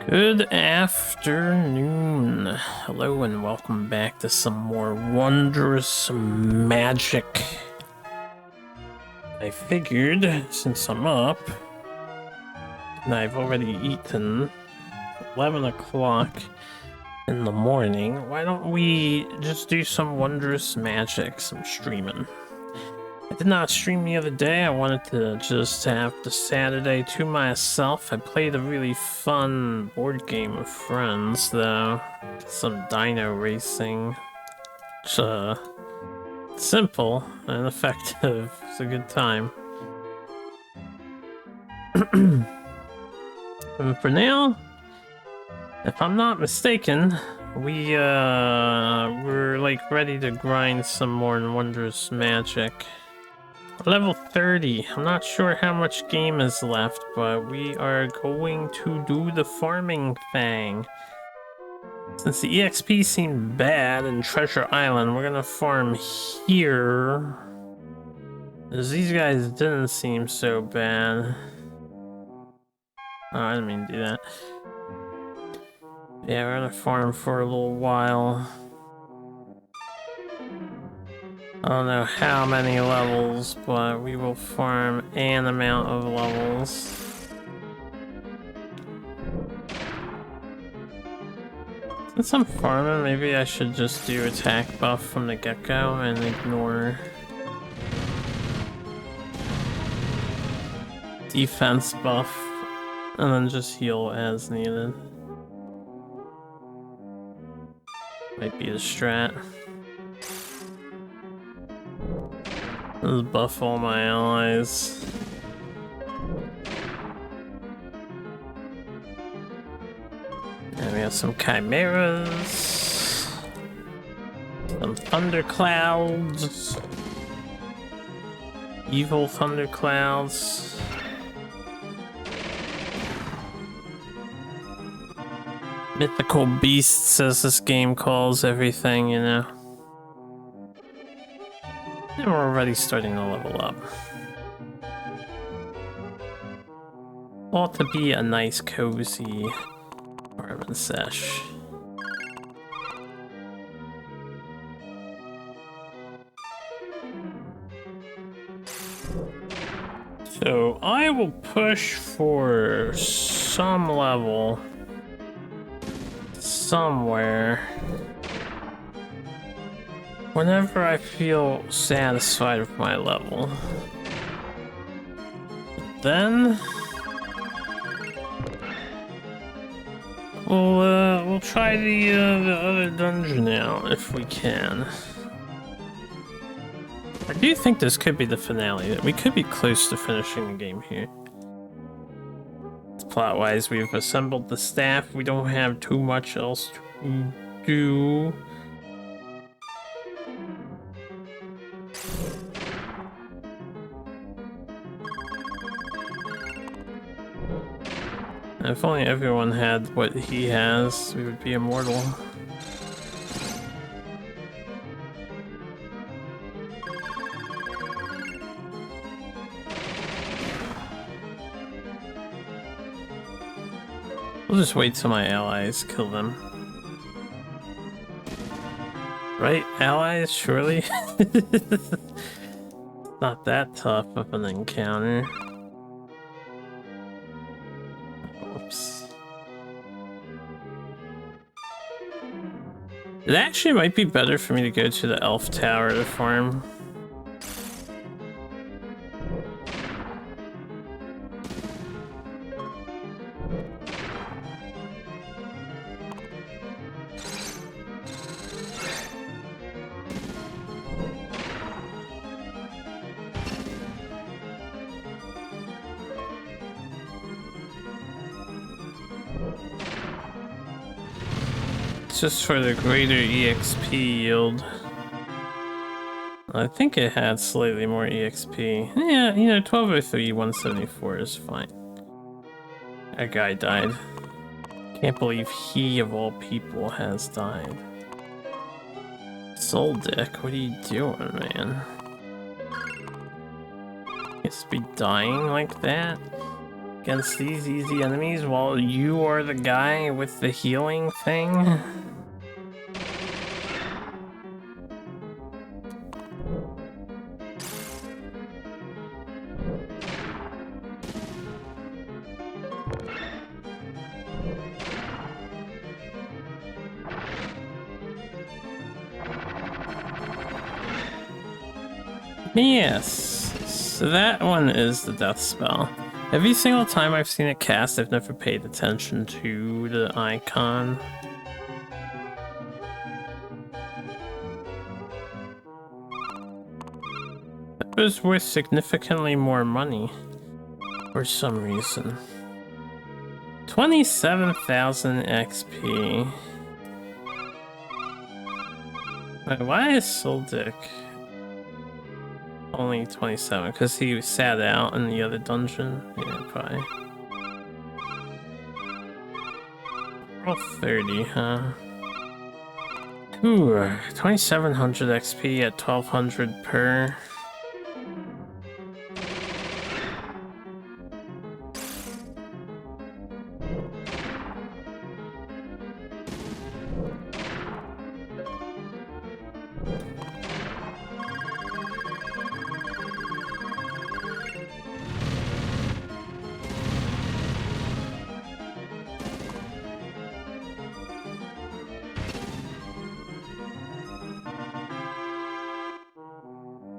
Good afternoon. Hello and welcome back to some more Wondrous magic. I figured since I'm up and I've already eaten 11 o'clock in the morning, why don't we just do some Wondrous magic, some streaming. I did not stream the other day. I wanted to just have the Saturday to myself. I played a really fun board game with friends, though. Some dino racing. It's simple and effective. It's a good time. And for now, if I'm not mistaken, we're like ready to grind some more Wondrous magic. Level 30. I'm not sure how much game is left, but we are going to do the farming thing. Since the EXP seemed bad in Treasure Island, we're gonna farm here. As these guys didn't seem so bad. Oh, I didn't mean to do that. Yeah, we're gonna farm for a little while. I don't know how many levels, but we will farm an amount of levels. Since I'm farming, maybe I should just do attack buff from the get-go and ignore defense buff, and then just heal as needed. Might be the strat. Let's buff all my allies. And we have some chimeras. Some thunderclouds. Evil thunderclouds. Mythical beasts, as this game calls everything, you know. And we're already starting to level up. Ought to be a nice, cozy farming sesh. So I will push for some level somewhere. Whenever I feel satisfied with my level, then we'll try the other dungeon out if we can. I do think this could be the finale. We could be close to finishing the game here. Plot-wise, we've assembled the staff. We don't have too much else to do. If only everyone had what he has, we would be immortal. We'll just wait till my allies kill them. Right, allies, surely? Not that tough of an encounter. It actually might be better for me to go to the elf tower to farm. Just for the greater EXP yield. I think it had slightly more EXP. Yeah, you know, 1203, 174 is fine. That guy died. Can't believe he, of all people, has died. Soul Dick, what are you doing, man? Guess be dying like that? against these easy enemies while you are the guy with the healing thing? Yes, so that one is the death spell. Every single time I've seen it cast, I've never paid attention to the icon. That was worth significantly more money for some reason. 27,000 XP. Wait, why is Soldic only 27? Because he sat out in the other dungeon? Yeah, probably. Roll 30, huh? Ooh, 2,700 XP at 1,200 per.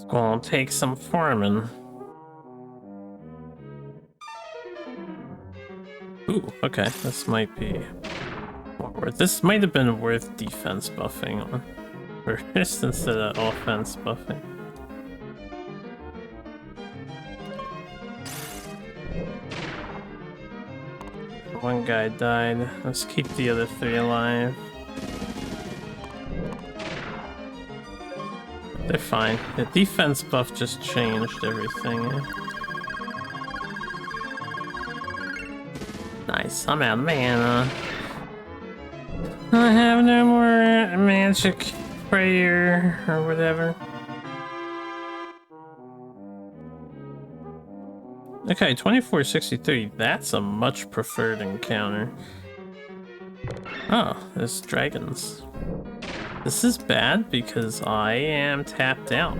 Gonna take some farming. Ooh, okay, this might be worth. This might have been worth defense buffing on first instead of offense buffing. One guy died. Let's keep the other 3 alive. They're fine. The defense buff just changed everything. Nice, I'm out of mana. I have no more magic prayer or whatever. Okay, 2463. That's a much preferred encounter. Oh, there's dragons. This is bad because I am tapped out.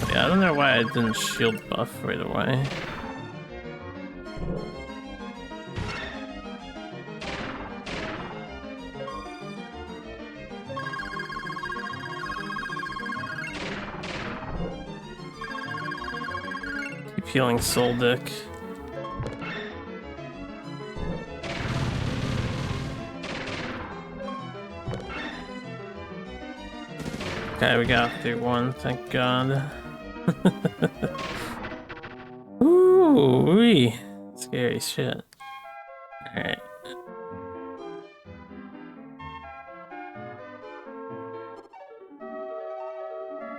Yeah, I don't know why I didn't shield buff right away. Keep healing Soldic. Okay, we got through one, thank God. Ooh-wee. Scary shit. Alright.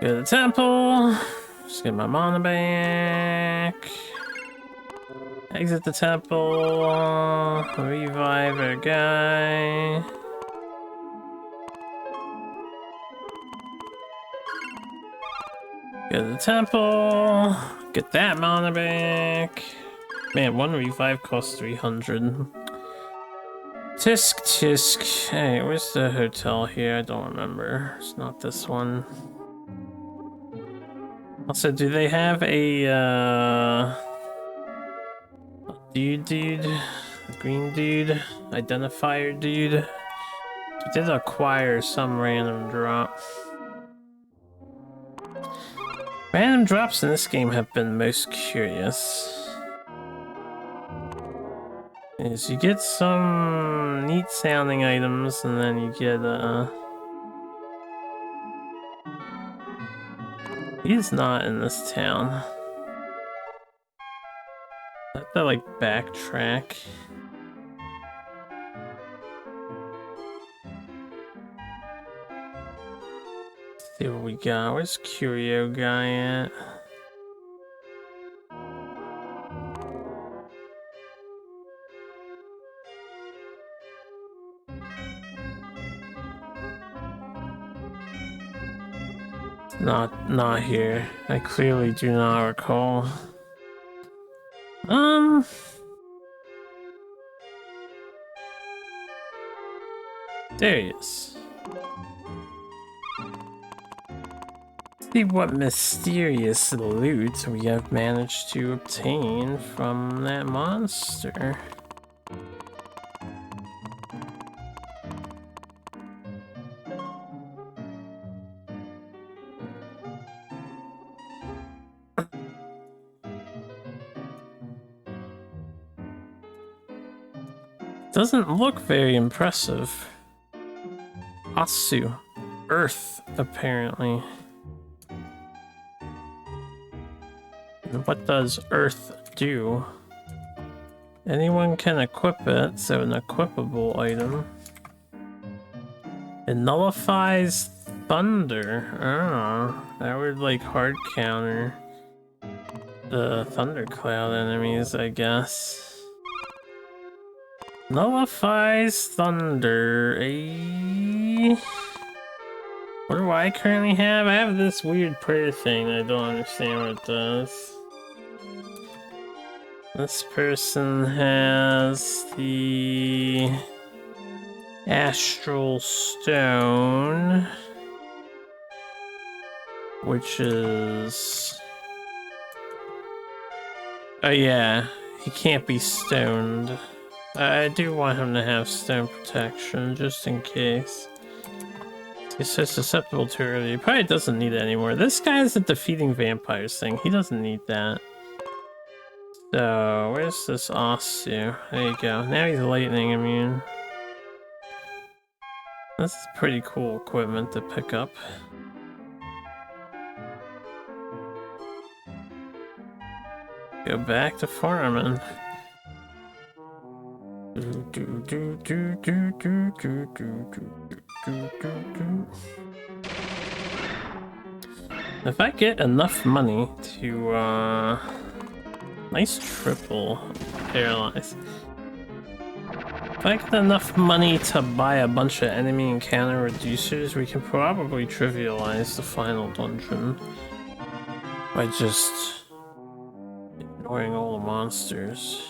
Go to the temple. Just get my mana back. Exit the temple. Revive our guy. Go to the temple. Get that mana back. Man, one revive costs 300. Tisk tisk. Hey, where's the hotel here? I don't remember. It's not this one. Also, do they have a dude? Green dude? Identifier dude? We did acquire some random drop. Random drops in this game have been most curious. Is you get some neat sounding items and then you get he's not in this town. I have to like backtrack. Let's see what we got. Where's Curio guy at? Not here. I clearly do not recall. There he is. See what mysterious loot we have managed to obtain from that monster. Doesn't look very impressive. Asu. Earth, apparently. And what does Earth do? Anyone can equip it, so an equipable item. It nullifies thunder. Oh, that would like hard counter the thundercloud enemies, I guess. Nullifies thunder. What do I currently have? I have this weird prayer thing. I don't understand what it does. This person has the Astral Stone, which is... Oh yeah, he can't be stoned. I do want him to have stone protection, just in case. He's so susceptible to early. He probably doesn't need it anymore. This guy is a defeating vampires thing. He doesn't need that. So, where's this Asu? There you go. Now he's lightning immune. This is pretty cool equipment to pick up. Go back to farming. If I get enough money to nice triple paralyze. If I get enough money to buy a bunch of enemy encounter reducers, we can probably trivialize the final dungeon by just ignoring all the monsters.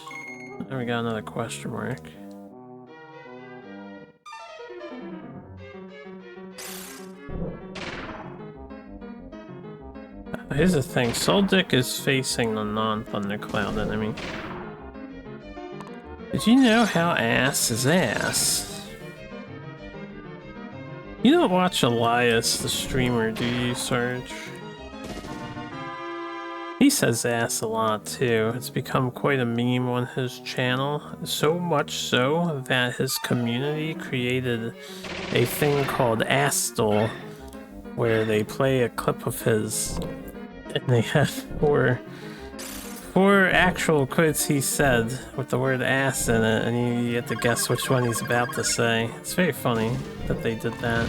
There we got another question mark. Here's the thing, Soldic is facing the non-Thundercloud enemy. Did you know how ass is ass? You don't watch Elias, the streamer, do you, Sarge? He says ass a lot too. It's become quite a meme on his channel. So much so that his community created a thing called Astle, where they play a clip of his and they have four actual quotes he said with the word ass in it, and you get to guess which one he's about to say. It's very funny that they did that.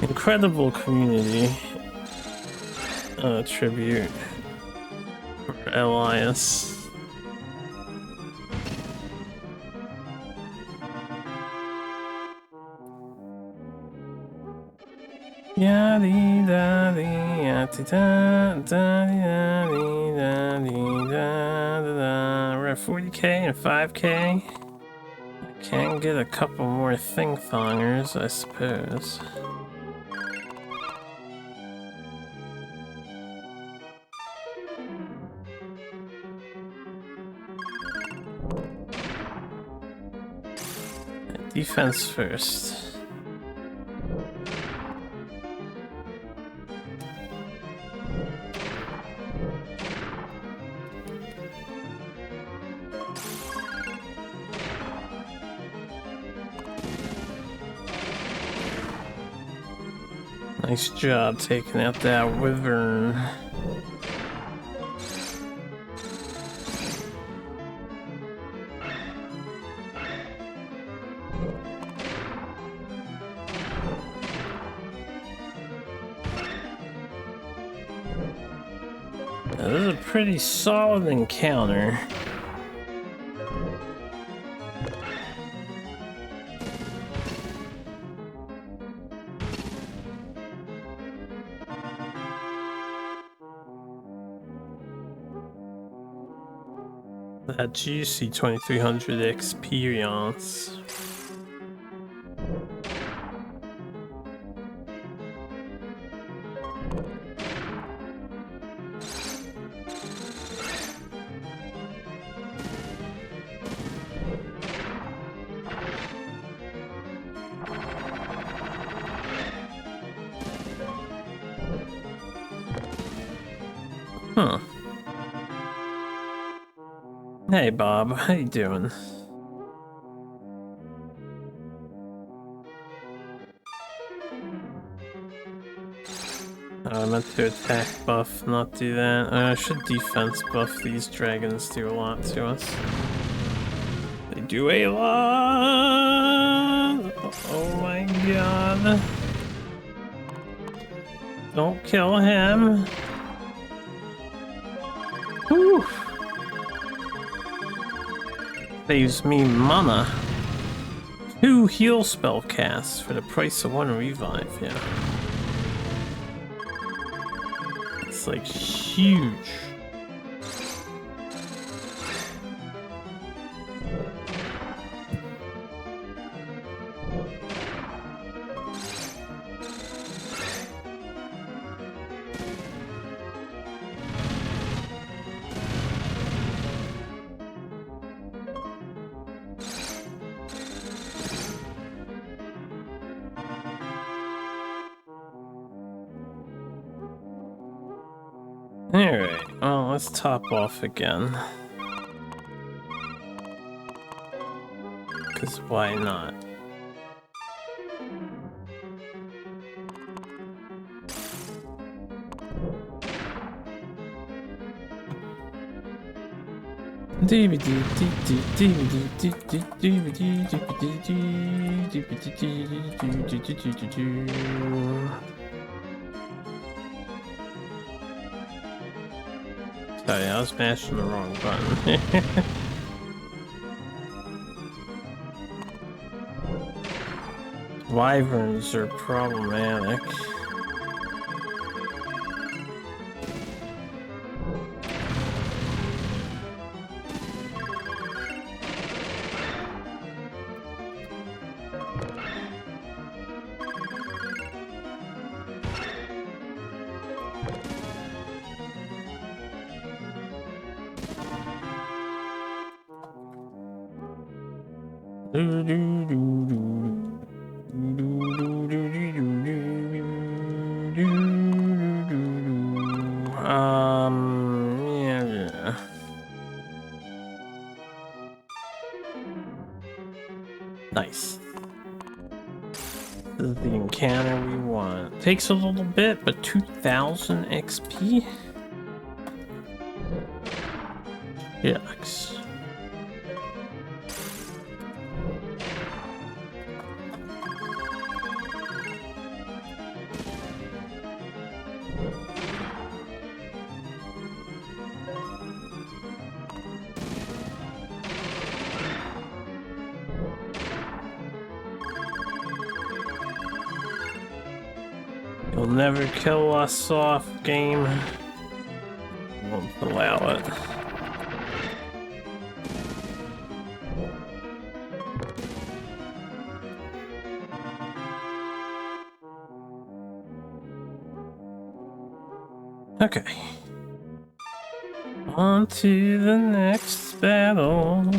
Incredible community tribute for Elias. Yadi da di yati da da di da di da di da da da. We're at 40k and 5k. I can get a couple more thing-thongers, I suppose. Defense first. Nice job taking out that wyvern. Now, this is a pretty solid encounter. That juicy 2300 experience. Huh. Hey Bob, how you doing? I meant to attack buff, not do that. I should defense buff. These dragons do a lot to us. They do a lot! Oh my god. Don't kill him. Whew. Saves me mana. 2 heal spell casts for the price of 1 revive, yeah. It's like huge. Alright, well, let's top off again. Because why not? Sorry, I was mashing the wrong button. Wyverns are problematic. Yeah. Nice. This is the encounter we want. Takes a little bit, but 2000 XP? Yucks. You'll never kill us off, game. Won't allow it. Okay. On to the next battle.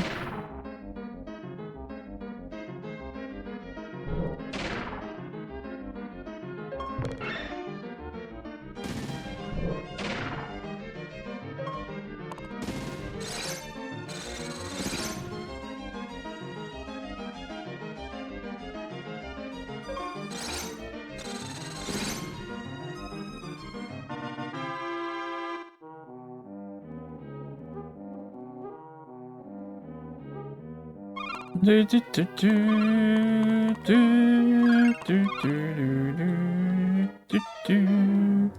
Do do do do do do do do do.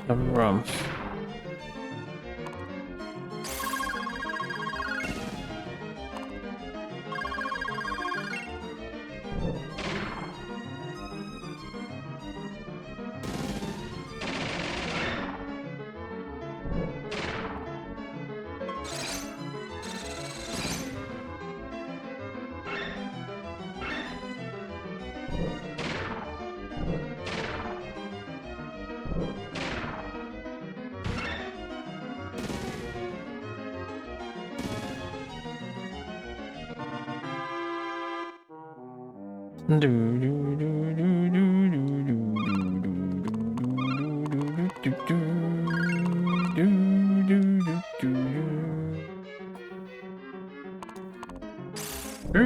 A rump. There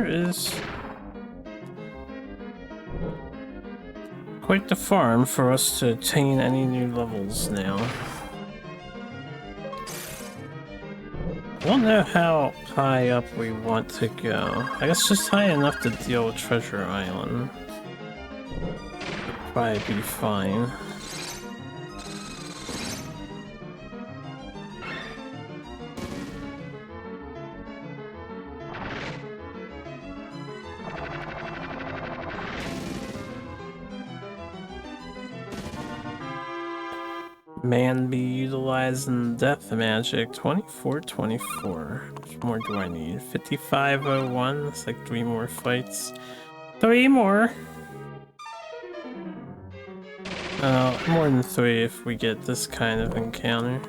is quite the farm for us to attain any new levels now. I don't know how high up we want to go. I guess just high enough to deal with Treasure Island. Probably be fine. Man be utilizing death magic. 24, 24. How much more do I need? 5501. That's like 3 more fights. 3 more. More than 3 if we get this kind of encounter.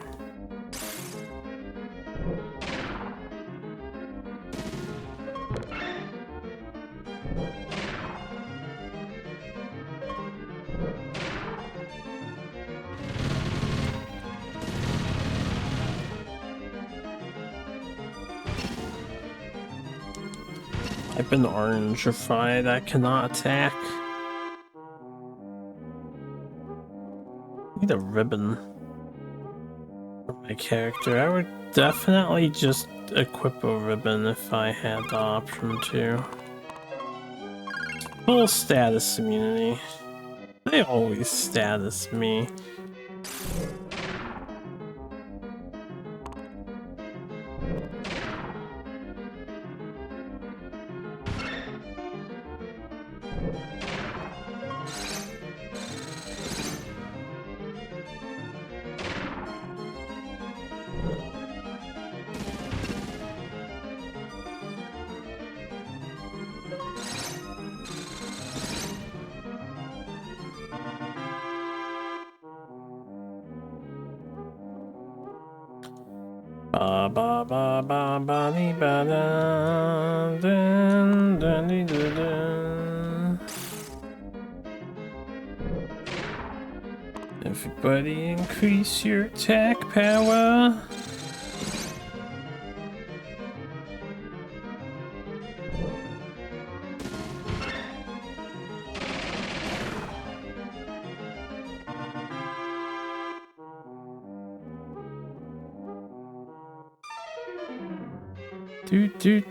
I've been orangified. I cannot attack. Need a ribbon for my character. I would definitely just equip a ribbon if I had the option to. Full status immunity. They always status me. Ba ba ba ba ba dee ba da dun dun dee dun dun. Everybody increase your attack power. Did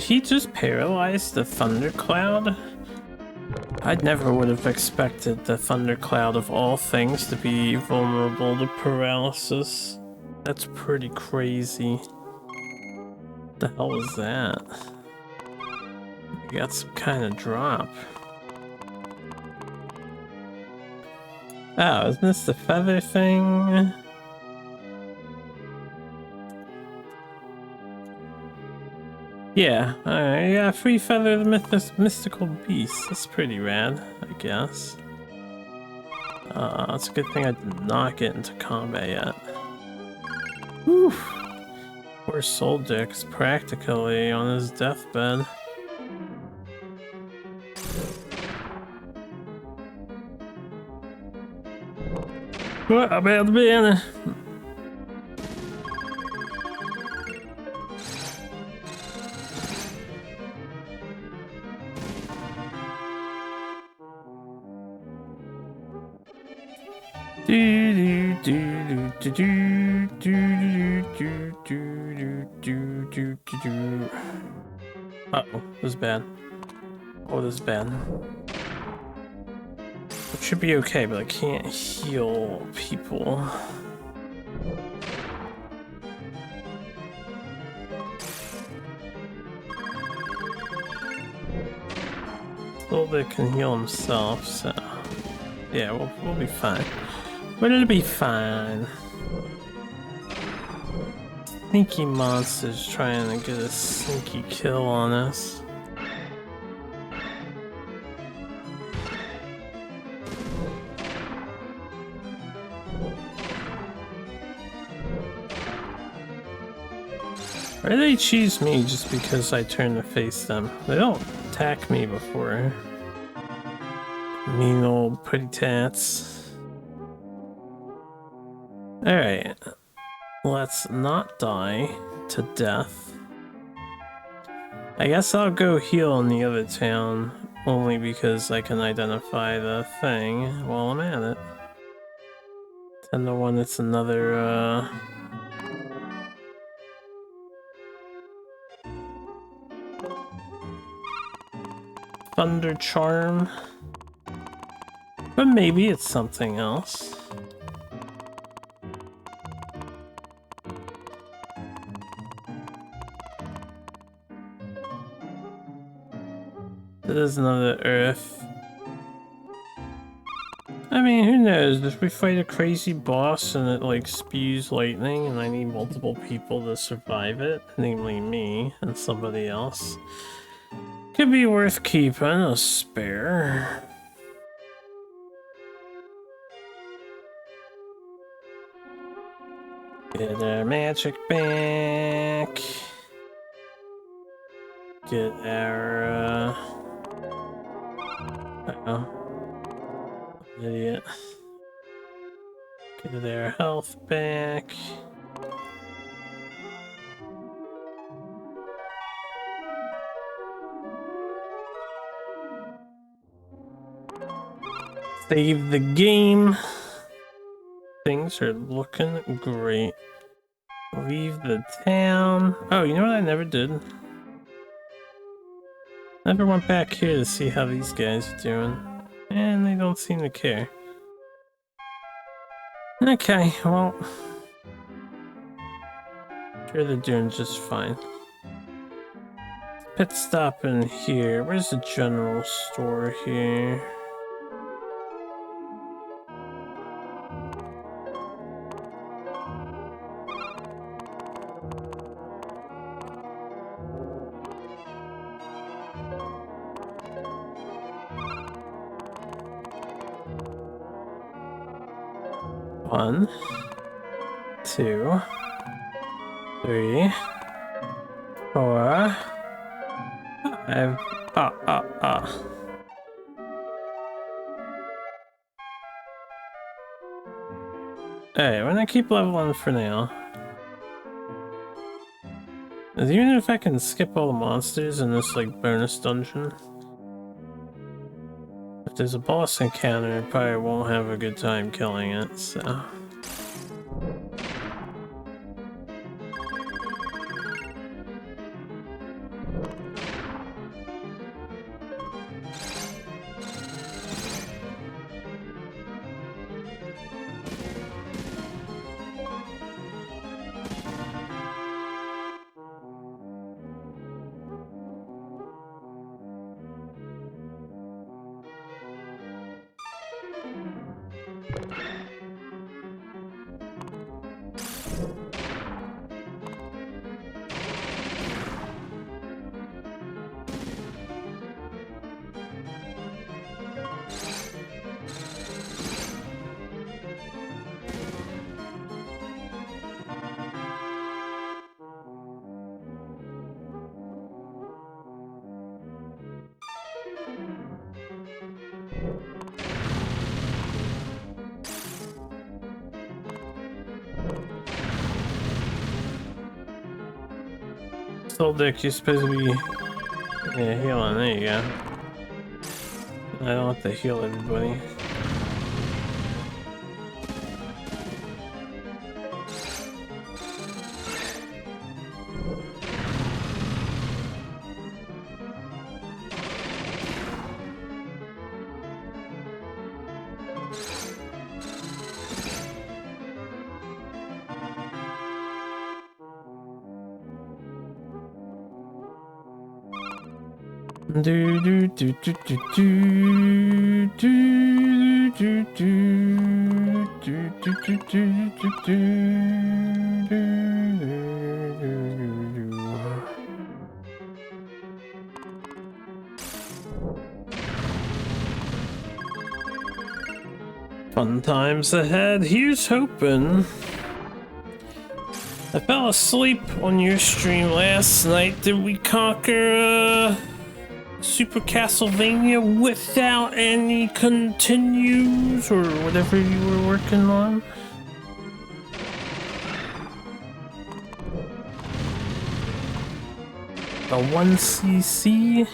he just paralyze the thundercloud? I never would have expected the thundercloud of all things to be vulnerable to paralysis. That's pretty crazy. What the hell was that? We got some kind of drop. Oh, isn't this the feather thing? Yeah, yeah, free feather the mystical beast. That's pretty rad, I guess. It's a good thing I did not get into combat yet. Whew. Poor Soul Dick's practically on his deathbed. What about the banner? Uh-oh, this is bad. Oh, this is bad. It should be okay, but I can't heal people. Well, they can heal himself, so yeah, we'll be fine. We'll be fine. Sneaky monsters trying to get a sneaky kill on us. Or do they choose me just because I turn to face them? They don't attack me before. Mean old pretty tats. Alright. Let's not die to death. I guess I'll go heal in the other town, only because I can identify the thing while I'm at it. 10 to 1, it's another, Thunder Charm. But maybe it's something else. There's another Earth. I mean, who knows? If we fight a crazy boss and it like spews lightning and I need multiple people to survive it, namely me and somebody else, could be worth keeping a spare. Get our magic back. Get our, uh-oh. Idiot. Get their health back. Save the game. Things are looking great. Leave the town. Oh, you know what I never did? Never went back here to see how these guys are doing. And they don't seem to care. Okay, well, sure they're doing just fine. Pit stop in here. Where's the general store here? One, 2, 3, 4, 5. Alright, we're gonna keep leveling for now. Even if I can skip all the monsters in this like bonus dungeon, if there's a boss encounter, I probably won't have a good time killing it, so. Soul Dick, you're supposed to be healing. There you go. I don't have to heal everybody. Do do do do do do do do do do do do do. Fun times ahead. Here's hoping. I fell asleep on your stream last night. Did we conquer Super Castlevania without any continues or whatever you were working on? The 1cc?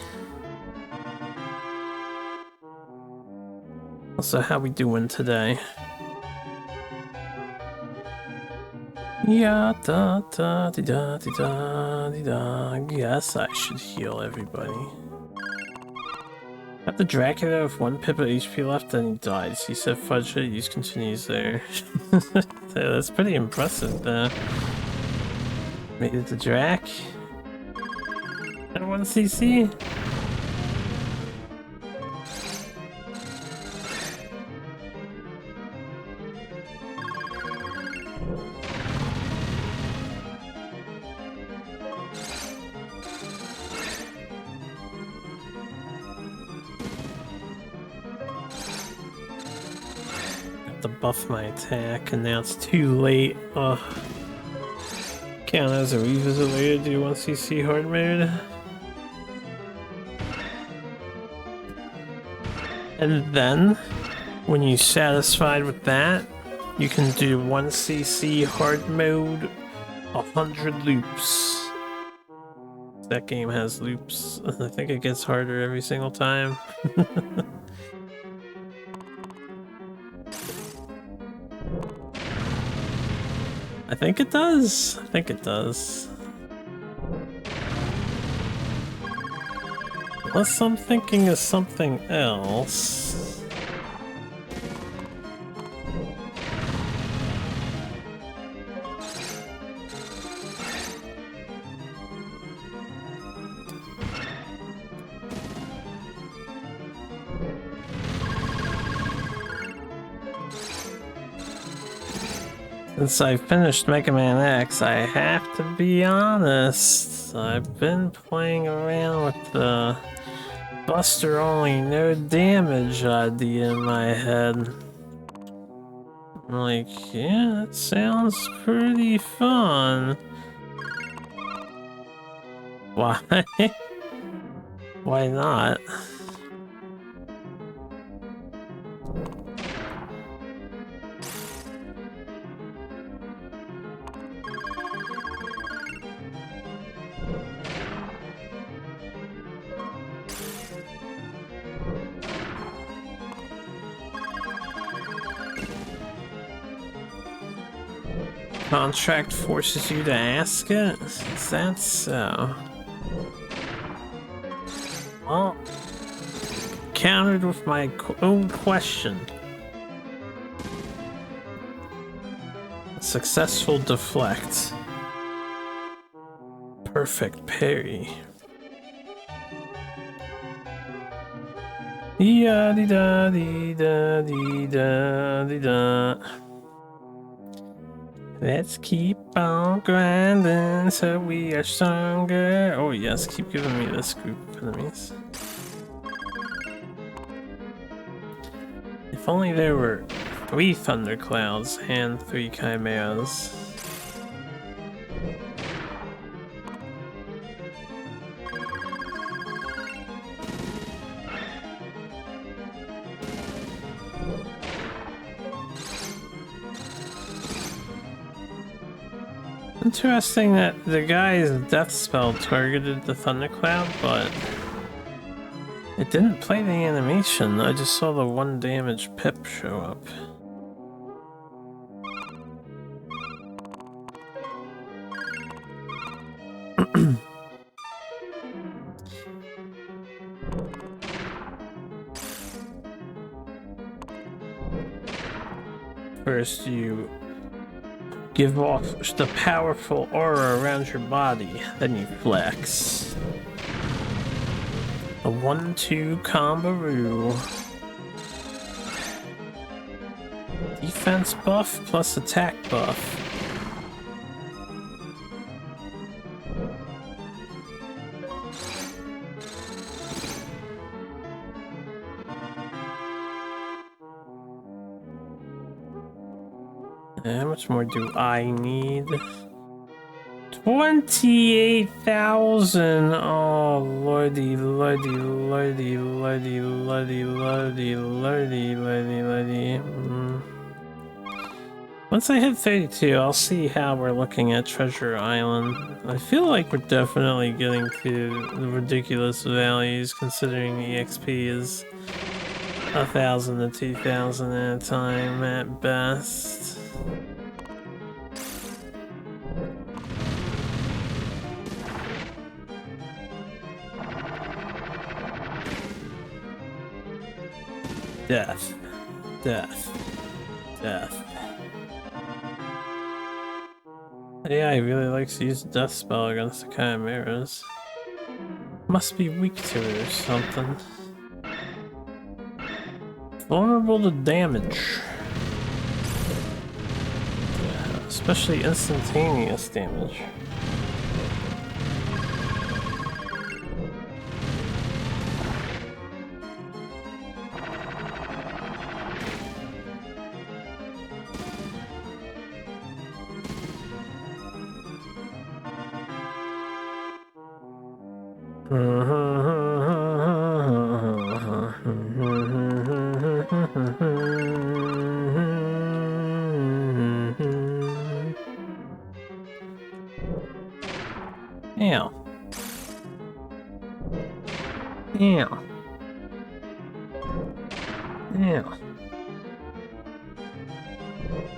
So how we doing today? Yeah, da da di da di da di da. Yes, I should heal everybody. Got the Dracula with 1 pip of HP left, then he dies. He said fudge it, use continues there. That's pretty impressive. Made it to Drac. At 1cc. To buff my attack, and now it's too late. Ugh. Count as a revisit later, do 1cc hard mode. And then, when you're satisfied with that, you can do 1cc hard mode 100 loops. That game has loops. I think it gets harder every single time. I think it does. I think it does. Unless I'm thinking of something else. Since I finished Mega Man X, I have to be honest. I've been playing around with the Buster only no damage idea in my head. I'm like, yeah, that sounds pretty fun. Why? Why not? Contract forces you to ask it? Is that so? Well, countered with my own question. Successful deflect. Perfect parry. Yeah, dee da dee da dee da dee da. Let's keep on grinding so we are stronger. Oh yes, keep giving me this group of enemies. If only there were 3 thunderclouds and 3 chimeras. Interesting that the guy's death spell targeted the thundercloud, but it didn't play the animation. I just saw the 1 damage pip show up. First you give off the powerful aura around your body, then you flex. A 1-2 combo. Defense buff plus attack buff. How much more do I need? 28,000. Oh, lordy, lordy, lordy, lordy, lordy, lordy, lordy, lordy, lordy. Once I hit 32, I'll see how we're looking at Treasure Island. I feel like we're definitely getting to the ridiculous values, considering the XP is 1,000 to 2,000 at a time at best. Death. Death. Death. Yeah, he really likes to use the death spell against the chimeras. Must be weak to it or something. Vulnerable to damage. Yeah, especially instantaneous damage. Yeah. Yeah. Yeah.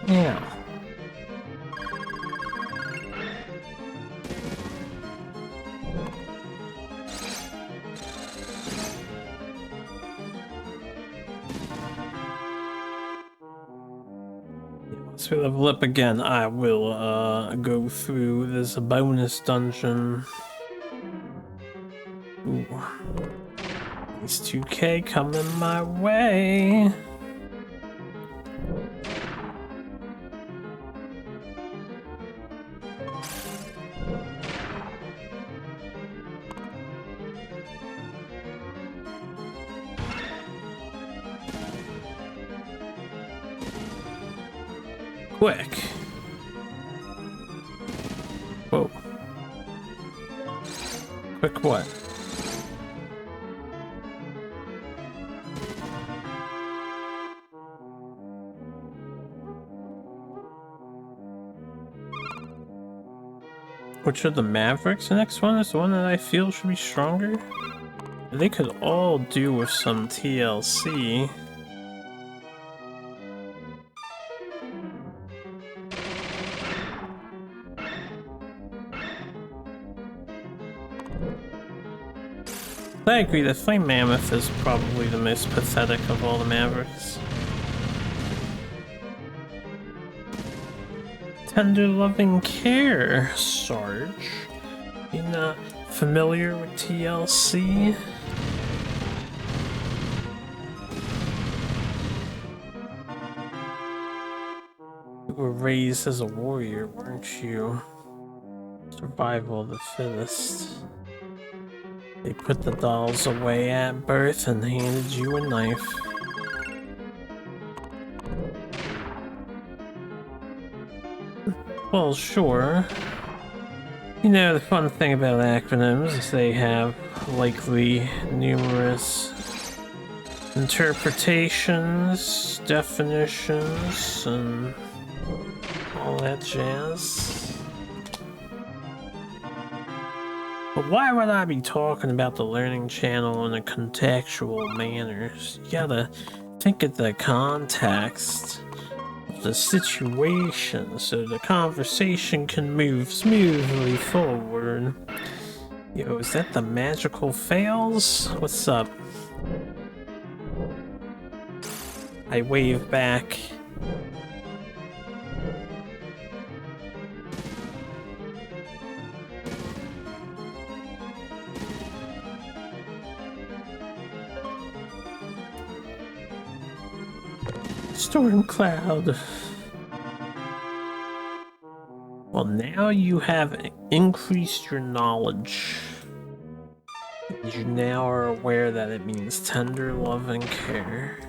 Yeah. Once we level up again, I will go through this bonus dungeon. Ooh. These 2K coming my way. Quick. Whoa. Quick what? Which of the Mavericks? The next one is the one that I feel should be stronger? They could all do with some TLC. I agree, the Flame Mammoth is probably the most pathetic of all the Mavericks. Tender loving care, Sarge. You not familiar with TLC? You were raised as a warrior, weren't you? Survival of the fittest. They put the dolls away at birth and handed you a knife. Well, sure. You know, the fun thing about acronyms is they have likely numerous interpretations, definitions, and all that jazz. But why would I be talking about the Learning Channel in a contextual manner? You gotta think of the context of the situation so the conversation can move smoothly forward. Yo, is that the magical fails? What's up? I wave back. Storm cloud. Well, now you have increased your knowledge. You now are aware that it means tender love and care.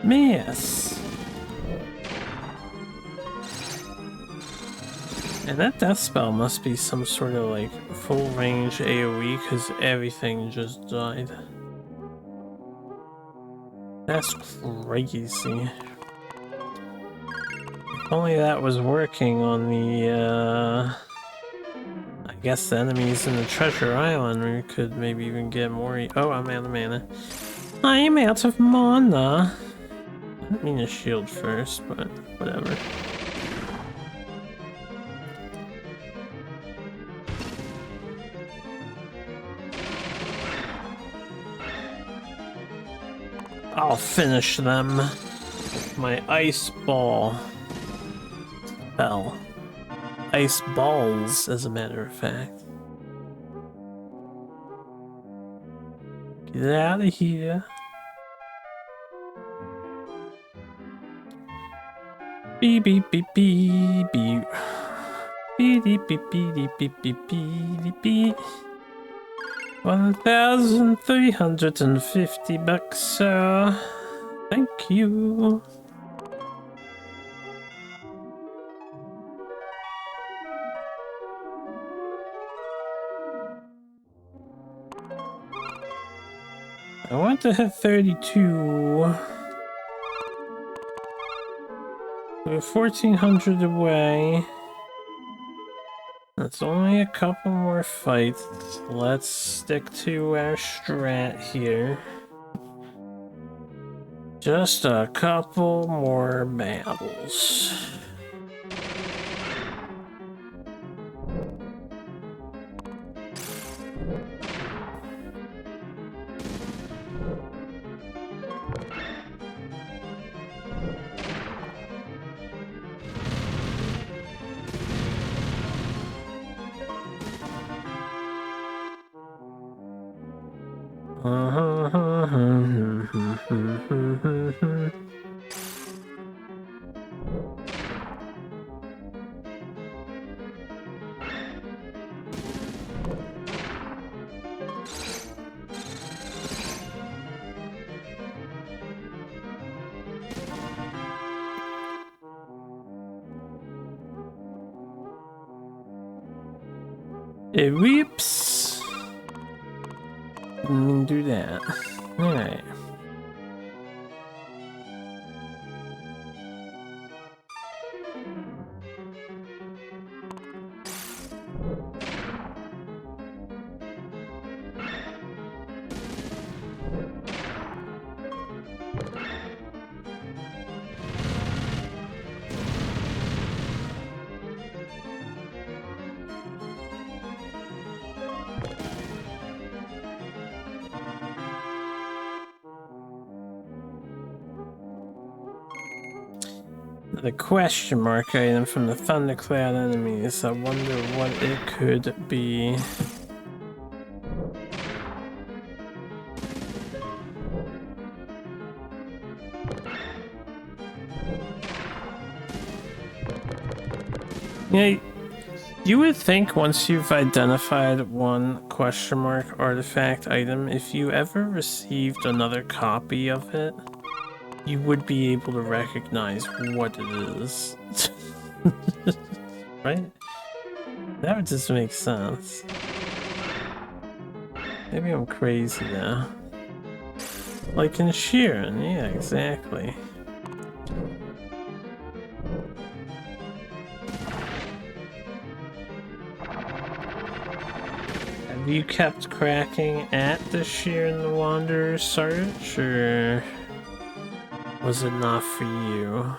Miss! And that death spell must be some sort of like full range AoE because everything just died. That's crazy. If only that was working on the, I guess the enemies in the Treasure Island, we could maybe even get more. Oh, I'm out of mana. I am out of mana! I didn't mean to shield first, but whatever. I'll finish them with my ice ball spell. Ice balls, as a matter of fact. Get out of here. Beep beep beep beep beep. Beep beep beep beep beep beep beep beep. 1,350 bucks, sir. Thank you. I want to hit 32. We're 1,400 away. That's only a couple more fights. Let's stick to our strat here. Just a couple more battles. It weeps. Do that. Alright. The question mark item from the Thundercloud enemies. I wonder what it could be. Yeah, you would think once you've identified one question mark artifact item, if you ever received another copy of it, you would be able to recognize what it is. Right? That would just make sense. Maybe I'm crazy now. Like in Sheeran, yeah, exactly. Have you kept cracking at the Sheeran the Wanderer search, or was it not for you?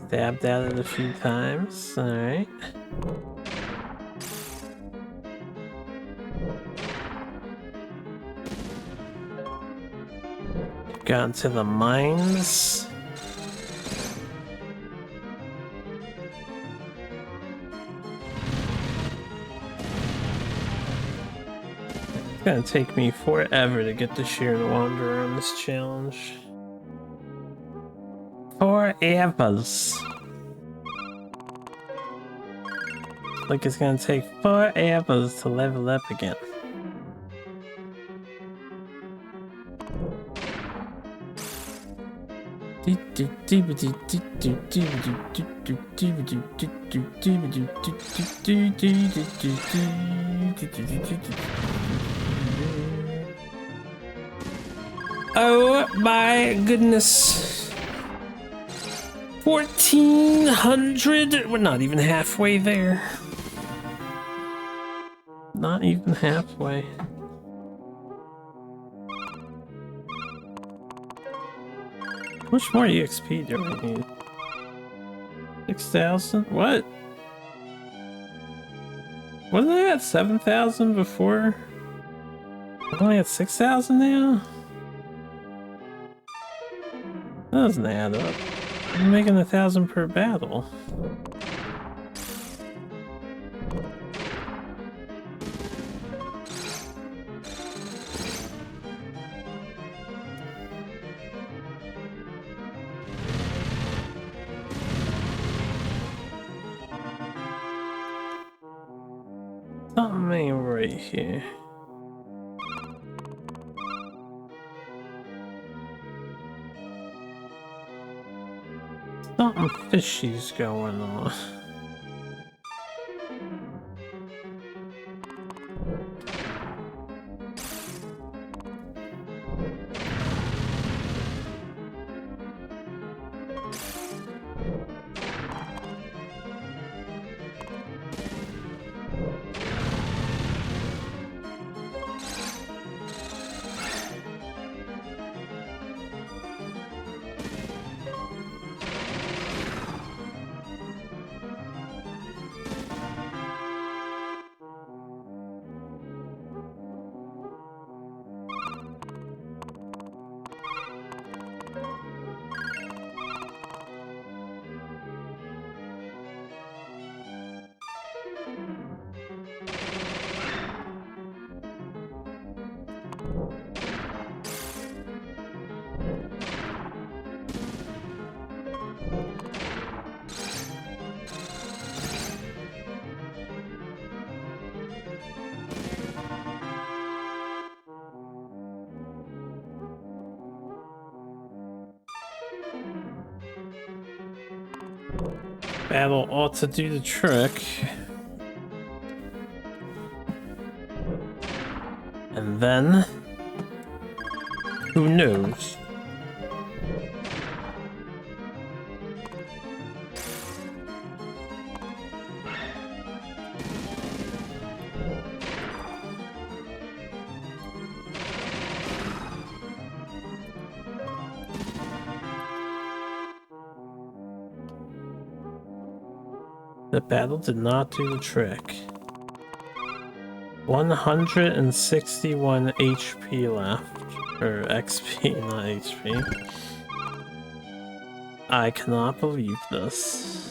Stabbed at it a few times, alright. Got to the mines. It's gonna take me forever to get the Sheer the Wanderer on this challenge. Forevers. Like it's gonna take forever to level up again. Oh my goodness. 1400. We're not even halfway there. Not even halfway. How much more EXP do I need? 6,000? What? Wasn't I at 7,000 before? I'm only at 6,000 now? That doesn't add up. I'm making 1,000 per battle. Something ain't right here. Something fishy's going on. Battle ought to do the trick. And then, who knows? The battle did not do the trick. 161 HP left. Or XP, not HP. I cannot believe this.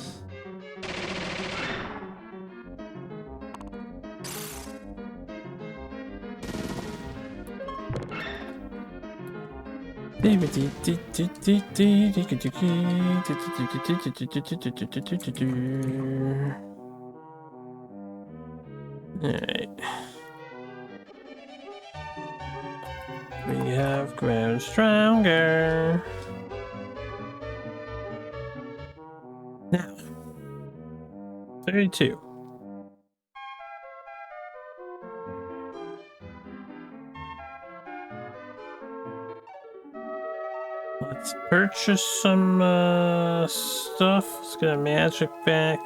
Alright. We have grown stronger. Now, 32. Let's purchase some stuff. Let's get a magic back.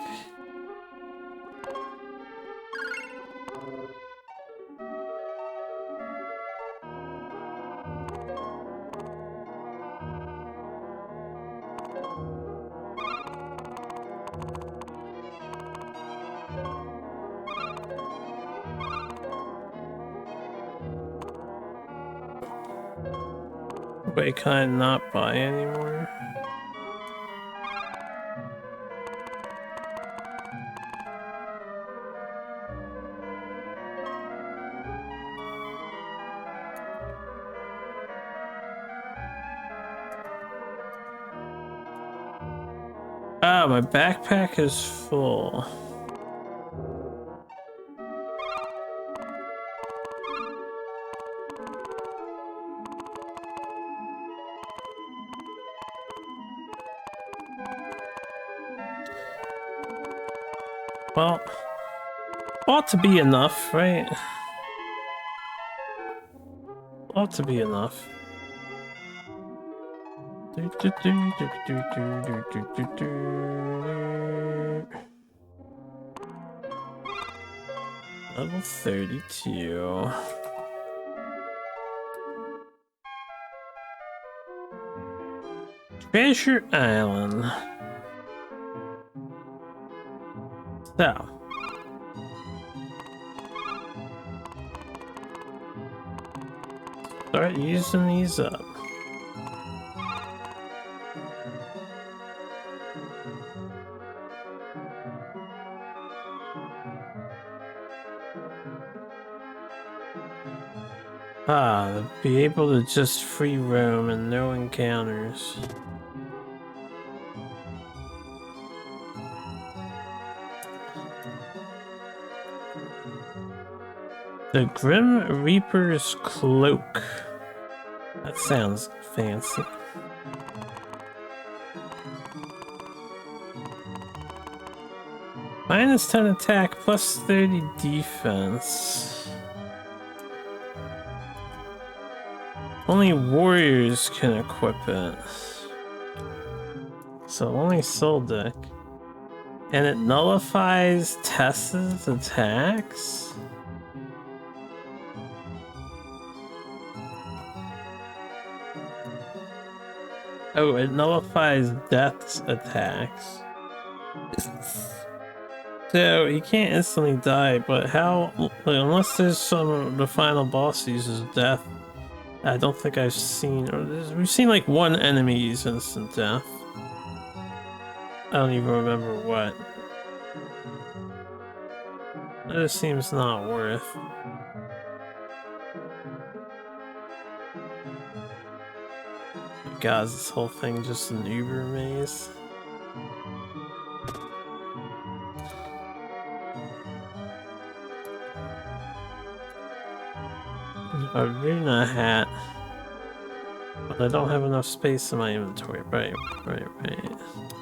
Wait, can I not buy anymore? Ah, my backpack is full. Well, ought to be enough, right? Ought to be enough. Level 32. Treasure Island. So. Start using these up. To be able to just free roam and no encounters. The Grim Reaper's Cloak. That sounds fancy. Minus 10 attack, plus 30 defense. Only warriors can equip it. So only soul deck. And it nullifies Tessa's attacks? Oh, it nullifies Death's attacks. So he can't instantly die, but how, like, unless there's some, the final boss uses Death. I don't think I've seen, or we've seen like one enemy use instant death. I don't even remember what. That just seems not worth. God, is this whole thing just an Uber maze? Arena hat. But I don't have enough space in my inventory. Right. We're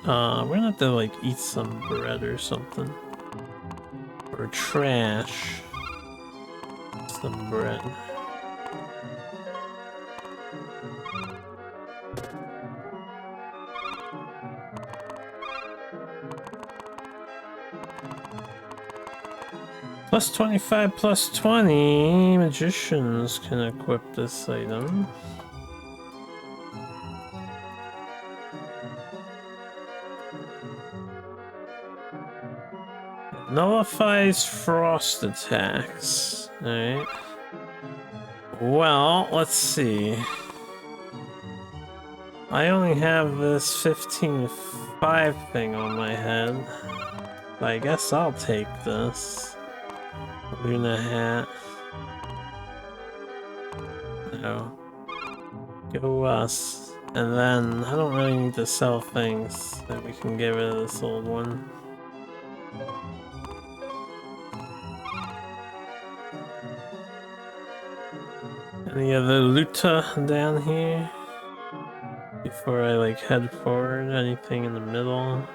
gonna have to like eat some bread or something. Or trash. Some bread. Plus 25, plus 20. Magicians can equip this item. Nullifies frost attacks. Alright. Well, let's see. I only have this 15-5 thing on my head. But I guess I'll take this. Luna hat. No. Go us. And then I don't really need to sell things that we can get rid of this old one. Any other loot down here? Before I like head forward, anything in the middle?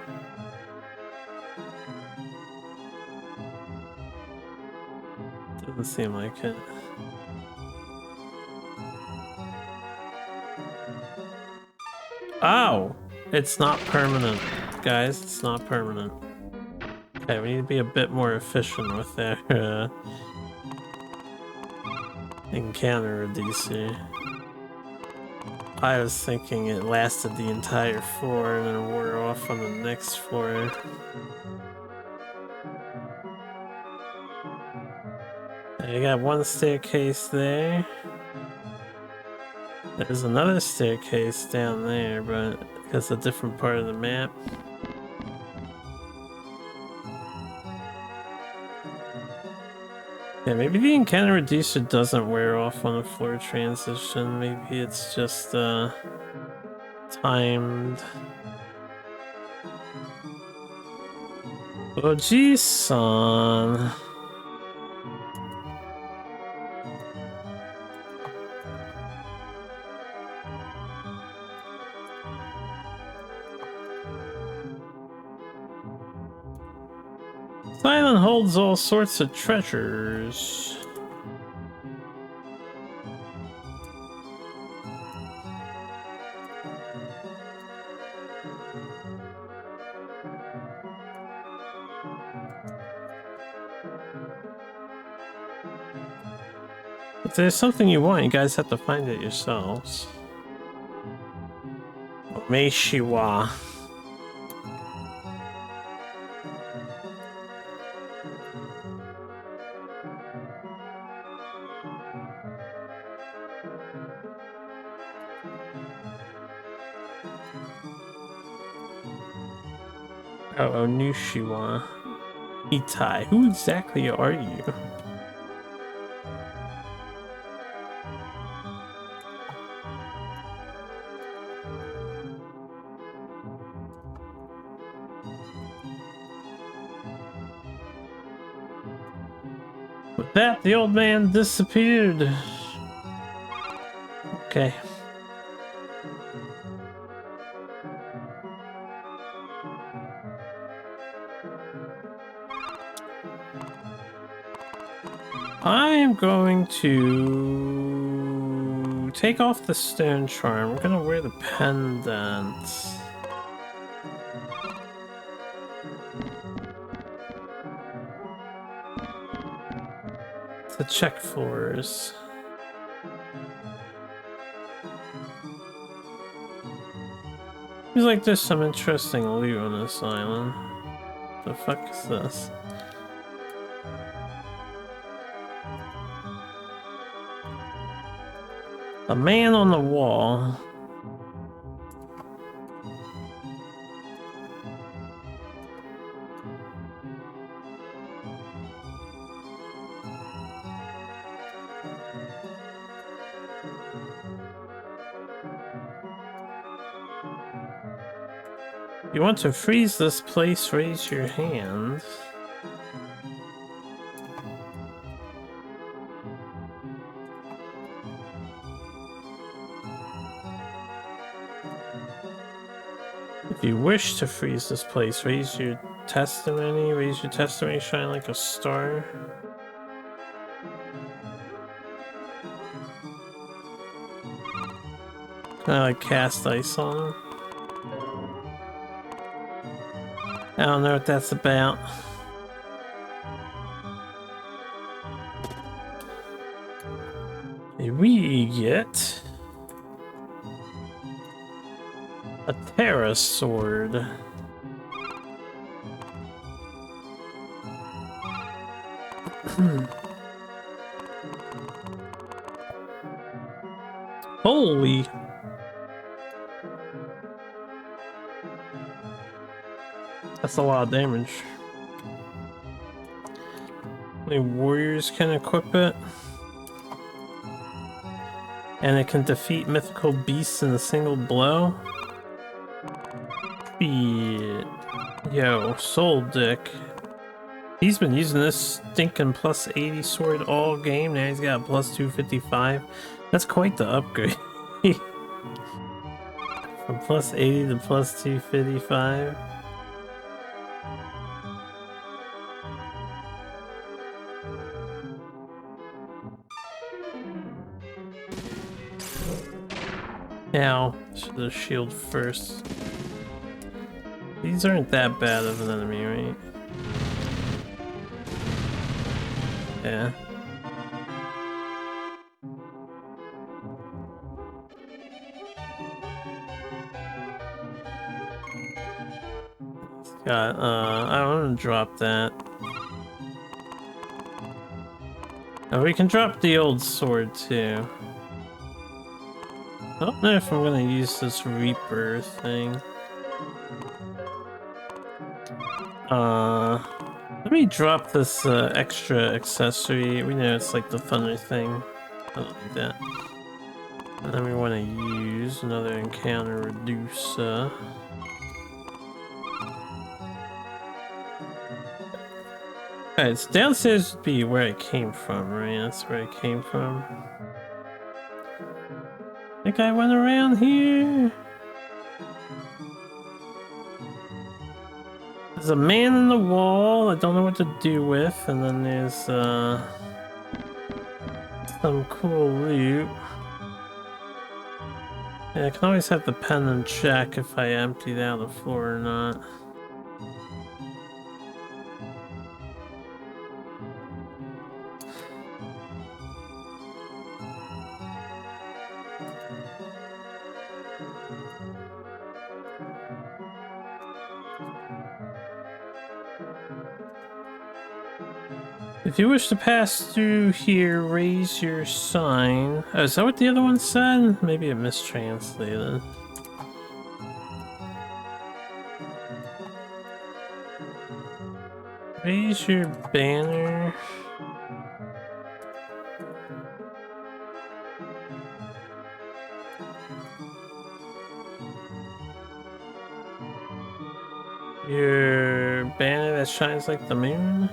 Doesn't seem like it. Oh! It's not permanent, guys. It's not permanent. Okay, we need to be a bit more efficient with our encounter DC. I was thinking it lasted the entire floor and then wore off on the next floor. I got one staircase there. There's another staircase down there, but it's a different part of the map. Yeah, maybe the encounter reducer doesn't wear off on a floor transition. Maybe it's just timed. Oh geez, son. holds all sorts of treasures. If there's something you want, you guys have to find it yourselves. Meishiwa. Oh, Nushiwa. Itai. Who exactly are you? With that, the old man disappeared. Okay. I am going to take off the stone charm. I'm gonna wear the pendant. To check floors. Seems like there's some interesting loot on this island. The fuck is this? A man on the wall. You want to freeze this place, raise your hand. If you wish to freeze this place, raise your testimony, shine like a star. Kinda like cast ice on him. I don't know what that's about. We get a Terra sword. Holy! That's a lot of damage. Only warriors can equip it. And it can defeat mythical beasts in a single blow. Shit. Yo, Soul Dick. He's been using this stinking plus 80 sword all game. Now he's got plus 255. That's quite the upgrade. From plus 80 to plus 255. Now, should the shield first. These aren't that bad of an enemy, right? Yeah. Got, I want to drop that. Oh, we can drop the old sword too. I don't know if I'm gonna use this Reaper thing. Let me drop this extra accessory. We know it's like the thunder thing. I don't like that. And then we want to use another encounter reducer. Alright, so downstairs would be where I came from, right? That's where I came from. I think I went around here. There's a man in the wall I don't know what to do with, and then there's some cool loot. Yeah, I can always have the pen and check if I emptied out the floor or not. If you wish to pass through here, raise your sign. Oh, is that what the other one said? Maybe it mistranslated. Raise your banner. Your banner that shines like the moon?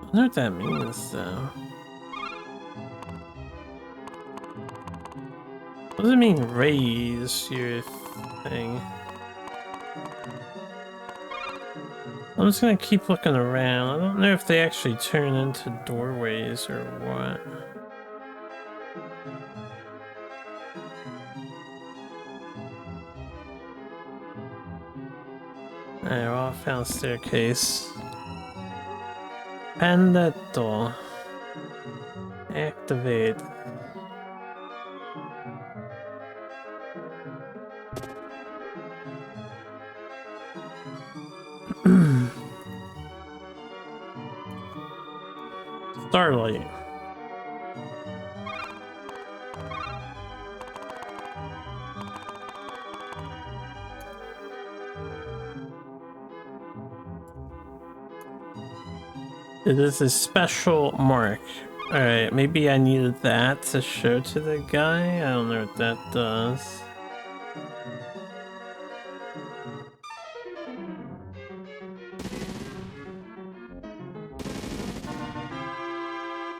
I wonder what that means, though. What does it mean, raise your thing? I'm just gonna keep looking around. I don't know if they actually turn into doorways or what. Alright, well, I found a staircase. Pandetto. Activate. Starlight. It is a special mark. Alright, maybe I needed that to show to the guy. I don't know what that does.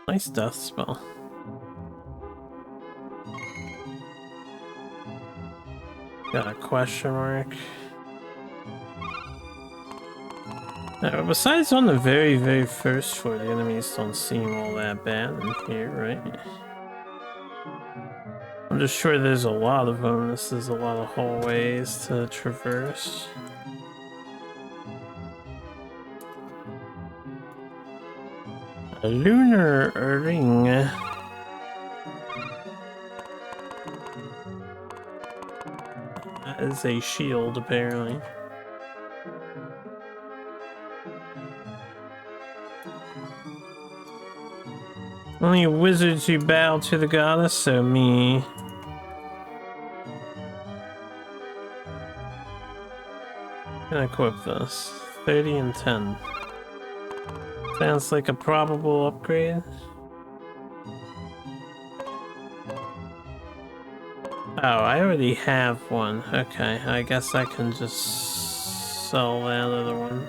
Nice death spell. Got a question mark. Besides on the very first floor, the enemies don't seem all that bad in here, right? I'm just sure there's a lot of them. This is a lot of hallways to traverse. A lunar ring. That is a shield, apparently. Only wizards who bow to the goddess, so me. Can I equip this? 30 and 10. Sounds like a probable upgrade. Oh, I already have one. Okay, I guess I can just sell that other one.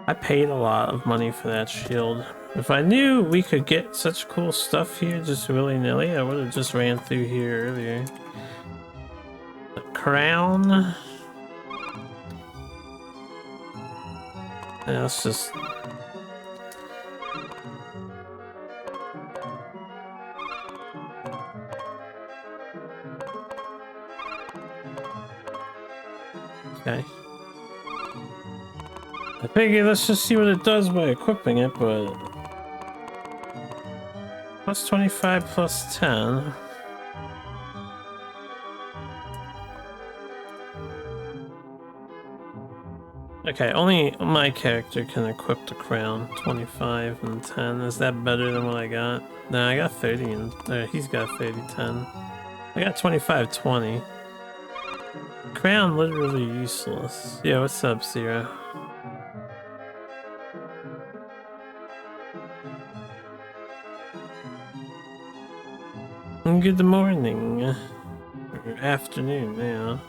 I paid a lot of money for that shield. If I knew we could get such cool stuff here just willy-nilly, I would have just ran through here earlier. The crown. Yeah, let's just... Okay. I figure let's just see what it does by equipping it, but... Plus 25 plus 10. Okay, only my character can equip the crown. 25 and 10. Is that better than what I got? No, I got 30 and... he's got 30, 10. I got 25, 20. Crown literally useless. Yeah, what's up, Zero? Good morning. Or afternoon now.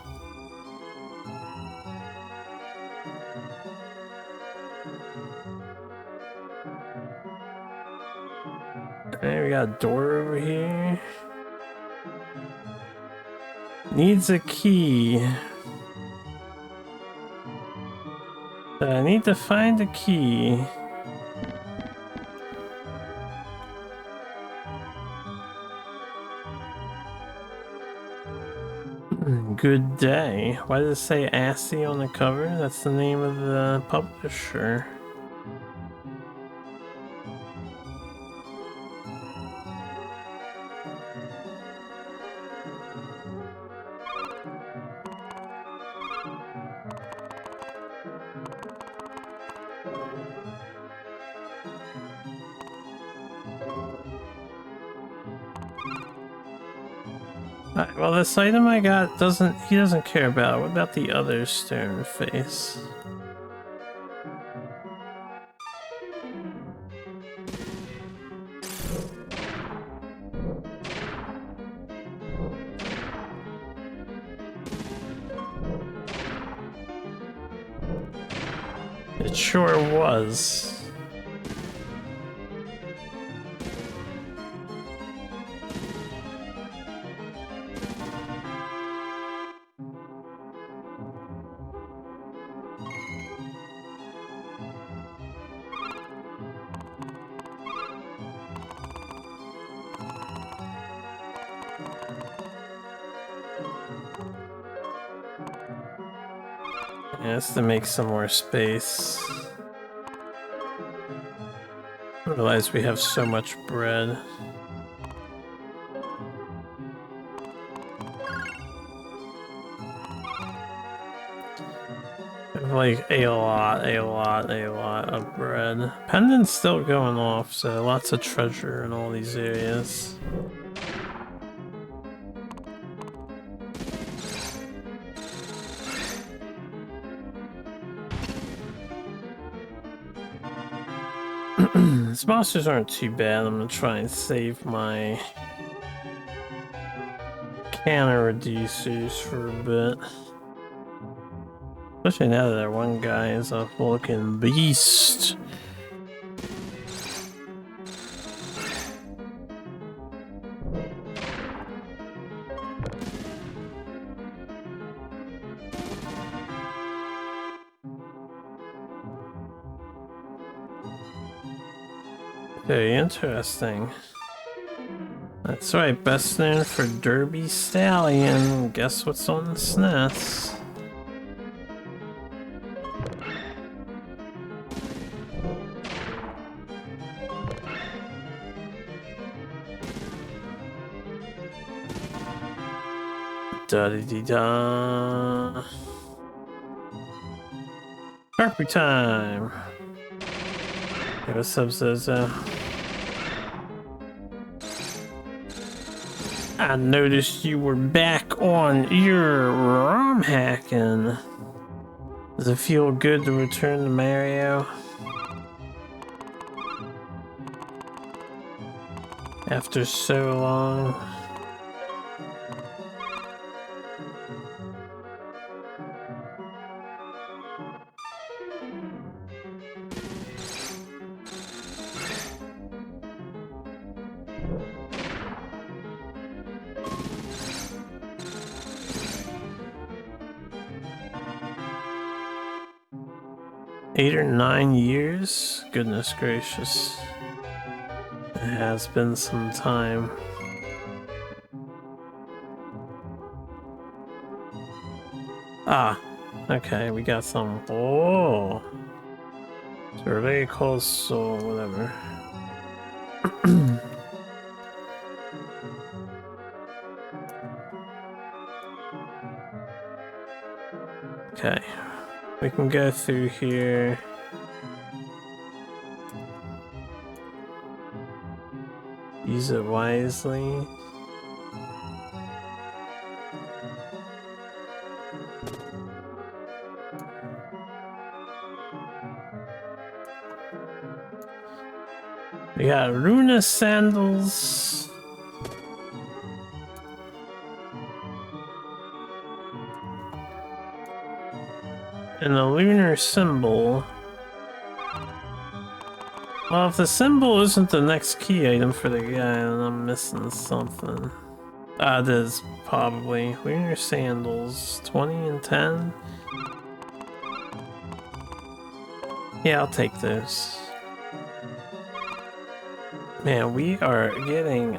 we got a door over here. Needs a key. So I need to find a key. Good day. Why does it say Assy on the cover? That's the name of the publisher. Alright, well, this item I got he doesn't care about. What about the other stone face? It sure was. It has to make some more space. I realize we have so much bread. We have like a lot of bread. Pendant's still going off, so lots of treasure in all these areas. These monsters aren't too bad. I'm gonna try and save my counter reducers for a bit. Especially now that that one guy is a fucking beast. Very interesting. That's right, best known for Derby Stallion. Guess what's on the SNES? Da-dee-dee-da. Harpy time! Hey, what's up, Zozo? I noticed you were back on your ROM hacking. Does it feel good to return to Mario? After so long. Eight or 9 years? Goodness gracious. It has been some time. Ah, okay, we got some. Oh, survey calls, so whatever. Okay, we can go through here. Use it wisely. We got Runa sandals. And a lunar symbol. Well, if the symbol isn't the next key item for the guy, then I'm missing something. Ah, it is, probably. Where are your sandals? 20 and 10? Yeah, I'll take those. Man, we are getting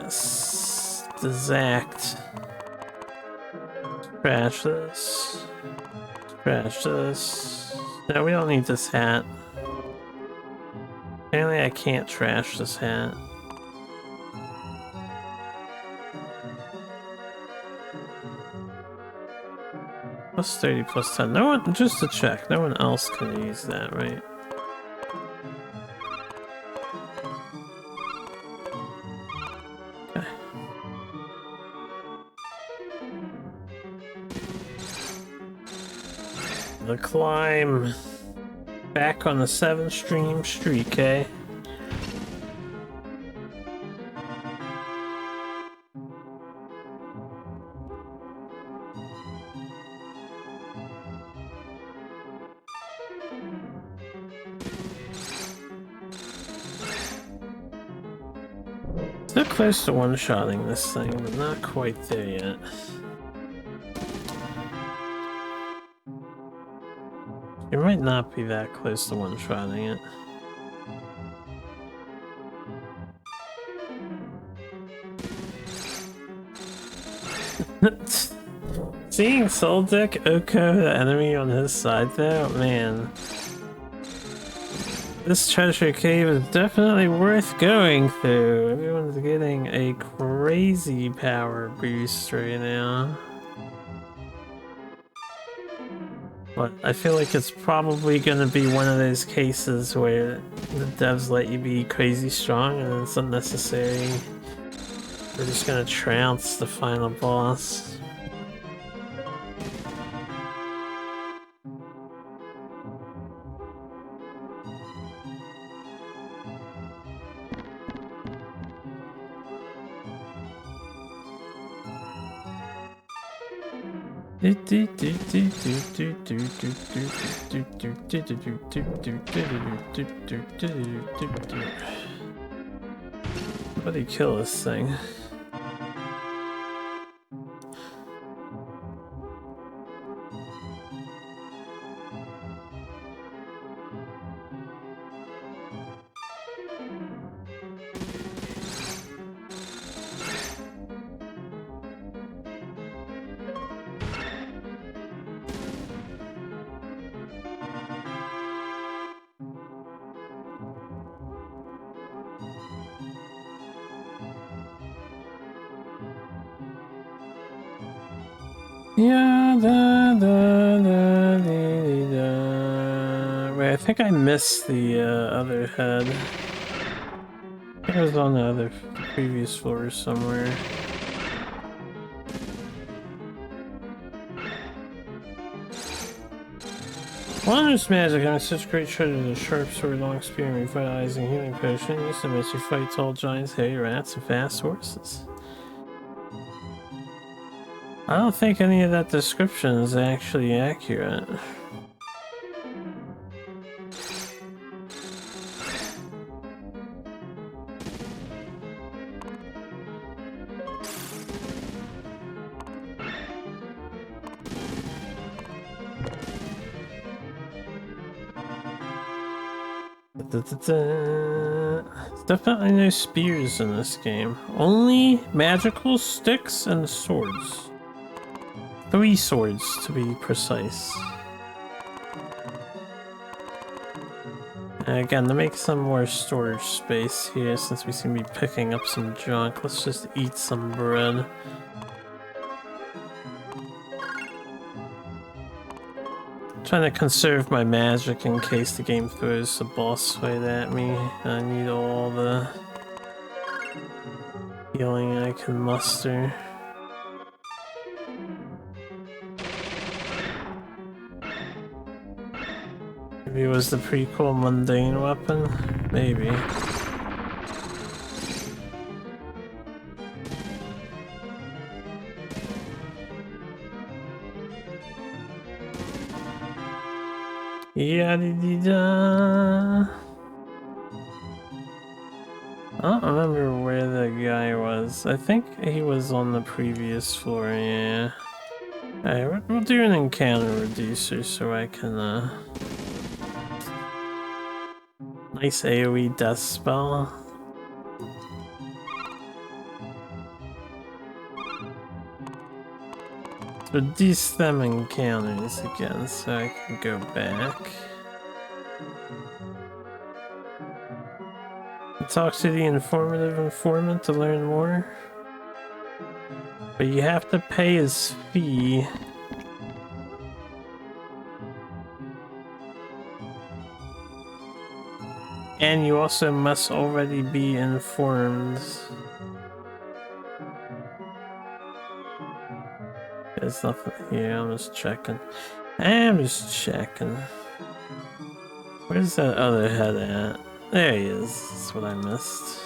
zacked. Trash this. Trash this. No, we don't need this hat. Apparently I can't trash this hat. Plus 30, plus 10. No one, just to check, no one else can use that, right? Okay. The climb. Back on the 7-stream streak, eh? Still close to one-shotting this thing, but not quite there yet. You might not be that close to one-shotting it. Seeing Soul Deck Oko, the enemy on his side there, man. This treasure cave is definitely worth going through. Everyone's getting a crazy power boost right now. But I feel like it's probably gonna be one of those cases where the devs let you be crazy strong and it's unnecessary. We're just gonna trounce the final boss. Somebody kill this thing. Yeah, wait, I think I missed the other head. I think it was on the previous floor somewhere. Wondrous magic and such great treasure, the sharp sword, long spear, and revitalizing healing potion. Used to make you fight tall giants, hairy rats, and fast horses. I don't think any of that description is actually accurate. There's definitely no spears in this game. Only magical sticks and swords. 3 swords, to be precise. And again, to make some more storage space here, since we seem to be picking up some junk, let's just eat some bread. Trying to conserve my magic in case the game throws a boss fight at me. I need all the healing I can muster. Maybe it was the prequel mundane weapon? Maybe. Yadidida. I don't remember where the guy was. I think he was on the previous floor, yeah. Alright, we'll do an encounter reducer so I can, nice AoE death spell. Reduce them encounters again so I can go back. Talk to the informative informant to learn more. But you have to pay his fee. And you also must already be informed. There's nothing here, I'm just checking. Where's that other head at? There he is, that's what I missed.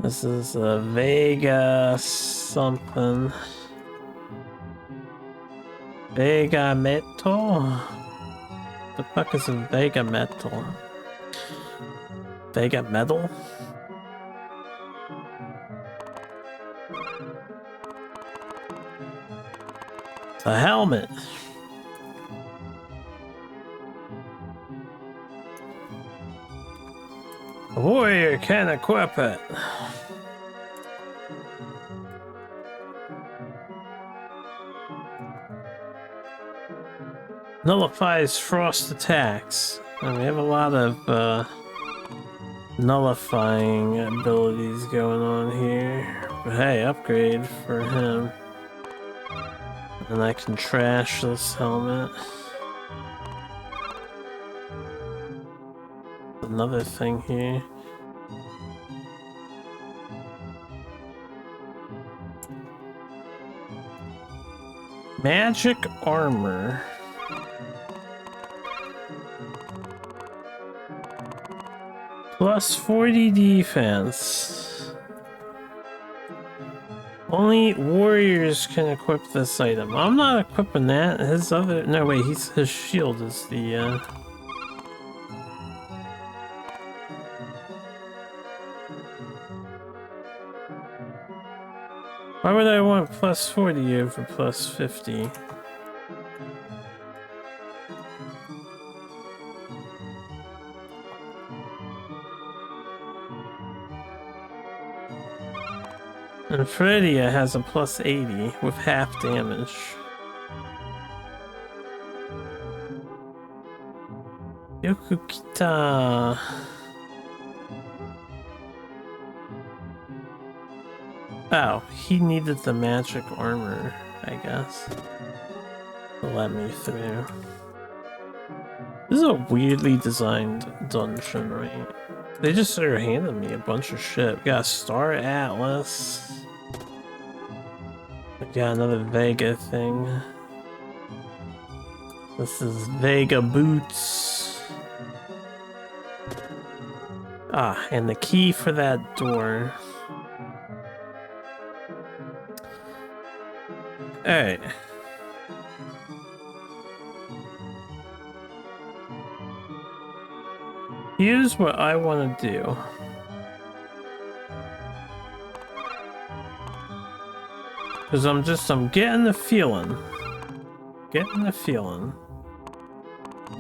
This is a Vega something. Vega Metal? The fuck is a Vega Metal? Vega Metal? It's a helmet. A warrior can equip it. Nullifies frost attacks. And we have a lot of nullifying abilities going on here. But hey, upgrade for him. And I can trash this helmet. Another thing here. Magic armor. Plus 40 defense. Only warriors can equip this item. I'm not equipping that. His other... No, wait, his shield is the... Why would I want plus 40 over plus 50? And Fredia has a plus 80 with half damage. Yokukita. Oh, he needed the magic armor, I guess, to let me through. This is a weirdly designed dungeon, right? They just started handing me a bunch of shit. We got a Star Atlas. We got another Vega thing. This is Vega Boots. Ah, and the key for that door. Alright. Here's what I want to do. Because I'm getting the feeling. I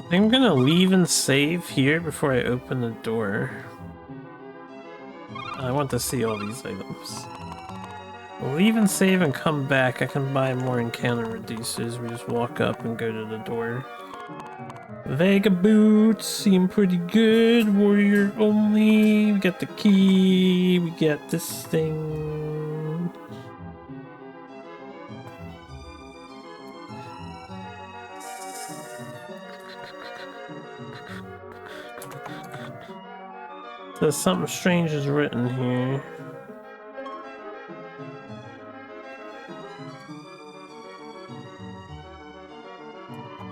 think I'm gonna leave and save here before I open the door. I want to see all these items. I'll leave and save and come back. I can buy more encounter reducers. We just walk up and go to the door. Vega boots seem pretty good. Warrior only. We got the key. We got this thing. So something strange is written here.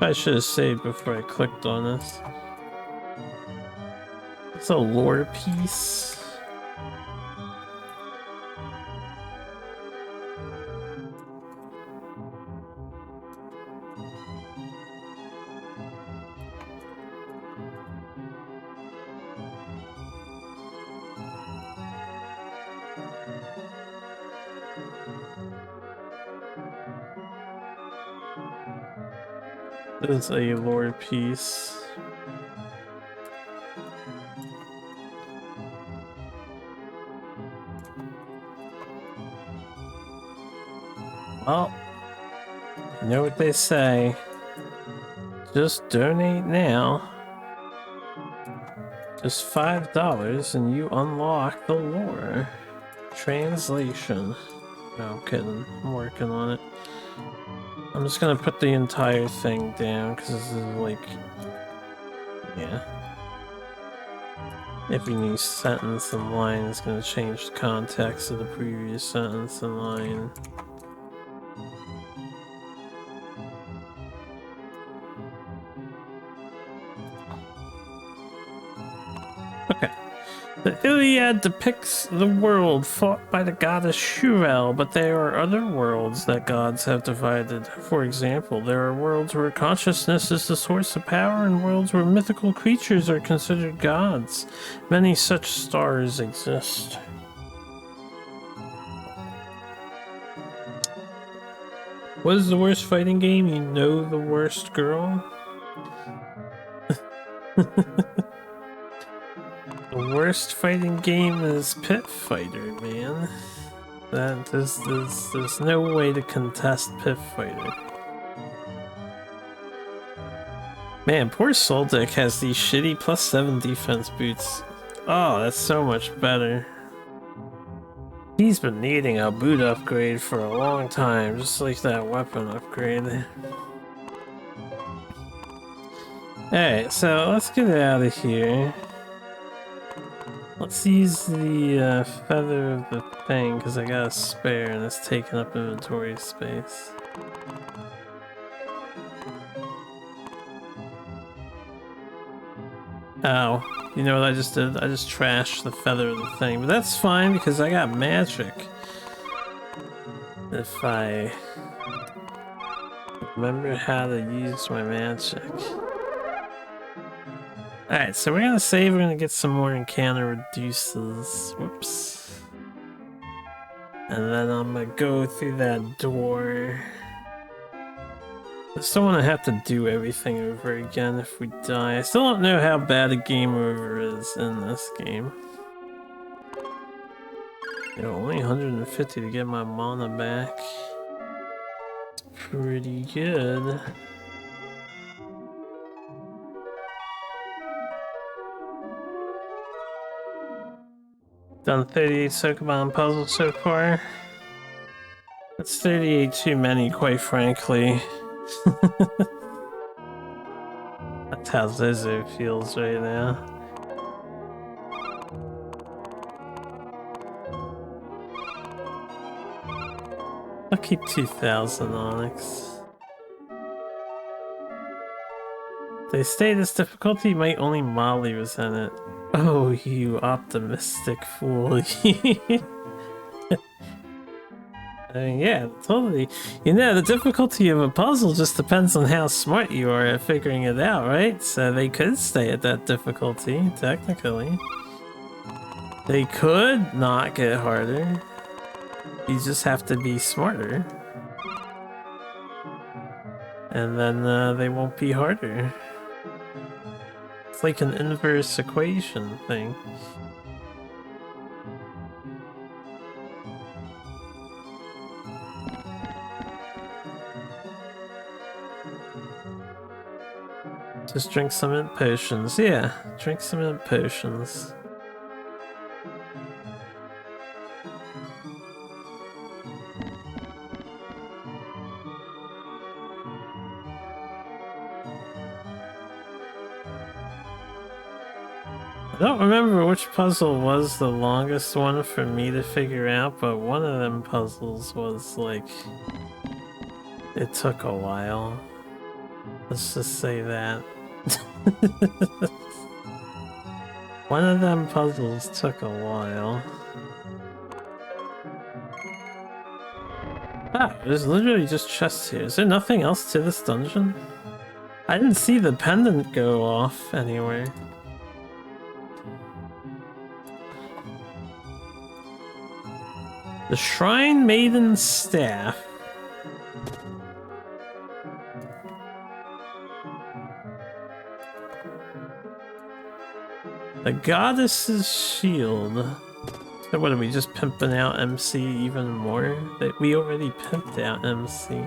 I should have saved before I clicked on this. It's a lore piece. This is a lore piece. Well, you know what they say. Just donate now. Just $5 and you unlock the lore. Translation. No, I'm kidding. I'm working on it. I'm just gonna put the entire thing down because this is like, yeah. Every new sentence and line is gonna change the context of the previous sentence and line. Okay. The Iliad depicts the world fought by the goddess Shurel, but there are other worlds that gods have divided. For example, there are worlds where consciousness is the source of power and worlds where mythical creatures are considered gods. Many such stars exist. What is the worst fighting game? You know the worst, girl? The worst fighting game is Pit Fighter, man. There's no way to contest Pit Fighter. Man, poor Soldic has these shitty +7 defense boots. Oh, that's so much better. He's been needing a boot upgrade for a long time, just like that weapon upgrade. Alright, so let's get out of here. Let's use the feather of the thing, because I got a spare and it's taking up inventory space. Ow. You know what I just did? I just trashed the feather of the thing, but that's fine because I got magic. If I remember how to use my magic. Alright, so we're gonna save, we're gonna get some more encounter reduces. Whoops. And then I'm gonna go through that door. I still want to have to do everything over again if we die. I still don't know how bad a game over is in this game. Yo, only 150 to get my mana back. It's pretty good. Done 38 Sokoban puzzles so far. That's 38 too many, quite frankly. That's how Zozo feels right now. I'll keep 2,000 Onyx. They say this difficulty might only Molly resent it. Oh, you optimistic fool. I mean, yeah, totally. You know, the difficulty of a puzzle just depends on how smart you are at figuring it out, right? So they could stay at that difficulty, technically. They could not get harder. You just have to be smarter. And then they won't be harder. It's like an inverse equation thing. Just drink some mint potions. Yeah, drink some mint potions. I don't remember which puzzle was the longest one for me to figure out, but one of them puzzles was like... it took a while. Let's just say that. One of them puzzles took a while. Ah, there's literally just chests here. Is there nothing else to this dungeon? I didn't see the pendant go off anywhere. The Shrine Maiden's Staff. The goddess's shield. So what are we just pimping out MC even more? That we already pimped out MC.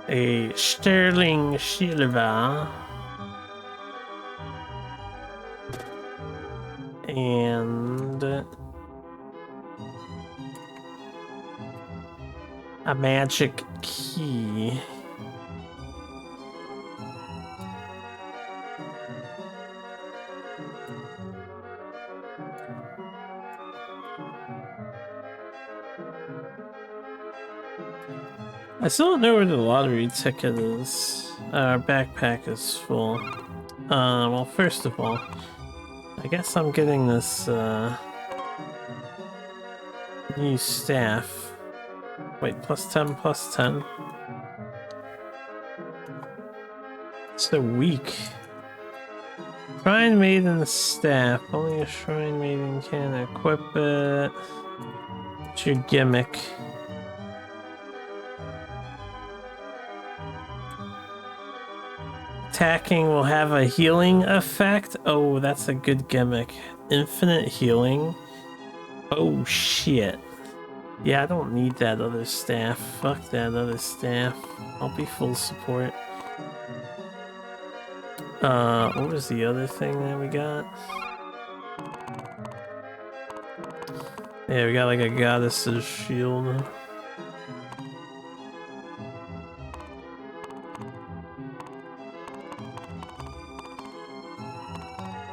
A sterling silver. And a magic key. I still don't know where the lottery ticket is. Our backpack is full. Well, first of all, I guess I'm getting this, new staff. Wait, plus 10, plus 10. So weak. Shrine Maiden staff. Only a Shrine Maiden can equip it. It's your gimmick. Attacking will have a healing effect. Oh, that's a good gimmick. Infinite healing. Oh shit. Yeah, I don't need that other staff. Fuck that other staff. I'll be full support. What was the other thing that we got? Yeah, we got like a goddess's shield.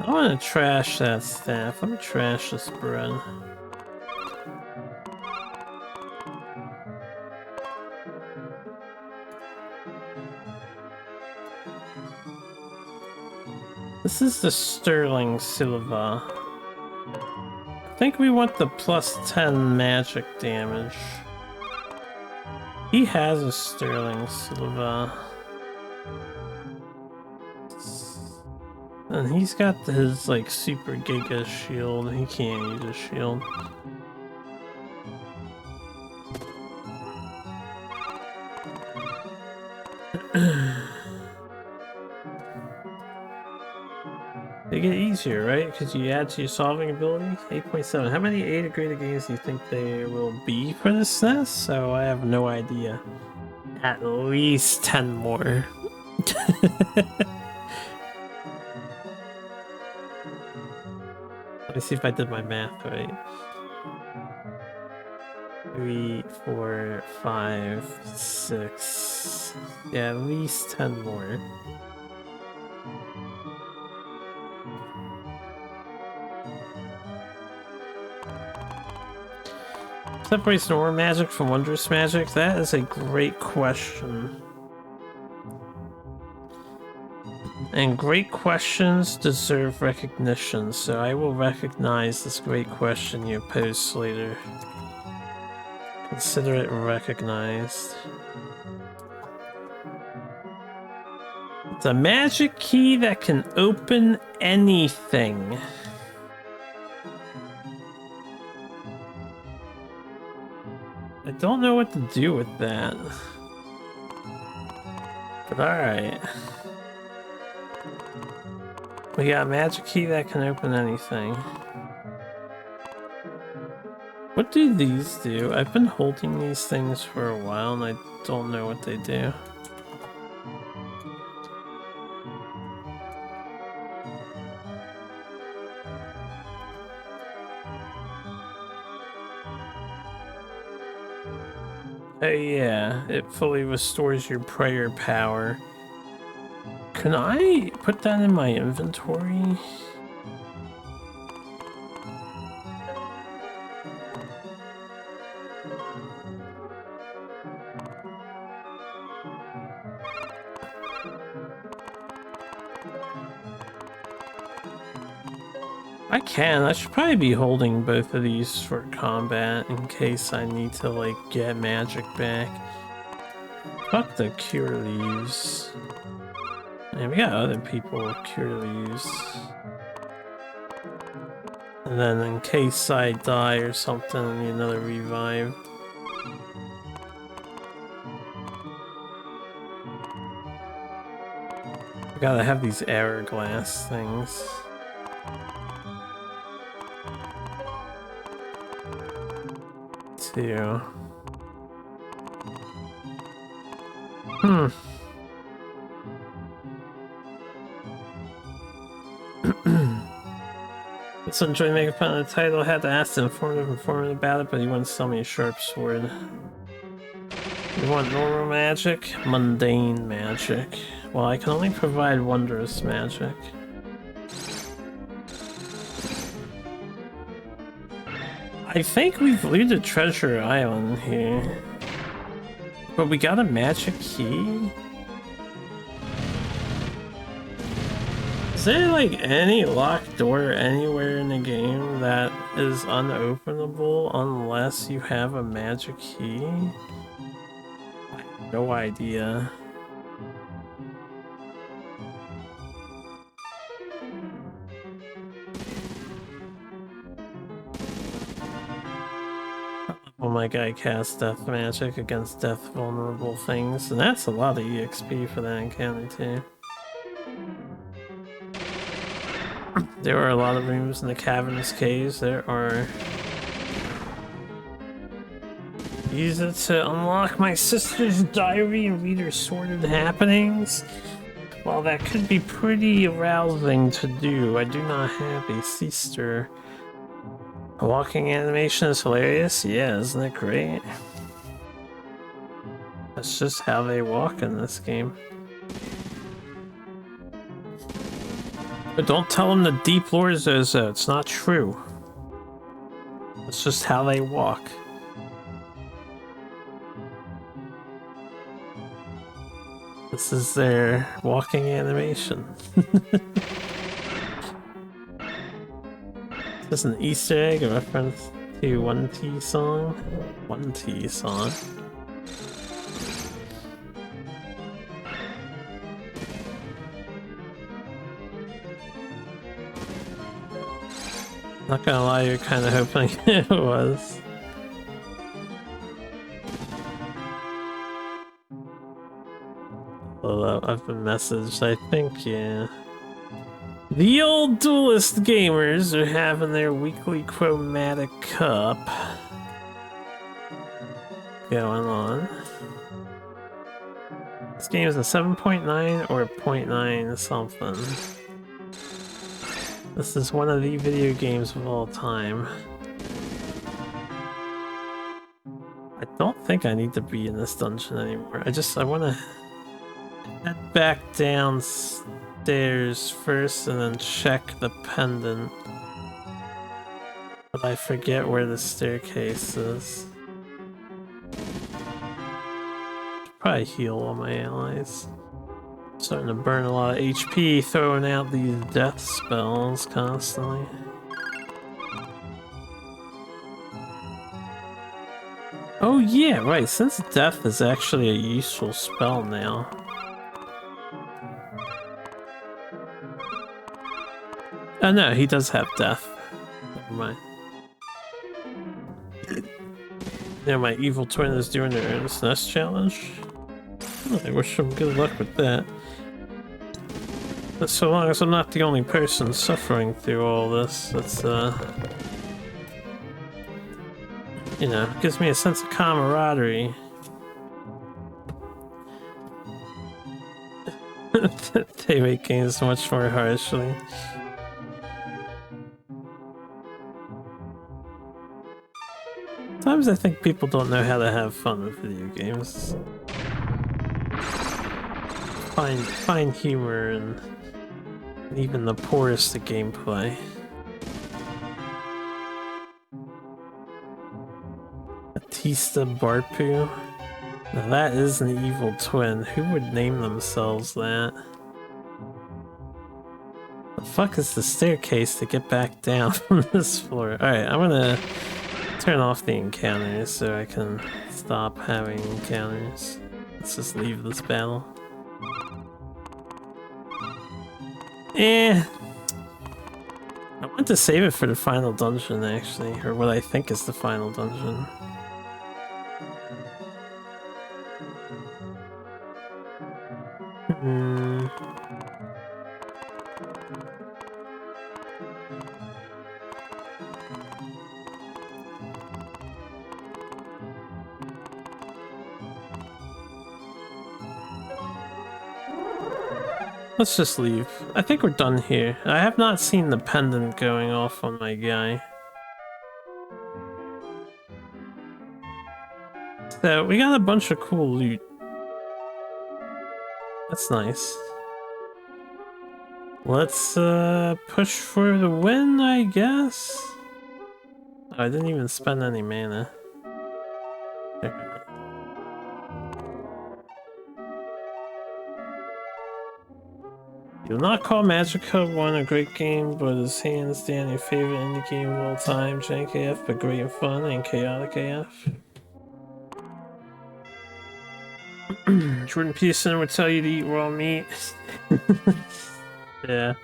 I want to trash that staff. Let me trash this bread. This is the sterling silver. I think we want the plus 10 magic damage. He has a sterling silver. And he's got his like super giga shield. He can't use a shield. They get easier, right? Because you add to your solving ability. 8.7. How many 8 graded games do you think there will be for the SNES? So I have no idea. At least 10 more. Let me see if I did my math right. 3, 4, 5, 6. Yeah, at least 10 more. Separates normal magic from wondrous magic? That is a great question. And great questions deserve recognition, so I will recognize this great question you posed later. Consider it recognized. It's a magic key that can open anything. I don't know what to do with that. But alright. We got a magic key that can open anything. What do these do? I've been holding these things for a while and I don't know what they do. Oh yeah, it fully restores your prayer power. Can I put that in my inventory? I can. I should probably be holding both of these for combat in case I need to, like, get magic back. Fuck the cure leaves. And we got other people with cure leaves. And then in case I die or something, I need another revive. I gotta have these hourglass things. Two. So enjoy making fun of the title. Had to ask the informative about it, but he wouldn't sell me a sharp sword. You want normal magic? Mundane magic. Well, I can only provide wondrous magic. I think we've looted Treasure Island here. But we got a magic key? Is there like any locked door anywhere in the game that is unopenable unless you have a magic key? I have no idea. Well, my guy casts death magic against death vulnerable things, and that's a lot of EXP for that encounter too. There are a lot of rooms in the cavernous caves. There are. Use it to unlock my sister's diary and read her sordid happenings. While that could be pretty arousing to do, I do not have a sister. A walking animation is hilarious. Yeah, isn't it great? That's just how they walk in this game. But don't tell them the deep lore is it's not true. It's just how they walk. This is their walking animation. Is this an Easter egg, a reference to 1T song? 1T song. Not gonna lie, you're kind of hoping it was. Although I've been messaged, I think, yeah. The old duelist gamers are having their weekly chromatic cup going on. This game is a 7.9 or a 0.9 something. This is one of the video games of all time. I don't think I need to be in this dungeon anymore. I want to head back downstairs first and then check the pendant. But I forget where the staircase is. Probably heal all my allies. Starting to burn a lot of HP, throwing out these death spells constantly. Oh yeah, right, since death is actually a useful spell now. Oh no, he does have death. Never mind. Yeah, my evil twin is doing their SNES challenge. Well, I wish them good luck with that. But so long as I'm not the only person suffering through all this, that's you know, gives me a sense of camaraderie. They make games much more harshly. Sometimes I think people don't know how to have fun with video games. Find humor in even the poorest of gameplay. Batista Barpu. Now that is an evil twin. Who would name themselves that? The fuck is the staircase to get back down from this floor? Alright, I'm gonna turn off the encounters so I can stop having encounters. Let's just leave this battle. I want to save it for the final dungeon, actually, or what I think is the final dungeon. let's just leave. I think we're done here. I have not seen the pendant going off on my guy. So we got a bunch of cool loot. That's nice. Let's push for the win, I guess. Oh, I didn't even spend any mana. Okay. You'll not call Magica 1 a great game, but it's hands down your favorite indie game of all time. Jank AF, but great and fun and chaotic AF. Jordan Peterson would tell you to eat raw meat. Yeah.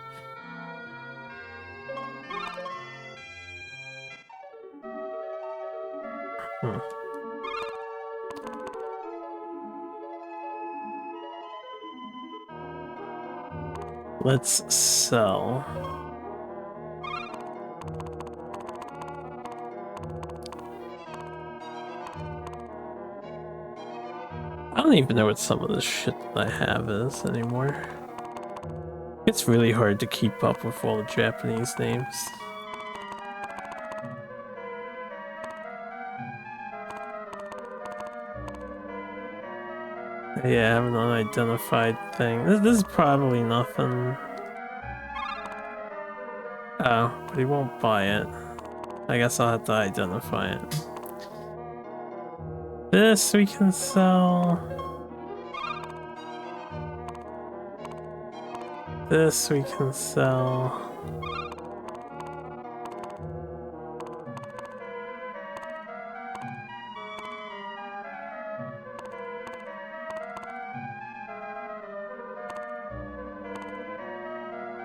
Let's sell. I don't even know what some of this shit that I have is anymore. It's really hard to keep up with all the Japanese names. Yeah, I have an unidentified thing. This is probably nothing. Oh, but he won't buy it. I guess I'll have to identify it. This we can sell. This we can sell.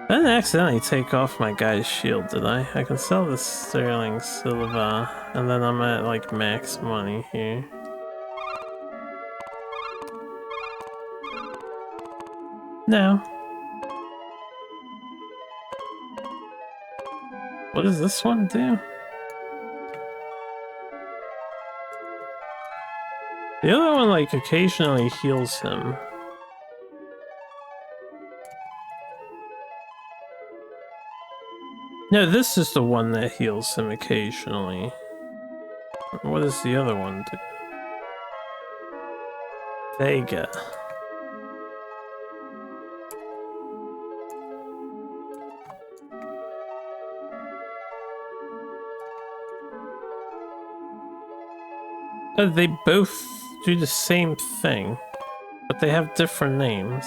I didn't accidentally take off my guy's shield, did I? I can sell this sterling silver, and then I'm at like max money here. No. What does this one do? The other one like occasionally heals him. No, this is the one that heals him occasionally. What does the other one do? Vega. They both do the same thing, but they have different names.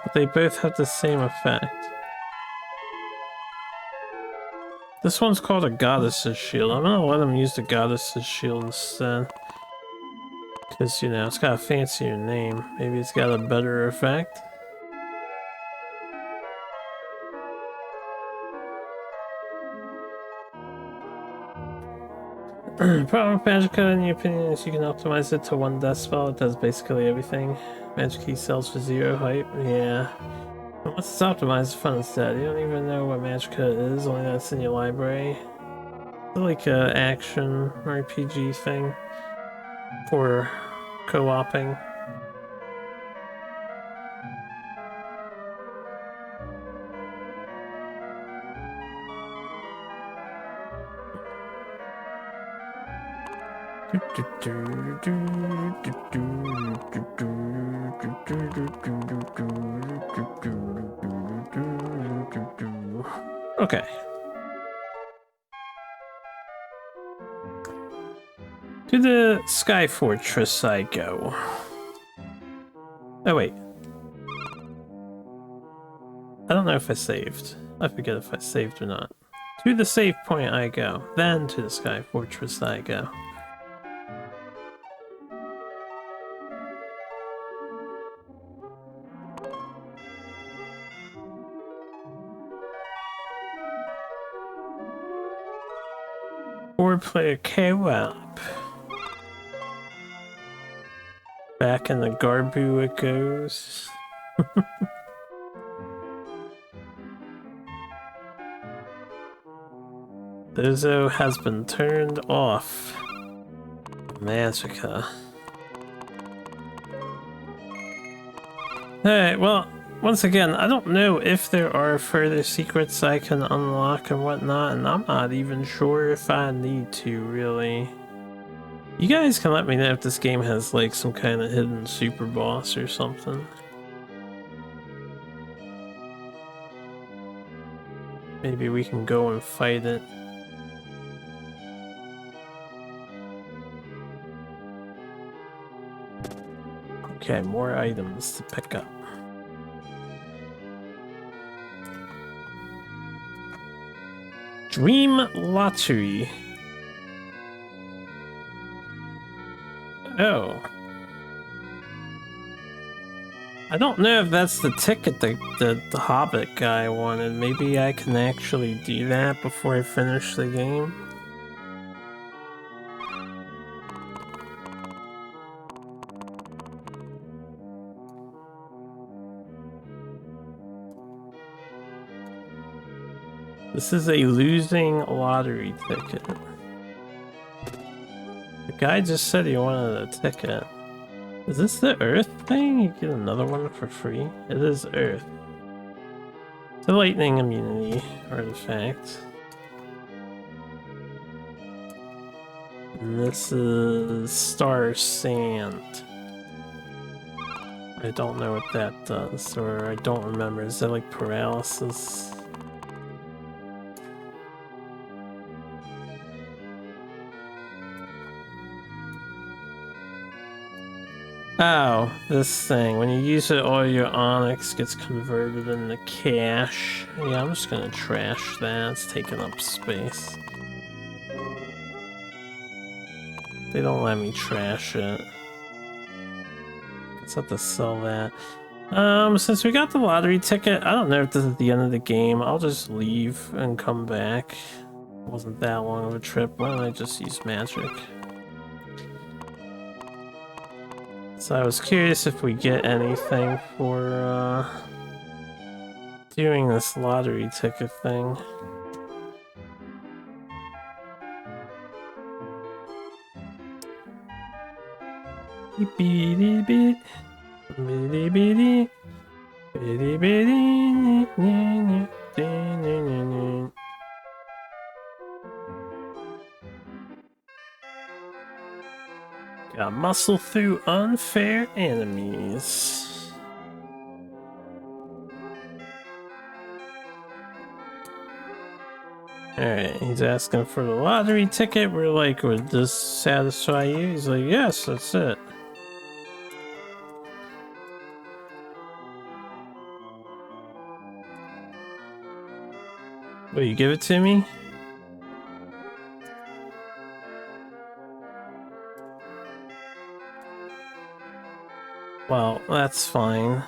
But they both have the same effect. This one's called a Goddess's Shield. I'm gonna let him use the Goddess's Shield instead. Because, you know, it's got a fancier name. Maybe it's got a better effect. Problem with Magica, in your opinion, is you can optimize it to one death spell. It does basically everything. Magic Key sells for 0 hype. Yeah. And once it's optimized, the fun is dead. You don't even know what Magica is, only that it's in your library. It's like a action RPG thing for co-oping. Okay. To the Sky Fortress I go. Oh wait. I don't know if I saved. I forget if I saved or not. To the save point I go. Then to the Sky Fortress I go. Four-player co-op. Back in the Garbu it goes. Dozo has been turned off. Magica. Alright, well, once again, I don't know if there are further secrets I can unlock and whatnot, and I'm not even sure if I need to, really. You guys can let me know if this game has, like, some kind of hidden super boss or something. Maybe we can go and fight it. Okay, more items to pick up. Dream Lottery. Oh. I don't know if that's the ticket the Hobbit guy wanted. Maybe I can actually do that before I finish the game. This is a losing lottery ticket. The guy just said he wanted a ticket. Is this the Earth thing? You get another one for free? It is Earth. It's a lightning immunity artifact. And this is Star Sand. I don't know what that does, or I don't remember. Is that like paralysis? Oh, this thing. When you use it, all your onyx gets converted into cash. Yeah, I'm just gonna trash that. It's taking up space. They don't let me trash it. Let's have to sell that. Since we got the lottery ticket, I don't know if this is the end of the game. I'll just leave and come back. It wasn't that long of a trip. Why don't I just use magic? So I was curious if we get anything for doing this lottery ticket thing. Gotta muscle through unfair enemies. Alright, he's asking for the lottery ticket. We're like, would this satisfy you? He's like, yes, that's it. Will you give it to me? Well, that's fine.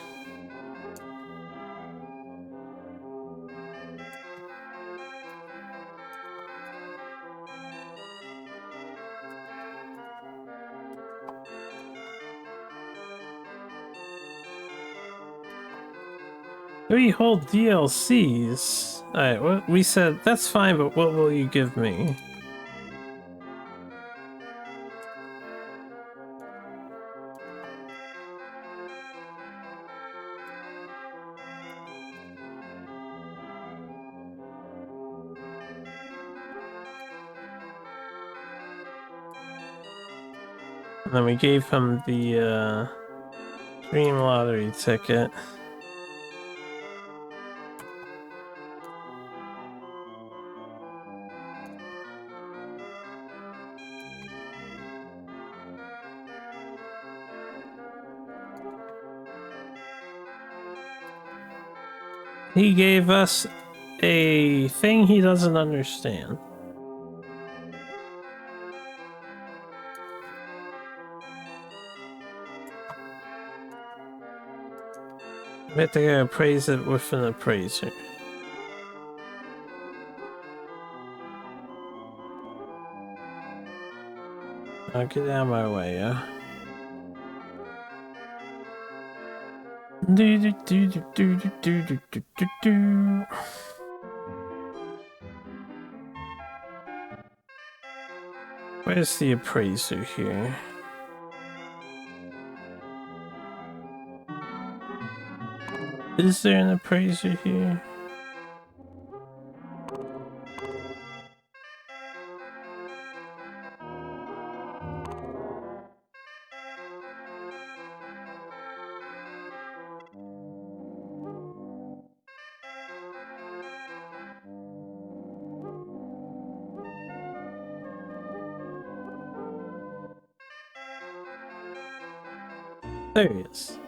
We hold DLCs. Alright, what we said, that's fine, but what will you give me? And then we gave him the Dream Lottery ticket. He gave us a thing he doesn't understand. We have to go appraise it with an appraiser. I'll get out of my way, yeah? Do do do do do do do do do do. Where's the appraiser here? Is there an appraiser here? There he is.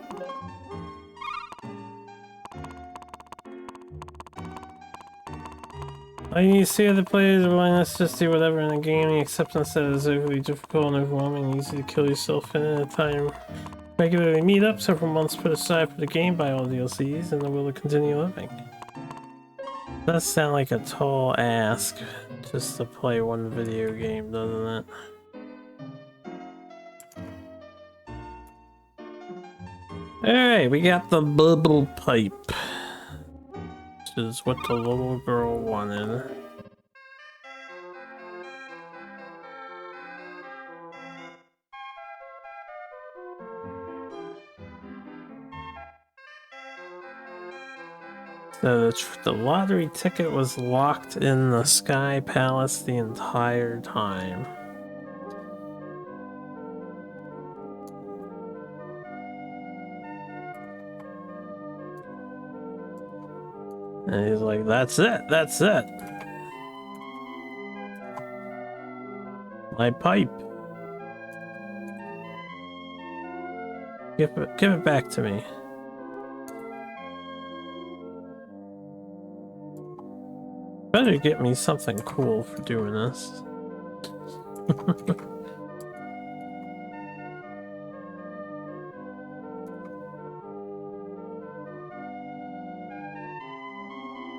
I need to see other players' willingness to just do whatever in the game. The acceptance that it is overly difficult and overwhelming and easy to kill yourself in at a time. Regularly meet up, several months put aside for the game, buy all DLCs, and the will to continue living. Does sound like a tall ask just to play one video game, doesn't it? Alright, we got the bubble pipe. Which is what the little girl wanted. So the lottery ticket was locked in the Sky Palace the entire time. And he's like, that's it, that's it. My pipe. Give it back to me. Better get me something cool for doing this.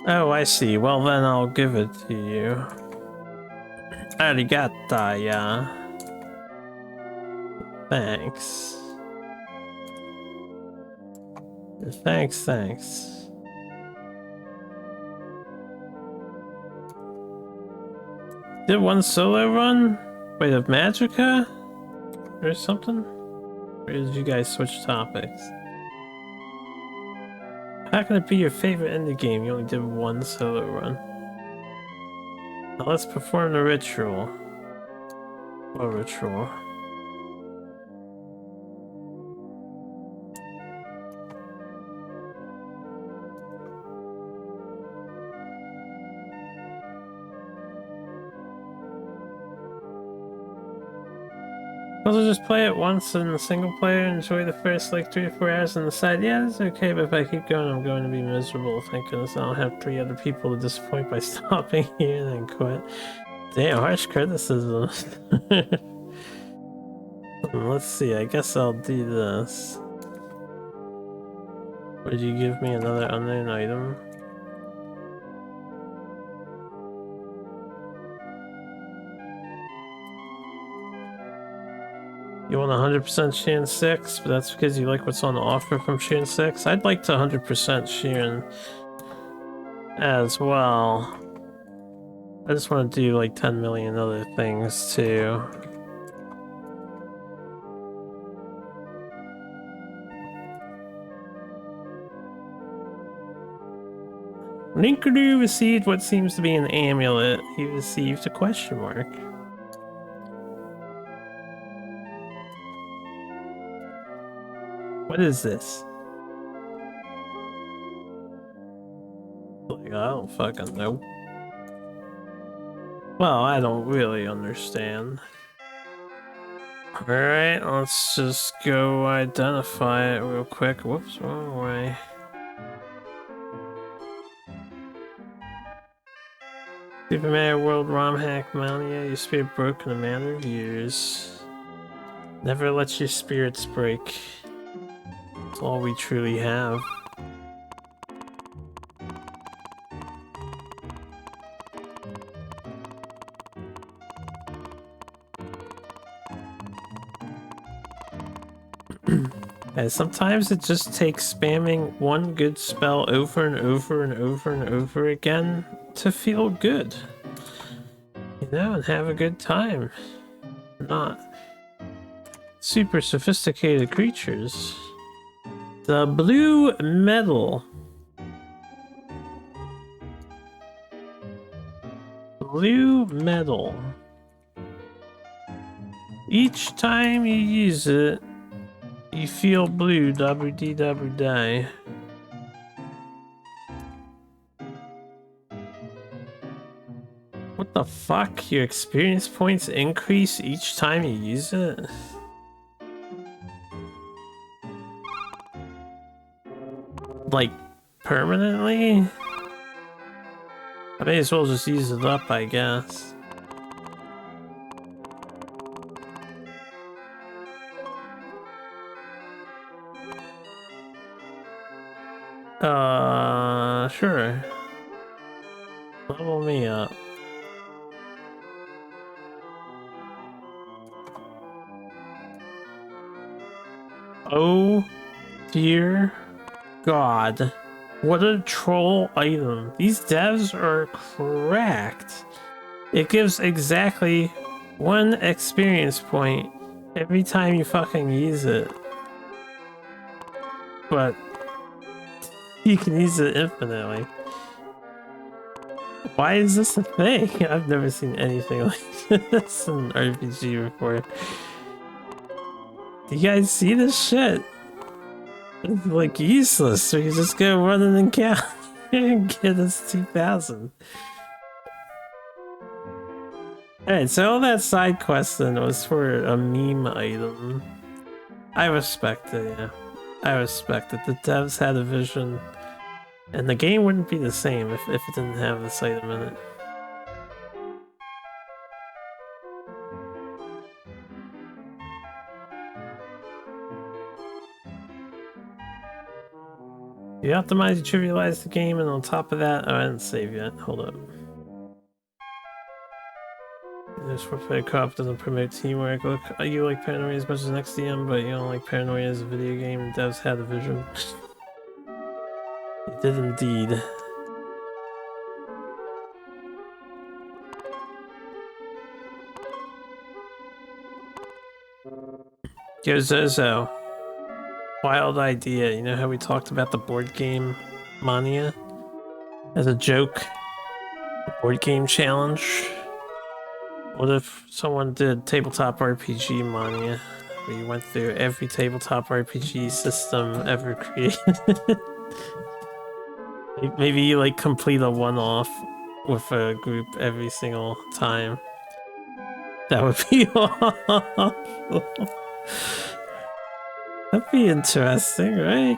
Oh, I see. Well, then I'll give it to you. Arigata, yeah. Thanks. Thanks. Did one solo run? Wait, of Magica? Or something? Or did you guys switch topics? How can it be your favorite indie game? You only did one solo run. Now let's perform the ritual. What ritual? Also, just play it once in the single player, enjoy the first like 3 or 4 hours and decide, yeah, this is okay, but if I keep going, I'm going to be miserable. Thank goodness I don't have 3 other people to disappoint by stopping here and then quit. Damn, harsh criticism. Let's see, I guess I'll do this. Would you give me another unknown item? You want 100% Sheeran 6, but that's because you like what's on offer from Sheeran 6? I'd like to 100% Sheeran as well. I just want to do like 10 million other things too. Ninkadu received what seems to be an amulet. He received a question mark. What is this? Like, I don't fucking know. Well, I don't really understand. Alright, let's just go identify it real quick. Whoops, wrong way. Super Mario World ROM hack Mania, your spirit broke in a matter of years. Never let your spirits break. It's all we truly have. And sometimes it just takes spamming one good spell over and over and over and over again to feel good. You know, and have a good time. Not super sophisticated creatures. The blue medal. Blue metal. Each time you use it, you feel blue, WDW. What the fuck? Your experience points increase each time you use it? Like, permanently? I may as well just use it up, I guess. Sure. Level me up. Oh, dear God. What a troll item. These devs are cracked. It gives exactly 1 experience point every time you fucking use it. But you can use it infinitely. Why is this a thing? I've never seen anything like this in an RPG before. Do you guys see this shit? It's like useless, so you just go run an encounter and get us 2000. Alright, so all that side questing was for a meme item. I respect it, yeah. I respect it. The devs had a vision. And the game wouldn't be the same if it didn't have this item in it. You optimize, you trivialize the game, and on top of that, oh, I didn't save yet. Hold up. This four-player co-op doesn't promote teamwork. Look, you like Paranoia as much as next DM, but you don't like Paranoia as a video game. The devs had a vision. They did indeed. Yo, Zozo. Wild idea. You know how we talked about the board game Mania? As a joke? The board game challenge? What if someone did tabletop RPG Mania? Where you went through every tabletop RPG system ever created? Maybe you like complete a one-off with a group every single time. That would be awful. That'd be interesting, right?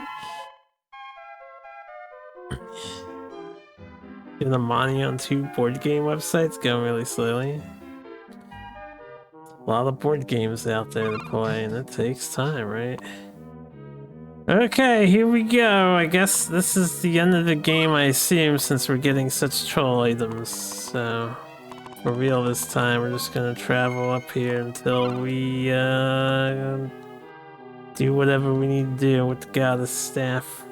Doing a Mani on 2 board game websites going really slowly. A lot of board games out there to play, and it takes time, right? Okay, here we go. I guess this is the end of the game, I assume, since we're getting such troll items. So, for real this time, we're just gonna travel up here until we, do whatever we need to do with the goddess staff.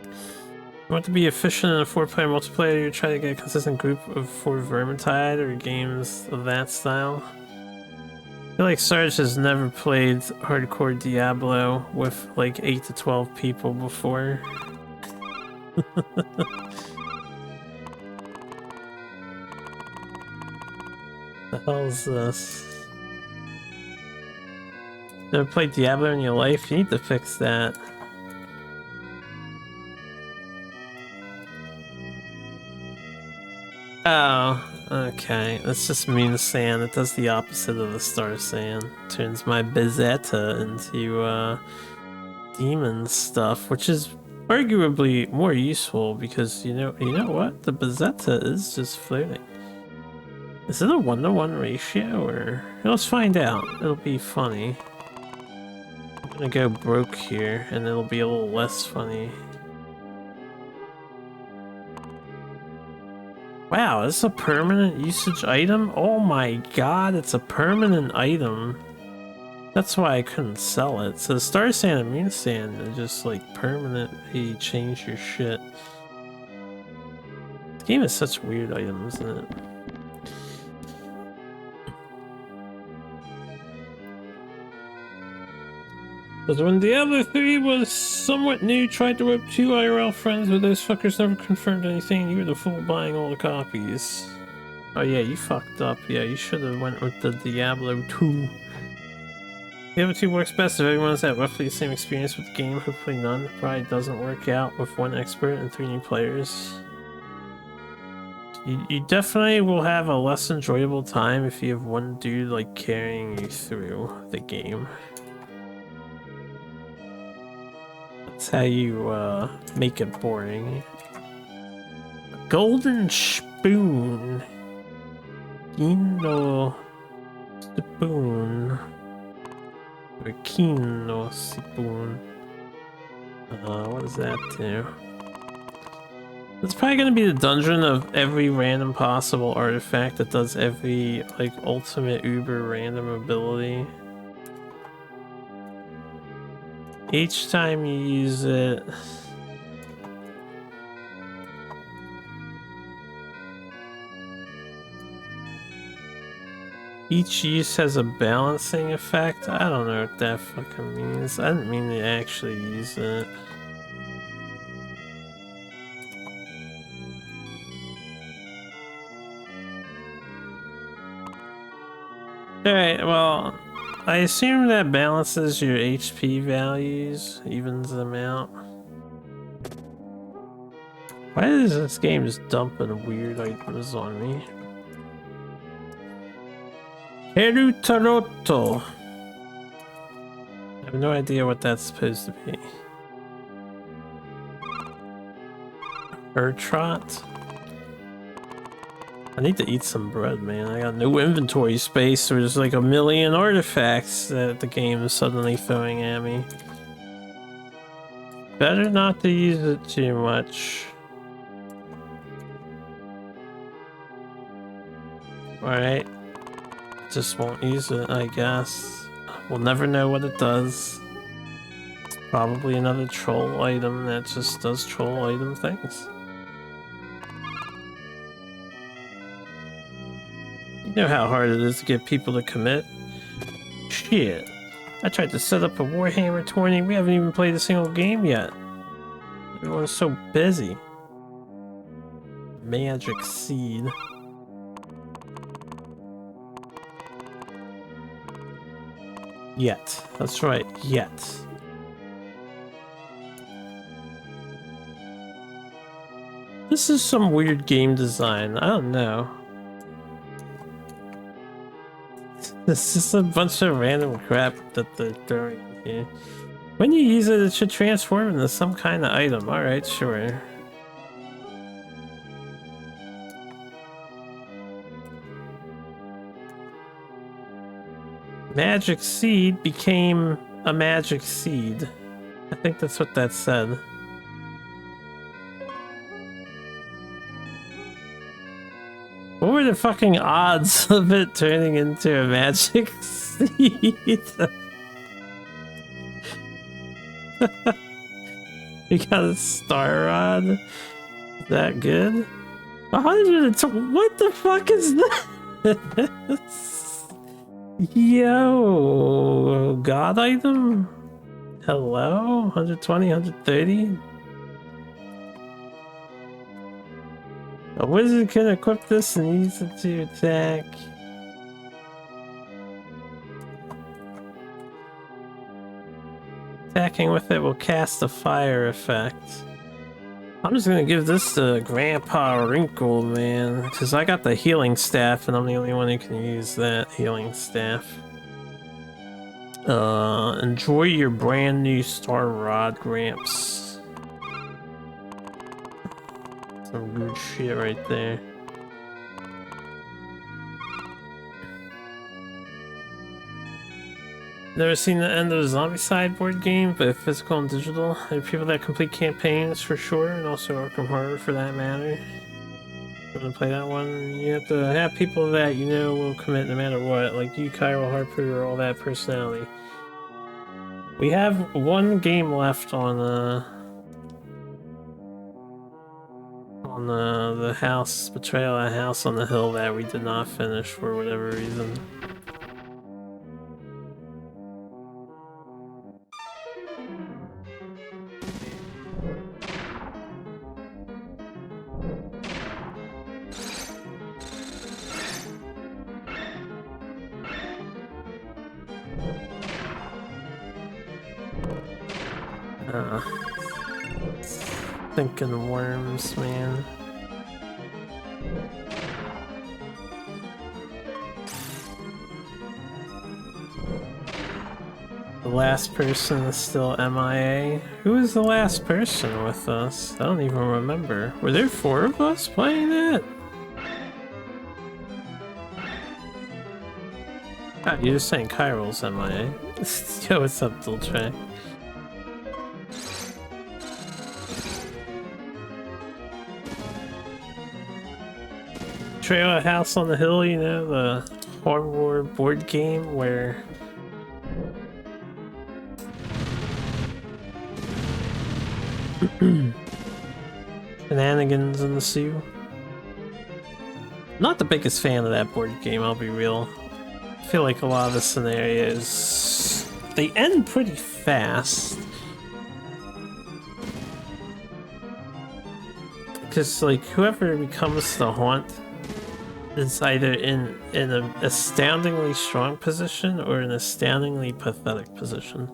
You want to be efficient in a 4-player multiplayer, you try to get a consistent group of 4 Vermintide or games of that style. I feel like Sarge has never played hardcore Diablo with like 8 to 12 people before. The hell's this? Never played Diablo in your life? You need to fix that. Oh, okay. That's just Moon Sand. It does the opposite of the Star Sand. Turns my Bezetta into demon stuff, which is arguably more useful because you know what? The Bezetta is just floating. Is it a 1-to-1 ratio or let's find out. It'll be funny. I'm gonna go broke here and it'll be a little less funny. Wow, is this a permanent usage item? Oh my god, it's a permanent item. That's why I couldn't sell it. So the Star Sand and Moon Sand are just like permanently change your shit. This game is such weird items, isn't it? Because when Diablo 3 was somewhat new, tried to rope 2 IRL friends, but those fuckers never confirmed anything. You were the fool buying all the copies. Oh yeah, you fucked up. Yeah, you should have went with the Diablo 2. Diablo 2 works best if everyone's had roughly the same experience with the game. Hopefully none. Probably doesn't work out with 1 expert and 3 new players. You definitely will have a less enjoyable time if you have one dude like carrying you through the game. That's how you make it boring. Golden spoon. Kino spoon. Or kino spoon. What does that do? It's probably gonna be the dungeon of every random possible artifact that does every, like, ultimate uber random ability. Each time you use it... Each use has a balancing effect? I don't know what that fucking means. I didn't mean to actually use it. Alright, well, I assume that balances your HP values, evens them out. Why is this game just dumping weird items on me? Herutaroto. I have no idea what that's supposed to be. Urtrot? I need to eat some bread, man. I got no inventory space. There's like a million artifacts that the game is suddenly throwing at me. Better not to use it too much. Alright. Just won't use it, I guess. We'll never know what it does. It's probably another troll item that just does troll item things. You know how hard it is to get people to commit? Shit. I tried to set up a Warhammer tourney. We haven't even played a single game yet. Everyone's so busy. Magic seed. Yet. That's right, yet. This is some weird game design. I don't know. This is a bunch of random crap that they're throwing in here. When you use it, it should transform into some kind of item. Alright, sure. Magic seed became a magic seed. I think that's what that said. What were the fucking odds of it turning into a magic seed? You got a star rod? Is that good? 120. What the fuck is this? Yo, god item? Hello? 120, 130? A wizard can equip this and use it to attack. Attacking with it will cast a fire effect. I'm just gonna give this to Grandpa Wrinkle, man, because I got the healing staff and I'm the only one who can use that healing staff. Enjoy your brand new Star Rod, Gramps. Some good shit right there. Never seen the end of the Zombicide board game, but physical and digital. There are people that complete campaigns for sure, and also Arkham Horror for that matter. You want to play that one? You have to have people that you know will commit no matter what, like you, Kyle Harper, or all that personality. We have one game left on the house, Betrayal at House on the Hill, that we did not finish for whatever reason. Thinking worms, man. The last person is still MIA. Who is the last person with us? I don't even remember. Were there 4 of us playing it? Ah, you're just saying Kyrill's MIA. Yo, what's up, Dulce? Trailer House on the Hill, you know, the horror board game where shenanigans ensue. Not the biggest fan of that board game, I'll be real. I feel like a lot of the scenarios, they end pretty fast. Because, like, whoever becomes the haunt is either in an astoundingly strong position or an astoundingly pathetic position.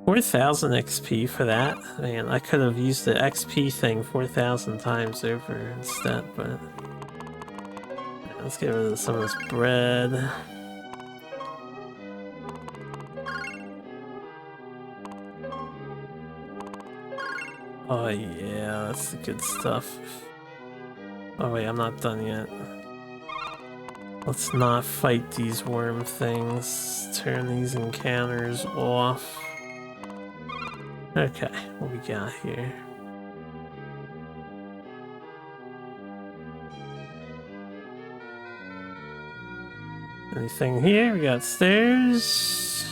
4,000 XP for that? Man, I could have used the XP thing 4,000 times over instead, but... yeah, let's get rid of some of this bread. Oh yeah, that's the good stuff. Oh wait, I'm not done yet. Let's not fight these worm things. Turn these encounters off. Okay, what we got here? Anything here? We got stairs.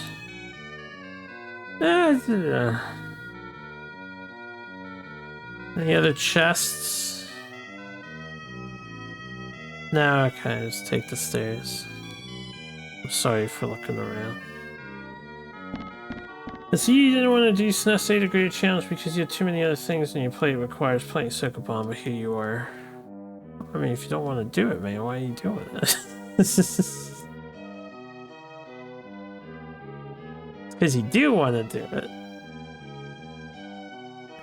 Any other chests? No, okay, just take the stairs. I'm sorry for looking around. I see you didn't want to do SNES 8 Greater Challenge because you had too many other things on your plate. It requires playing Sokobon, but here you are. I mean, if you don't want to do it, man, why are you doing it? It's because you do want to do it.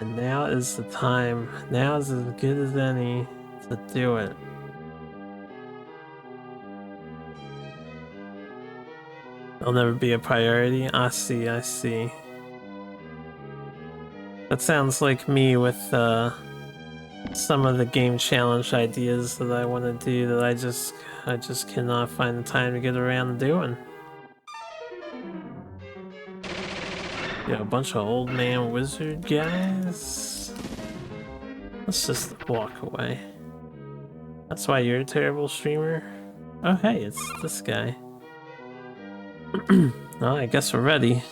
And now is the time. Now is as good as any to do it. It'll never be a priority. I see, I see. That sounds like me with some of the game challenge ideas that I want to do that I just cannot find the time to get around to doing. Yeah, a bunch of old man wizard guys. Let's just walk away. That's why you're a terrible streamer? Oh hey, it's this guy. Well, I guess we're ready.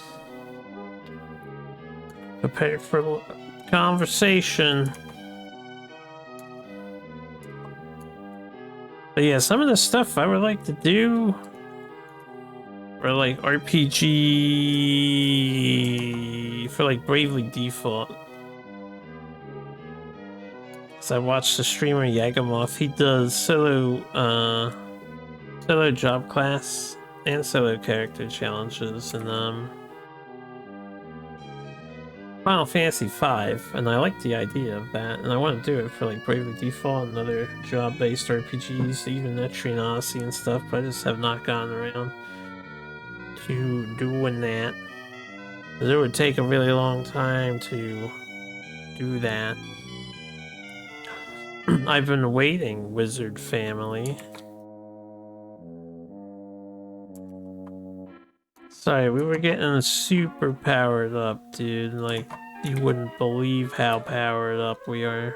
Prepare for conversation. But yeah, some of the stuff I would like to do or like RPG for like Bravely Default. So I watched the streamer Yagamoth. He does solo job class and solo character challenges and Final Fantasy V, and I like the idea of that, and I want to do it for like Bravely Default and other job-based RPGs, even Etrian Odyssey and stuff, but I just have not gotten around to doing that. Because it would take a really long time to do that. I've been waiting, Wizard Family. Sorry, we were getting super powered up, dude. Like, you wouldn't believe how powered up we are.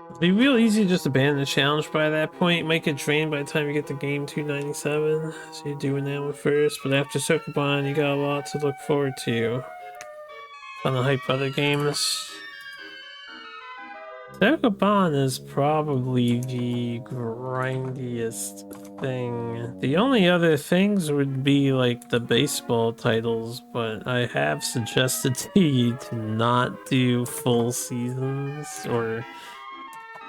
It'd be real easy to just abandon the challenge by that point. You might get drained by the time you get to game 297. So you're doing that one first. But after Sokobon, you got a lot to look forward to. On the hype other games. Sokobon is probably the grindiest thing. The only other things would be like the baseball titles, but I have suggested to you to not do full seasons or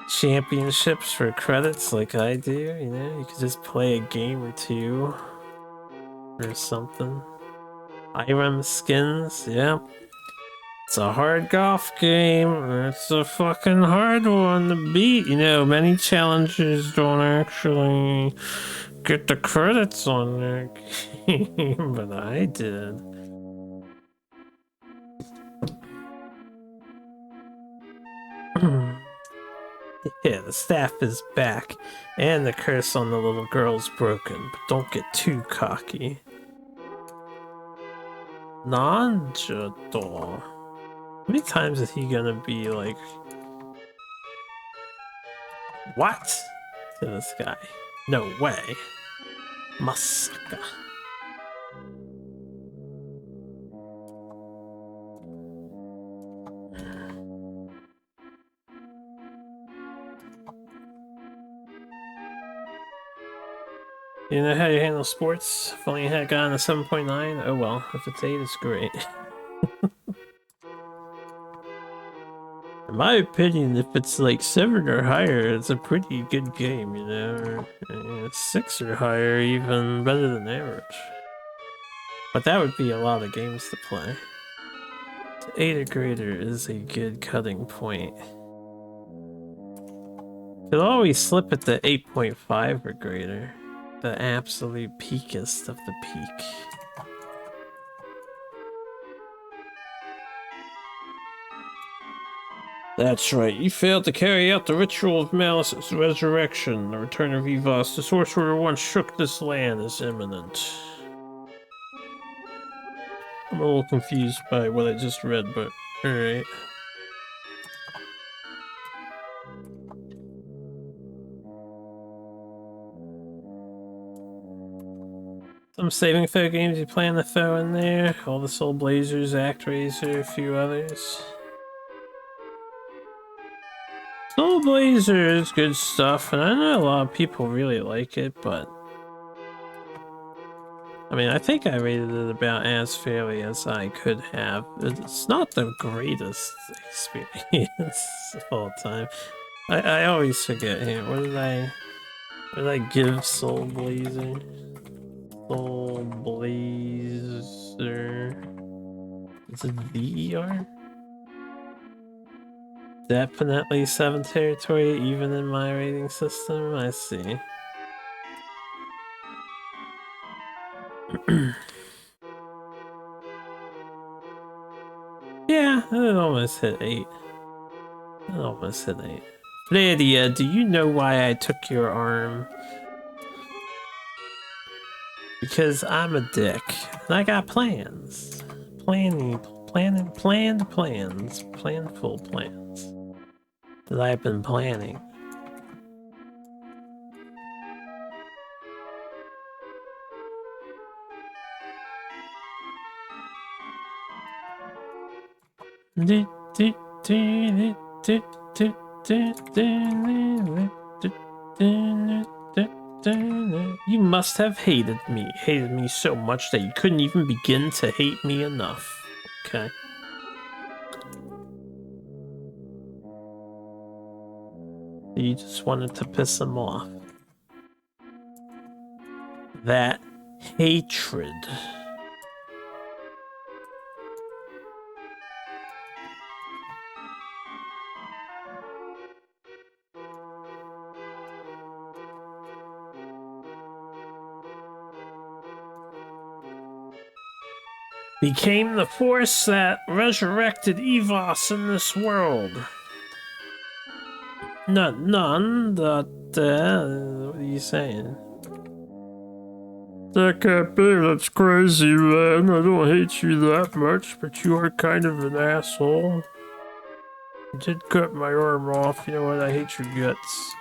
championships for credits like I do, you know? You could just play a game or two. or something. Irem skins, yep. It's a hard golf game. It's a fucking hard one to beat. You know, many challengers don't actually get the credits on their game, but I did. Yeah, the staff is back, and the curse on the little girl's broken, but don't get too cocky. Nanjado. How many times is he gonna be like, what? To this guy? No way. Masaka. You know how you handle sports? If only you had gotten a 7.9? Oh well, if it's 8, it's great. In my opinion, if it's like 7 or higher, it's a pretty good game, you know? Or 6 or higher, even better than average. But that would be a lot of games to play. 8 or greater is a good cutting point. It'll always slip at the 8.5 or greater. The absolute peakest of the peak. That's right, you failed to carry out the ritual of Malice's resurrection. The return of Evos, the sorcerer once shook this land, is imminent. I'm a little confused by what I just read, but alright. Some saving throw games you plan to throw in there. All the Soul Blazers, ActRaiser, a few others. Soul Blazer is good stuff, and I know a lot of people really like it, but I mean, I think I rated it about as fairly as I could have. It's not the greatest experience of all time. I always forget here. What did I give Soul Blazer? Soul Blazer. Is it VER? Definitely 7 territory, even in my rating system. I see. Yeah, it almost hit 8. It almost hit 8. Lydia, do you know why I took your arm? Because I'm a dick. And I got plans. Planned plans. Planful plans. That I've been planning. You must have hated me so much that you couldn't even begin to hate me enough. Okay. You just wanted to piss him off. That hatred. Became the force that resurrected Evos in this world. None that, what are you saying? That can't be, that's crazy, man. I don't hate you that much, but you are kind of an asshole. You did cut my arm off, you know what, I hate your guts.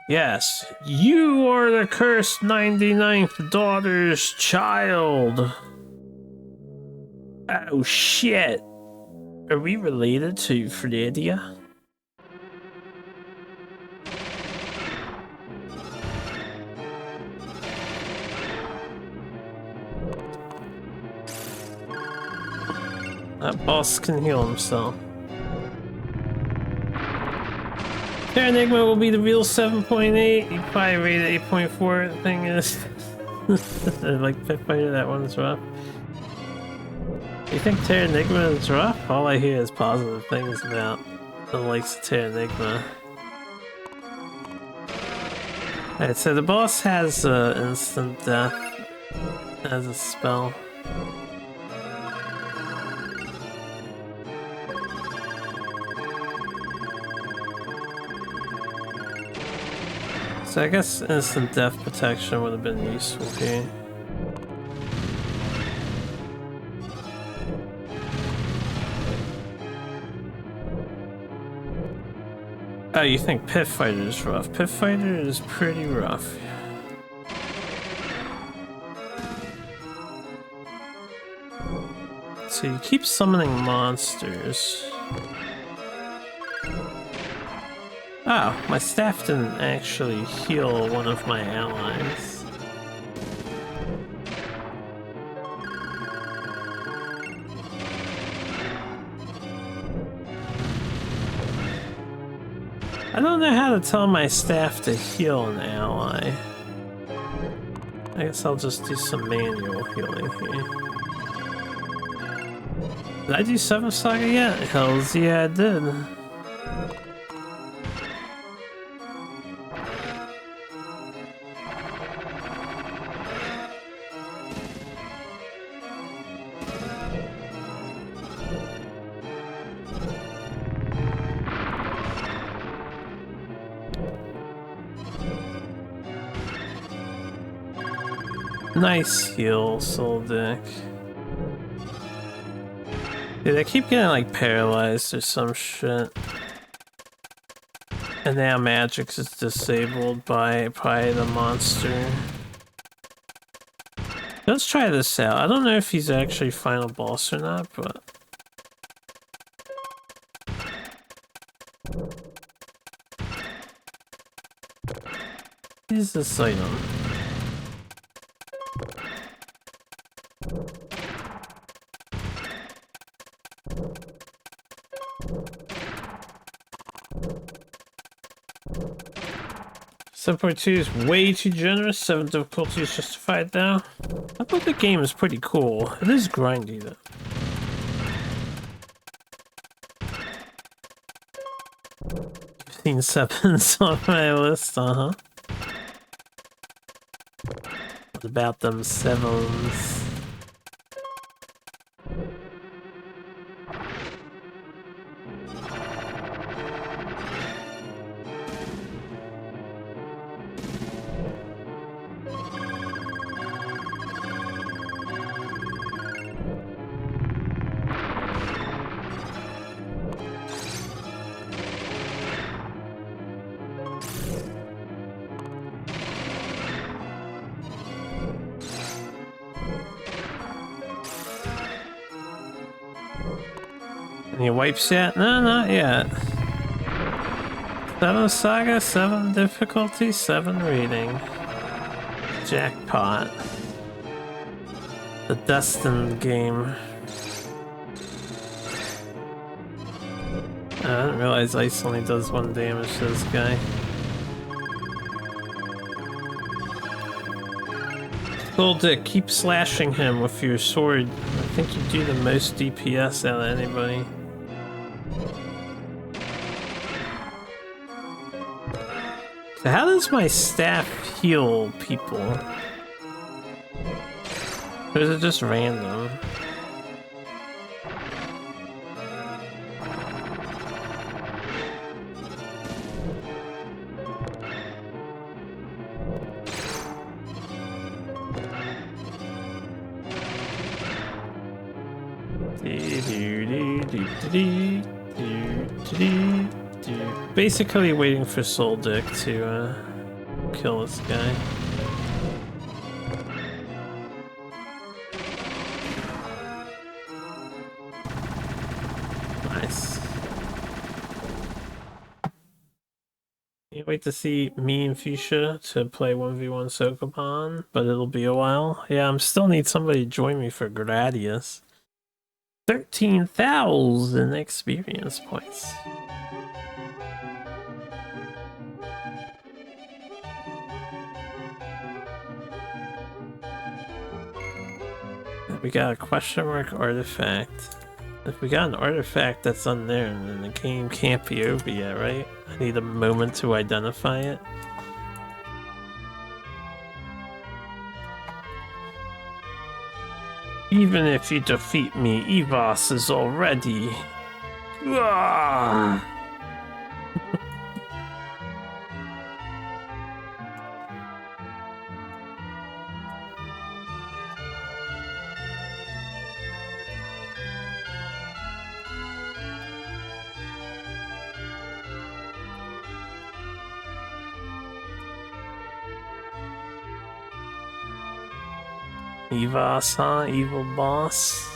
Yes, you are the cursed 99th daughter's child. Oh shit. Are we related to Fredia? That boss can heal himself. Terra Enigma will be the real 7.8. You probably rated 8.4. The thing is, like Pit Fighter, that one's rough. You think Terra Enigma is rough? All I hear is positive things about the likes of Terra Enigma. Alright, so the boss has instant death as a spell. So I guess instant death protection would have been useful here. Oh, you think Pit Fighter is rough? Pit Fighter is pretty rough. So you keep summoning monsters. Oh, my staff didn't actually heal one of my allies. I don't know how to tell my staff to heal an ally. I guess I'll just do some manual healing here. Did I do 7th Saga yet? Hells yeah, I did. Nice heal, Soul Dick. Dude, I keep getting like paralyzed or some shit. And now magic is disabled by probably the monster. Let's try this out. I don't know if he's actually final boss or not, but... Use this item. $7.2 is way too generous. 7 difficulty is justified now. I thought the game is pretty cool. It is grindy though. 15 sevens on my list, What about them sevens? Any wipes yet? No, not yet. 7 Saga, 7 difficulty, 7 reading. Jackpot. The destined game. I didn't realize ice only does 1 damage to this guy. Soul Dick, keep slashing him with your sword. I think you do the most DPS out of anybody. So how does my staff heal people? Or is it just random? Basically waiting for Soul Dick to kill this guy. Nice. Can't wait to see me and Fuchsia to play 1v1 Sokoban, but it'll be a while. Yeah, I still need somebody to join me for Gradius. 13,000 experience points. We got a question mark artifact. If we got an artifact that's on there, then the game can't be over yet, right? I need a moment to identify it. Even if you defeat me, Evos is already... Ah! Evos, huh? Evil boss.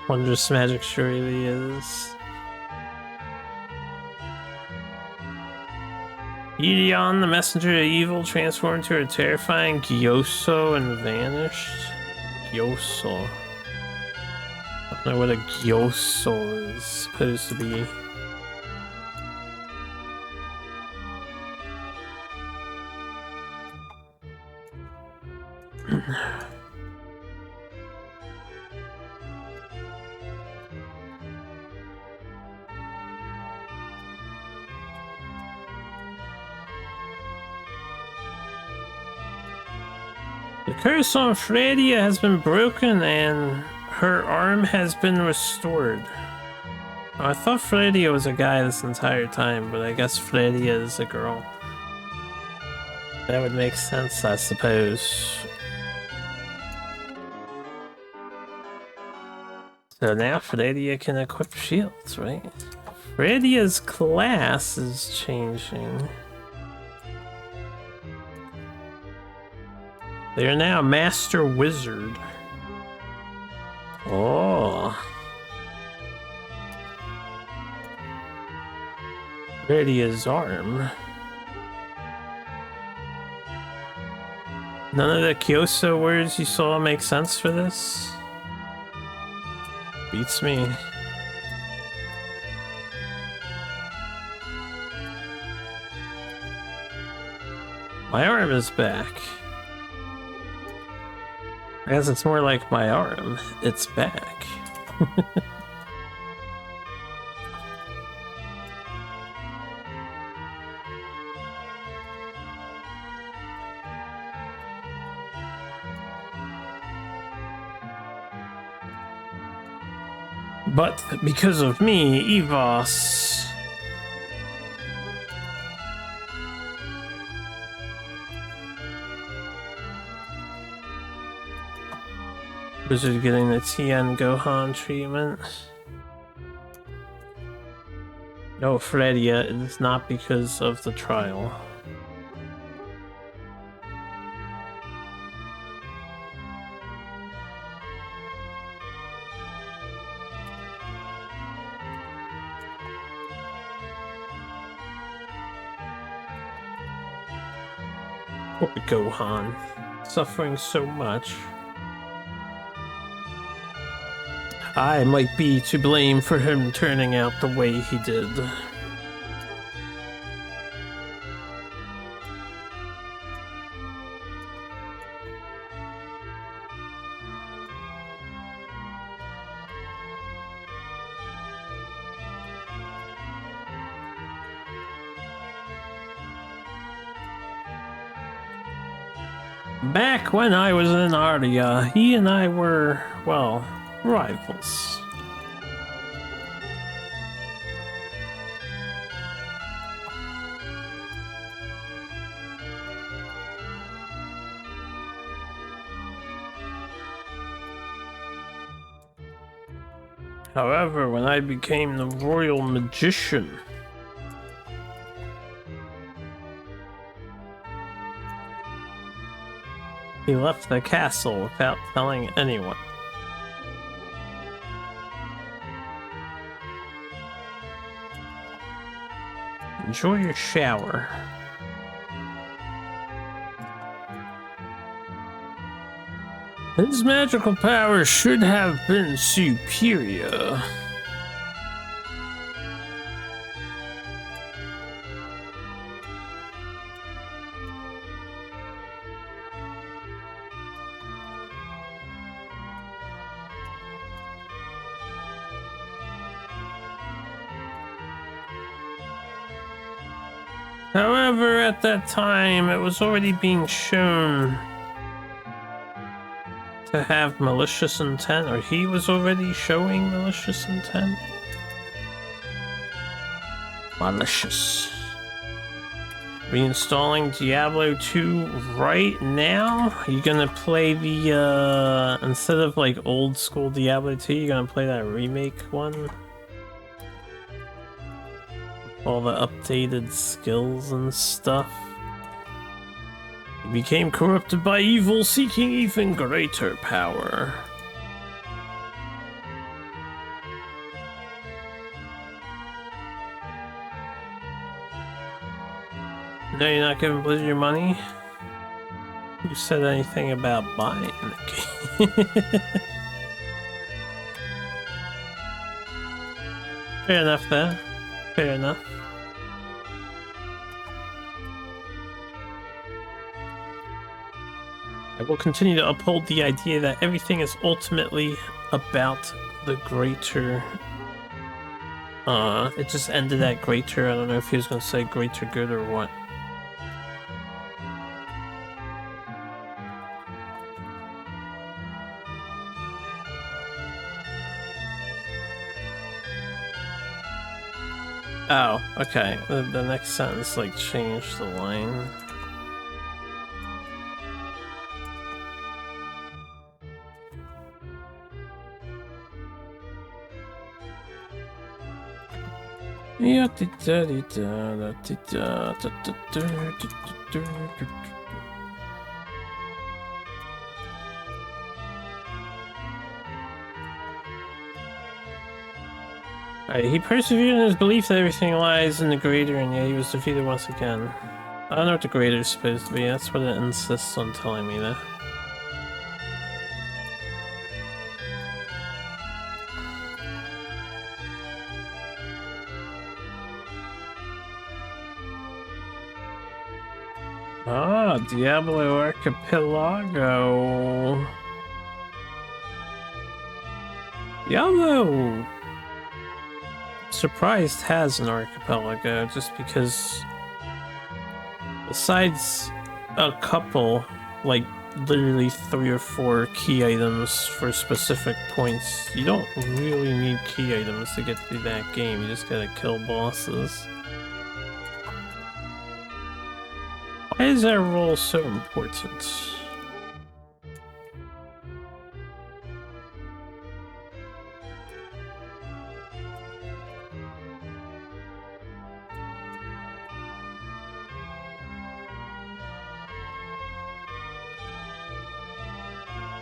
Wondrous magic surely is. Gideon, the messenger of evil, transformed to a terrifying Gyoso and vanished. Gyoso. I don't know what a Gyoso is supposed to be. The curse on Fredia has been broken and her arm has been restored. Oh, I thought Fredia was a guy this entire time, but I guess Fredia is a girl. That would make sense, I suppose. So now Fredia can equip shields, right? Fredia's class is changing. They are now Master Wizard. Oh. Fredia's arm. None of the Kyoso words you saw make sense for this? Beats me. My arm is back. I guess it's more like my arm. It's back. But because of me, Evos... Wizard getting the Tien Gohan treatment. No, Fredia, it is not because of the trial. Poor Gohan, suffering so much. I might be to blame for him turning out the way he did. Back when I was in Ardia, he and I were, well, rivals. However, when I became the royal magician, he left the castle without telling anyone. Enjoy your shower. His magical power should have been superior. However, at that time, it was already being shown to have malicious intent, or he was already showing malicious intent. Malicious. Reinstalling Diablo 2 right now? Are you gonna play the, instead of like old school Diablo 2, you're gonna play that remake one? All the updated skills and stuff. He became corrupted by evil, seeking even greater power. No, you're not giving Blizzard your money? Who said anything about buying the game? Fair enough there. Fair enough. I will continue to uphold the idea that everything is ultimately about the greater... it just ended at greater. I don't know if he was going to say greater good or what. Oh, okay. The next sentence, like, changed the line. He persevered in his belief that everything lies in the greater, and yet he was defeated once again. I don't know what the greater is supposed to be, that's what it insists on telling me though. Ah, Diablo Archipelago. Diablo! Surprised has an archipelago, just because besides a couple, like literally 3 or 4 key items for specific points, you don't really need key items to get through that game. You just gotta kill bosses. Why is that role so important?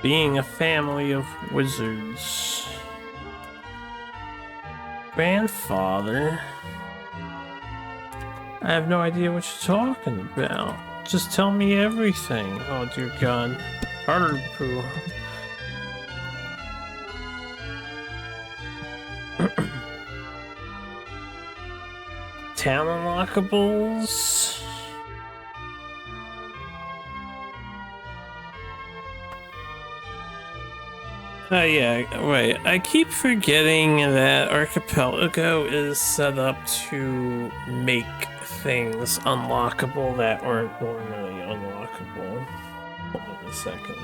Being a family of wizards. Grandfather? I have no idea what you're talking about. Just tell me everything. Oh dear God. Harder poo. Town unlockables? Oh yeah, right. I keep forgetting that Archipelago is set up to make things unlockable that aren't normally unlockable. Hold on a second.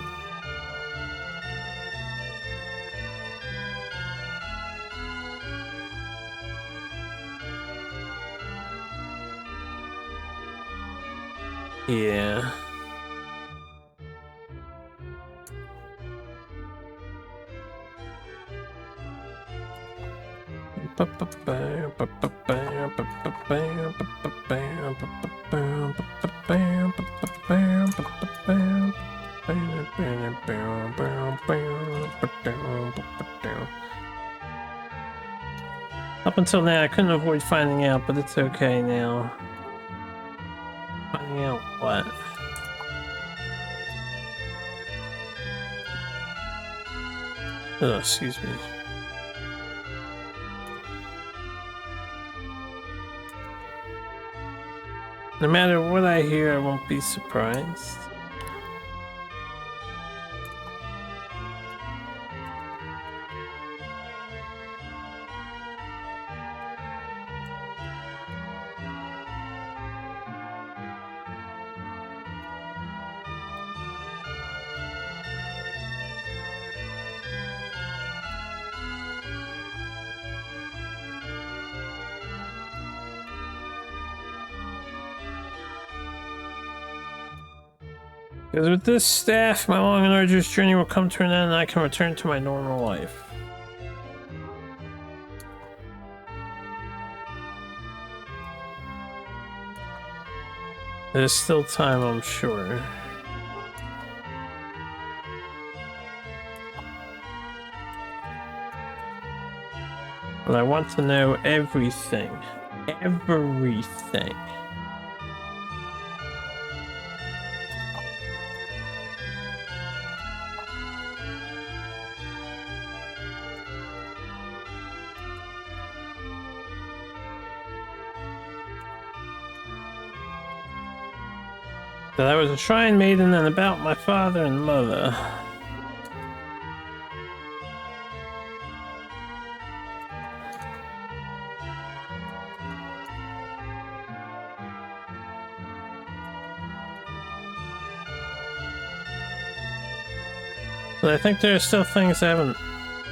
Yeah. Up until now, I couldn't avoid finding out, but it's okay now. Finding out what? Oh, excuse me. No matter what I hear, I won't be surprised. Because with this staff, my long and arduous journey will come to an end and I can return to my normal life. There's still time, I'm sure. But I want to know everything. Everything. That I was a shrine maiden and about my father and mother. But I think there are still things I haven't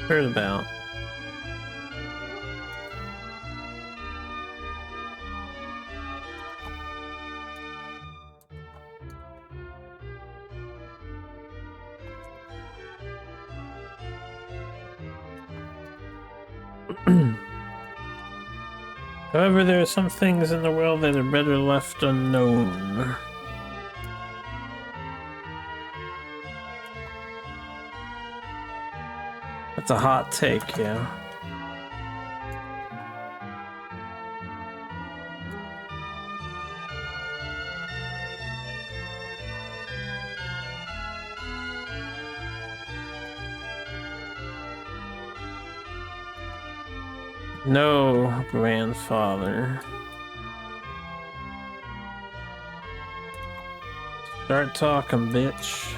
heard about. However, there are some things in the world that are better left unknown. That's a hot take, yeah. No, grandfather. Start talking, bitch.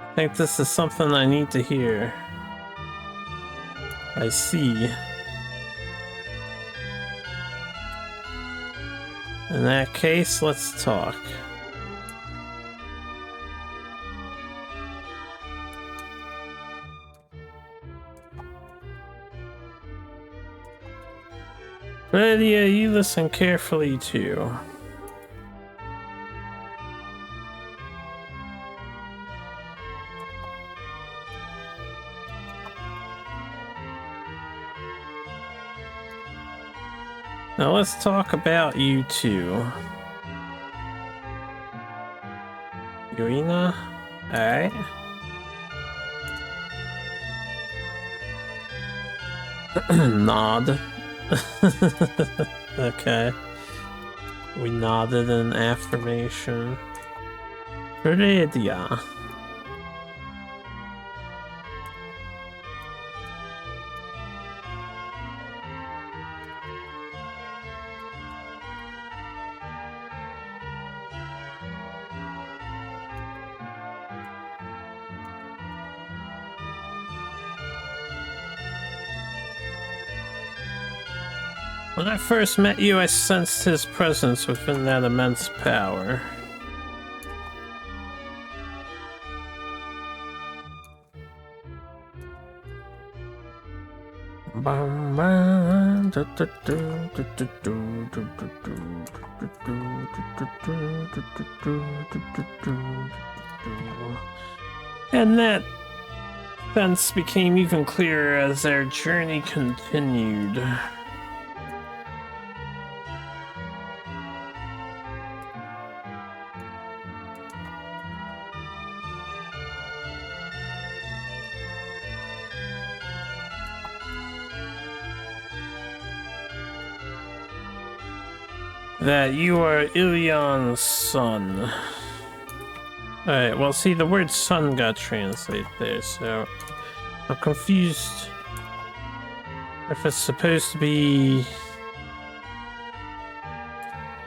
I think this is something I need to hear. I see. In that case, let's talk. Lydia, you listen carefully too. Now let's talk about you two. Yurina? Alright. Nod. Okay. We nodded in affirmation. Lydia. When I first met you, I sensed his presence within that immense power. And that sense became even clearer as our journey continued. that you are Ilion's son. Alright, well, see, the word son got translated there, so I'm confused if it's supposed to be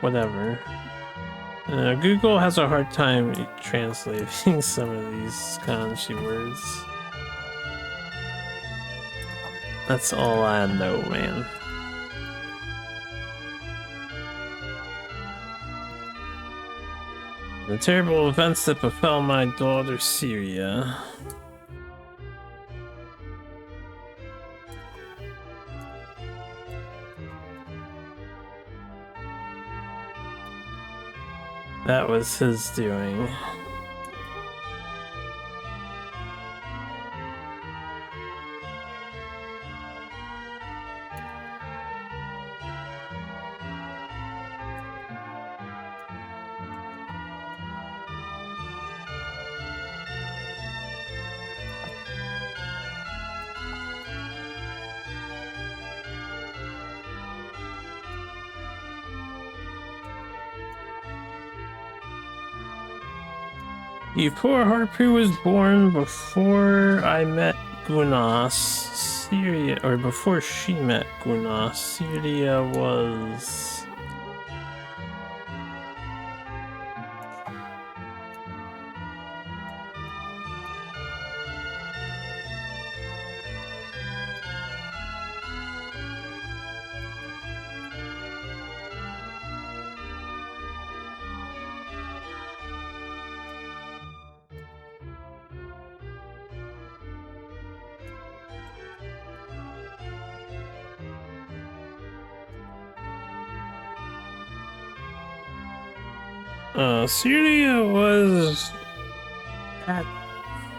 whatever. Google has a hard time translating some of these kanji words. That's all I know, man. The terrible events that befell my daughter Syria. That was his doing. You poor Harpu was born before I met Gunas. Syria, or before she met Gunas. Syria was... Syria was at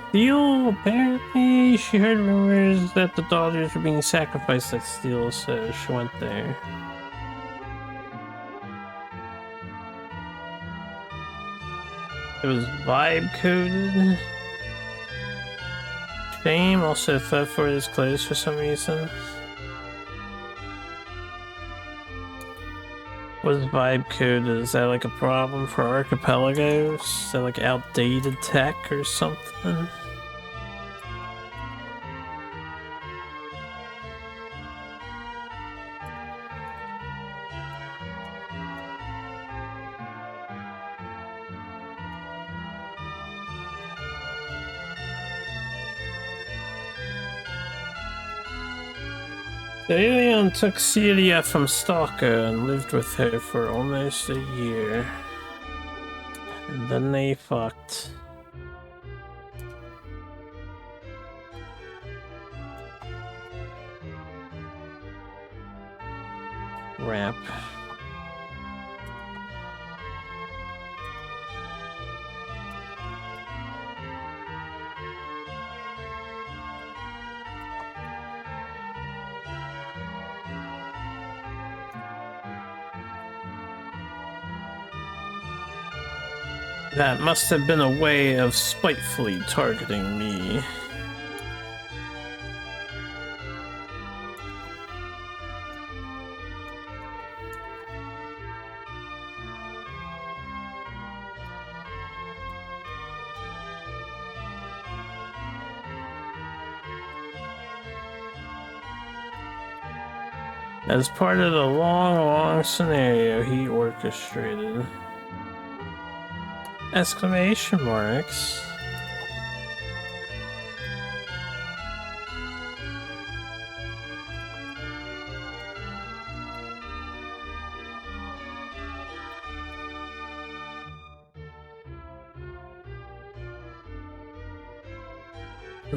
Steel, apparently. She heard rumors that the daughters were being sacrificed at Steel, so she went there. It was vibe coded. Shame also thought for his clothes for some reason. What is vibe code? Is that like a problem for archipelagos? Is that like outdated tech or something? The alien took Celia from Stalker and lived with her for almost a year. And then they fucked. Rap. That must have been a way of spitefully targeting me. As part of the long scenario he orchestrated. Exclamation marks.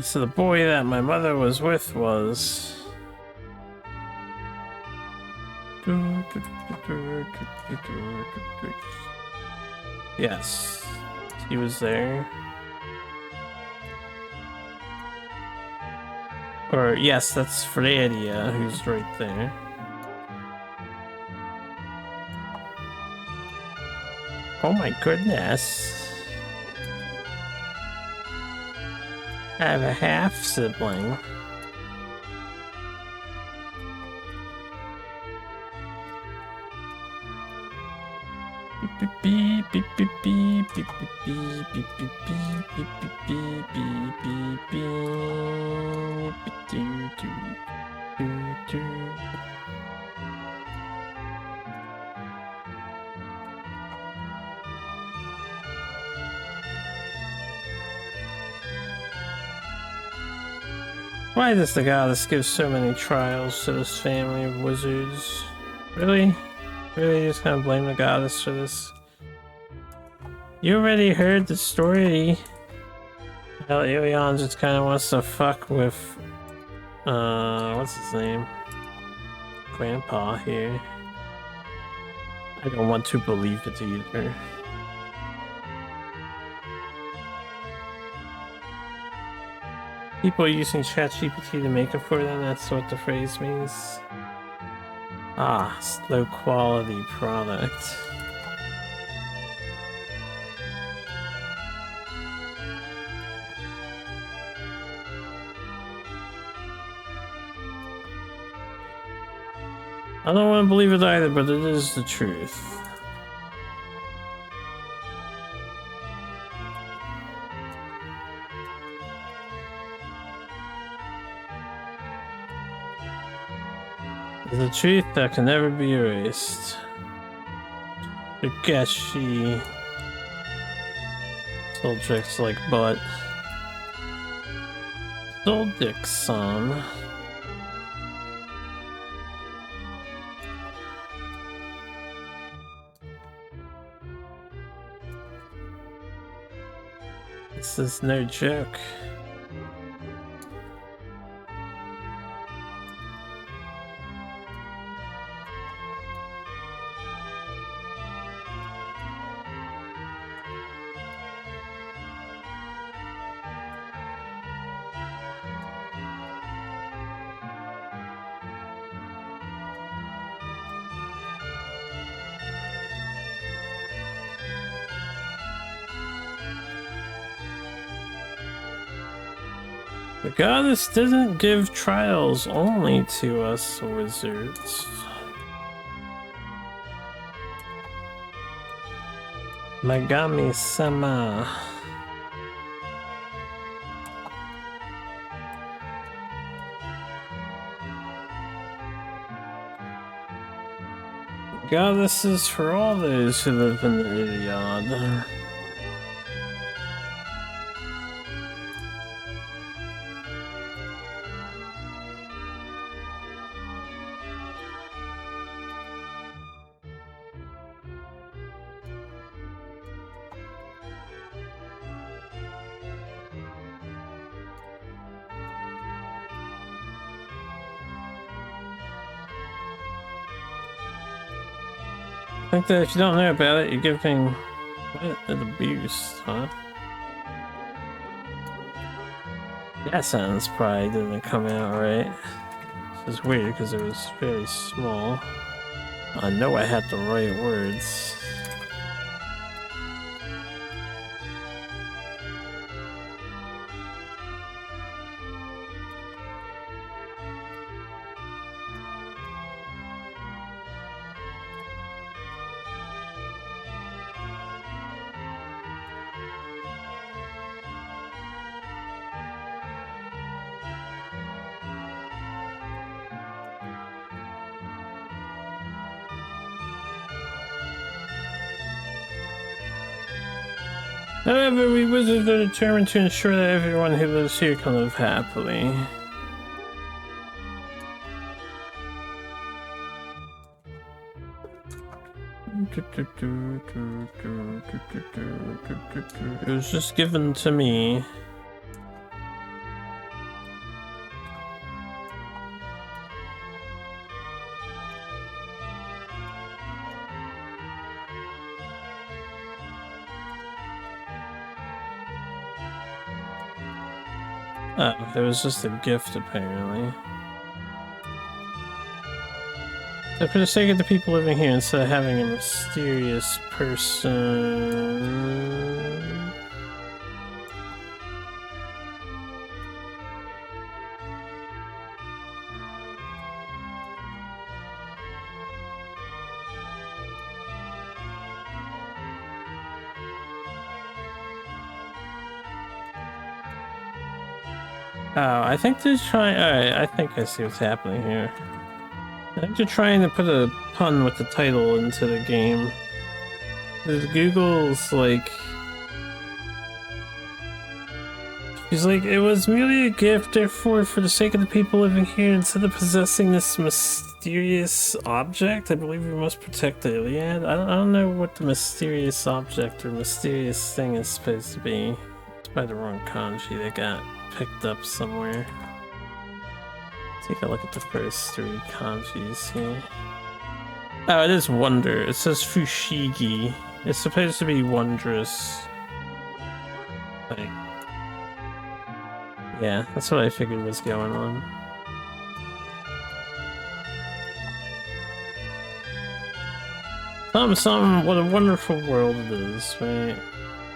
So the boy that my mother was with was... Yes, he was there. Or, yes, that's Fredia, who's right there. Oh my goodness. I have a half-sibling. Beep beep beep beep beep beep beep beep beep beep beep beep beep beep beep. Why does the goddess give so many trials to this family of wizards? Really? Really just gonna blame the goddess for this? You already heard the story. Hell, Ilion just kinda wants to fuck with, what's his name? Grandpa here. I don't want to believe it either. People using ChatGPT to make it for them, that's what the phrase means. Ah, slow quality product. I don't want to believe it either, but it is the truth. The truth that can never be erased. Takeshi. Still tricks like butt. Still Dick-san. This is no joke. The goddess didn't give trials only to us wizards. Megami-sama. Goddesses for all those who live in the Iliad. I think that if you don't know about it, you're giving what, an abuse, huh? That sentence probably didn't come out right. This is weird because it was fairly small. I know I had the right words. However, we wizards are determined to ensure that everyone who lives here can live happily. It was just given to me. Oh, it was just a gift, apparently. So for the sake of the people living here, instead of having a mysterious person... Oh, I think they're trying. Alright, I think I see what's happening here. I think they're trying to put a pun with the title into the game. There's Google's like. He's like, it was merely a gift, therefore, for the sake of the people living here, instead of possessing this mysterious object, I believe we must protect the Iliad. I don't know what the mysterious object or mysterious thing is supposed to be. It's by the wrong kanji that got picked up somewhere. Take a look at the first three kanjis here. Oh, it is Wonder. It says Fushigi. It's supposed to be Wondrous. Like, yeah, that's what I figured was going on. Something, what a wonderful world it is, right?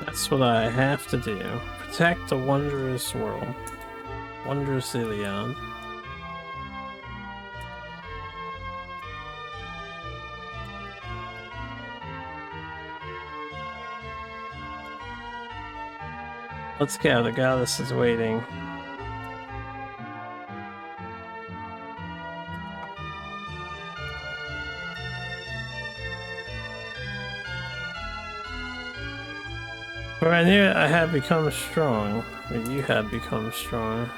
That's what I have to do. Protect the wondrous world. Wondrous Iliad. Let's go, the goddess is waiting. For I knew I had become strong, or you had become strong.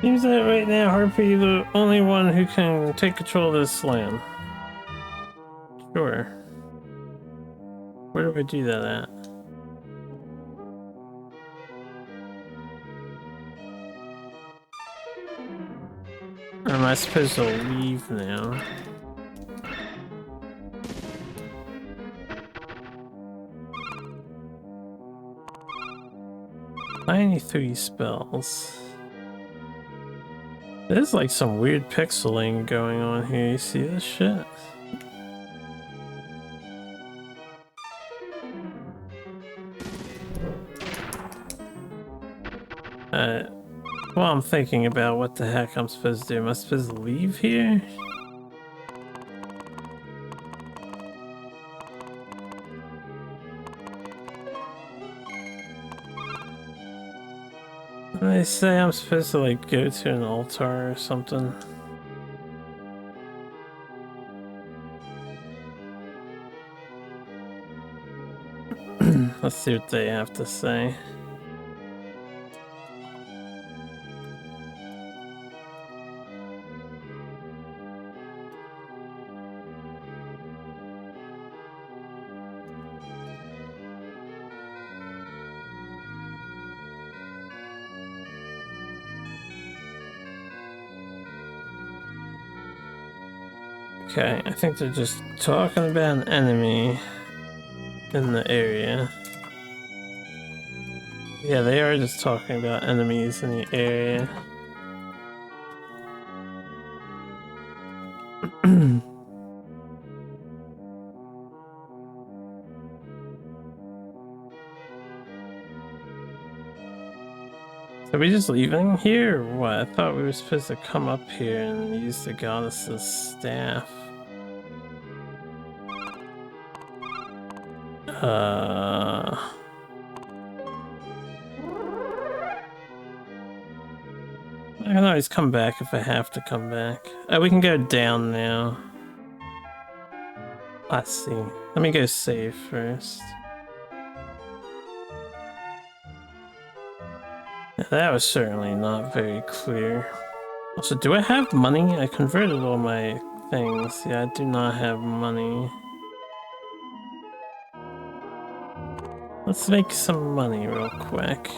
Seems that right now, Harpy, the only one who can take control of this land. Sure. Where do we do that at? Or am I supposed to leave now? 93 spells. There's like some weird pixeling going on here. You see this shit? Well, I'm thinking about what the heck I'm supposed to do. Am I supposed to leave here? They say I'm supposed to like go to an altar or something. Let's see what they have to say. Okay, I think they're just talking about an enemy in the area. Yeah, they are just talking about enemies in the area. Are we just leaving here or what? I thought we were supposed to come up here and use the goddess's staff. I can always come back if I have to come back. Oh, we can go down now. Let's see. Let me go save first. Yeah, that was certainly not very clear. Also, do I have money? I converted all my things. Yeah, I do not have money. Let's make some money real quick.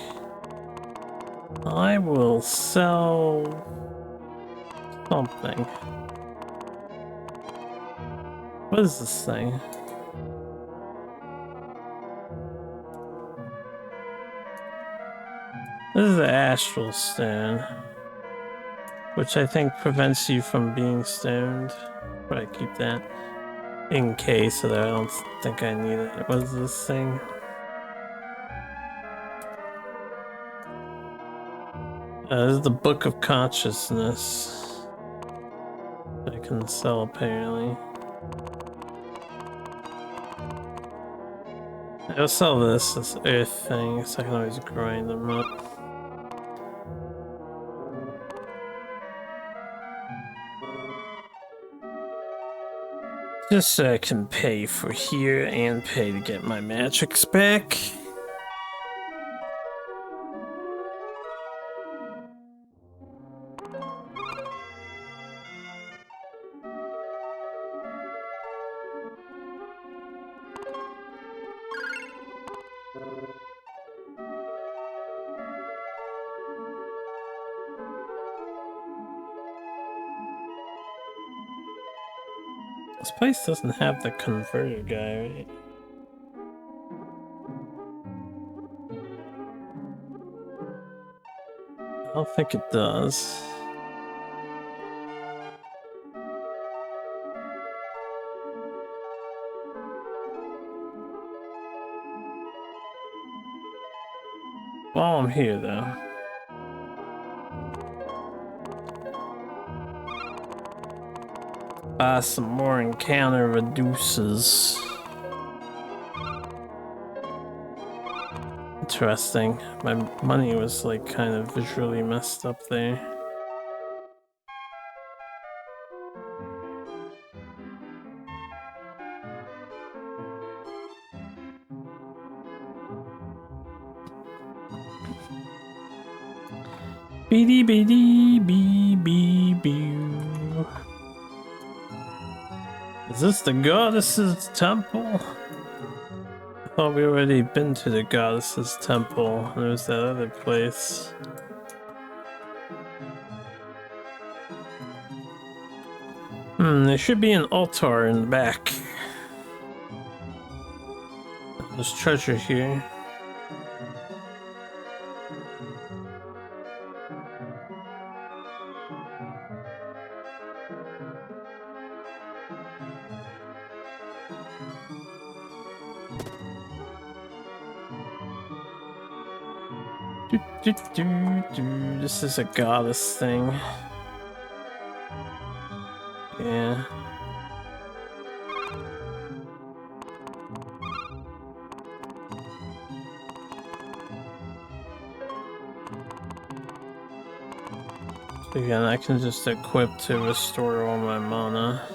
I will sell something. What is this thing? This is the astral stone, which I think prevents you from being stoned probably keep that in case so that I don't think I need it. What is this thing? This is the Book of Consciousness. I can sell apparently. I'll sell this earth thing so I can always grind them up. Just so I can pay for here and pay to get my magics back. This place doesn't have the converter guy, right? I don't think it does. While I'm here, though. Buy some more encounter reduces. Interesting. My money was like kind of visually messed up there. Beady beady bee bee bee. Is this the goddess's temple? I thought we already been to the goddess's temple. There's that other place. There should be an altar in the back. There's treasure here. This is a goddess thing. Yeah. Again, I can just equip to restore all my mana.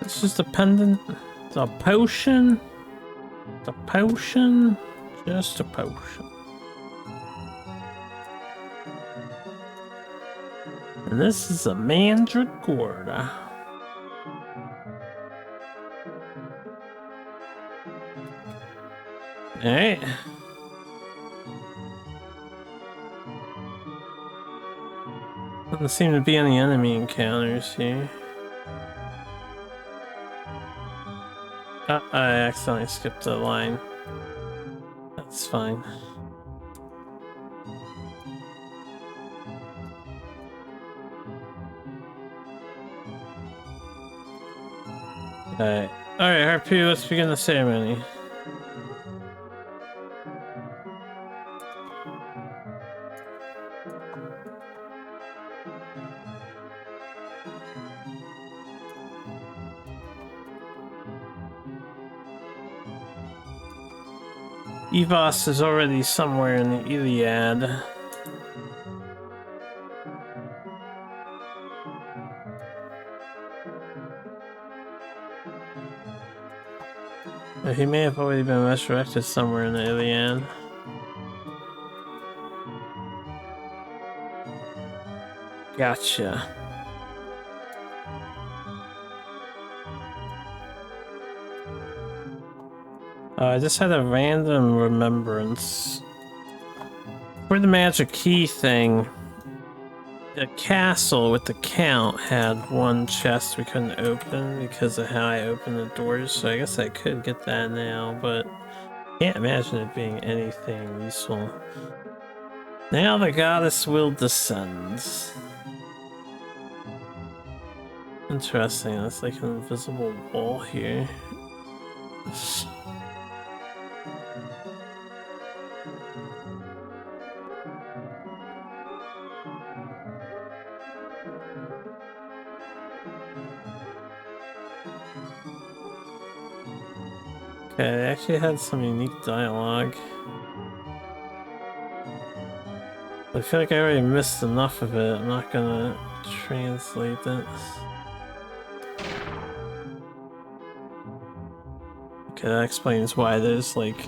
It's just a pendant. It's a potion. It's a potion. Just a potion. And this is a mandragora. Alright. Doesn't seem to be any enemy encounters here. I accidentally skipped a line. That's fine. Alright, Harpy, let's begin the ceremony. Evos is already somewhere in the Iliad. He may have already been resurrected somewhere in the Iliad. Gotcha. I just had a random remembrance. For the magic key thing, the castle with the count had one chest we couldn't open because of how I opened the doors, so I guess I could get that now, but Can't imagine it being anything useful. Now the goddess will descend. Interesting, that's like an invisible wall here. Okay, it actually had some unique dialogue. I feel like I already missed enough of it. I'm not gonna translate it. Okay, that explains why there's like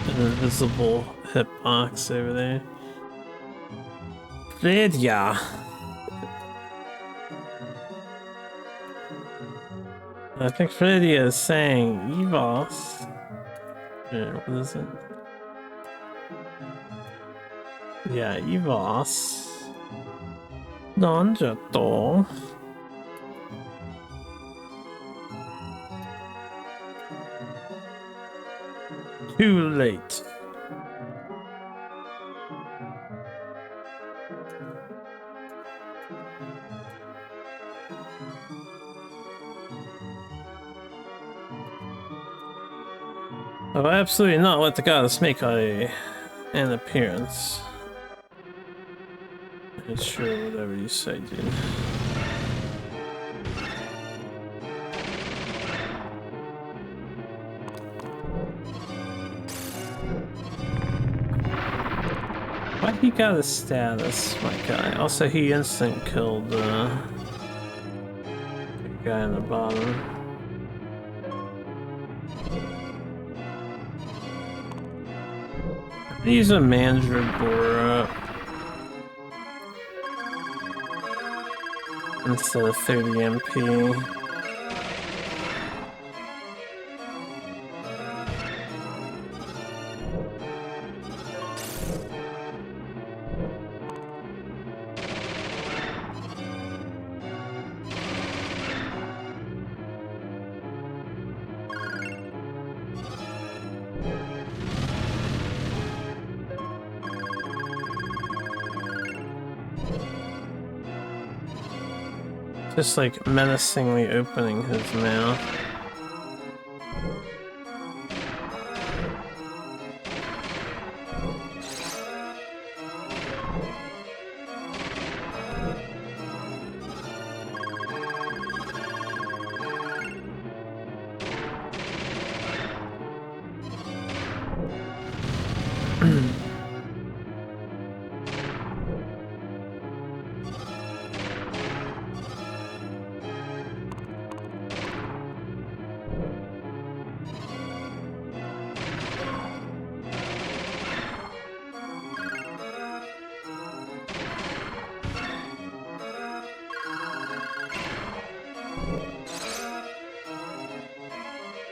an invisible hitbox over there. Lydia! I think Lydia is saying Evos. What is it? Yeah, Evos. Nanjato. Too late. Oh, absolutely not let the goddess make an appearance. It's sure, whatever you say, dude. Why he got a status, my guy? Also, he instant killed the guy on the bottom. He's a Mandragora instead of 30 MP. Just like menacingly opening his mouth.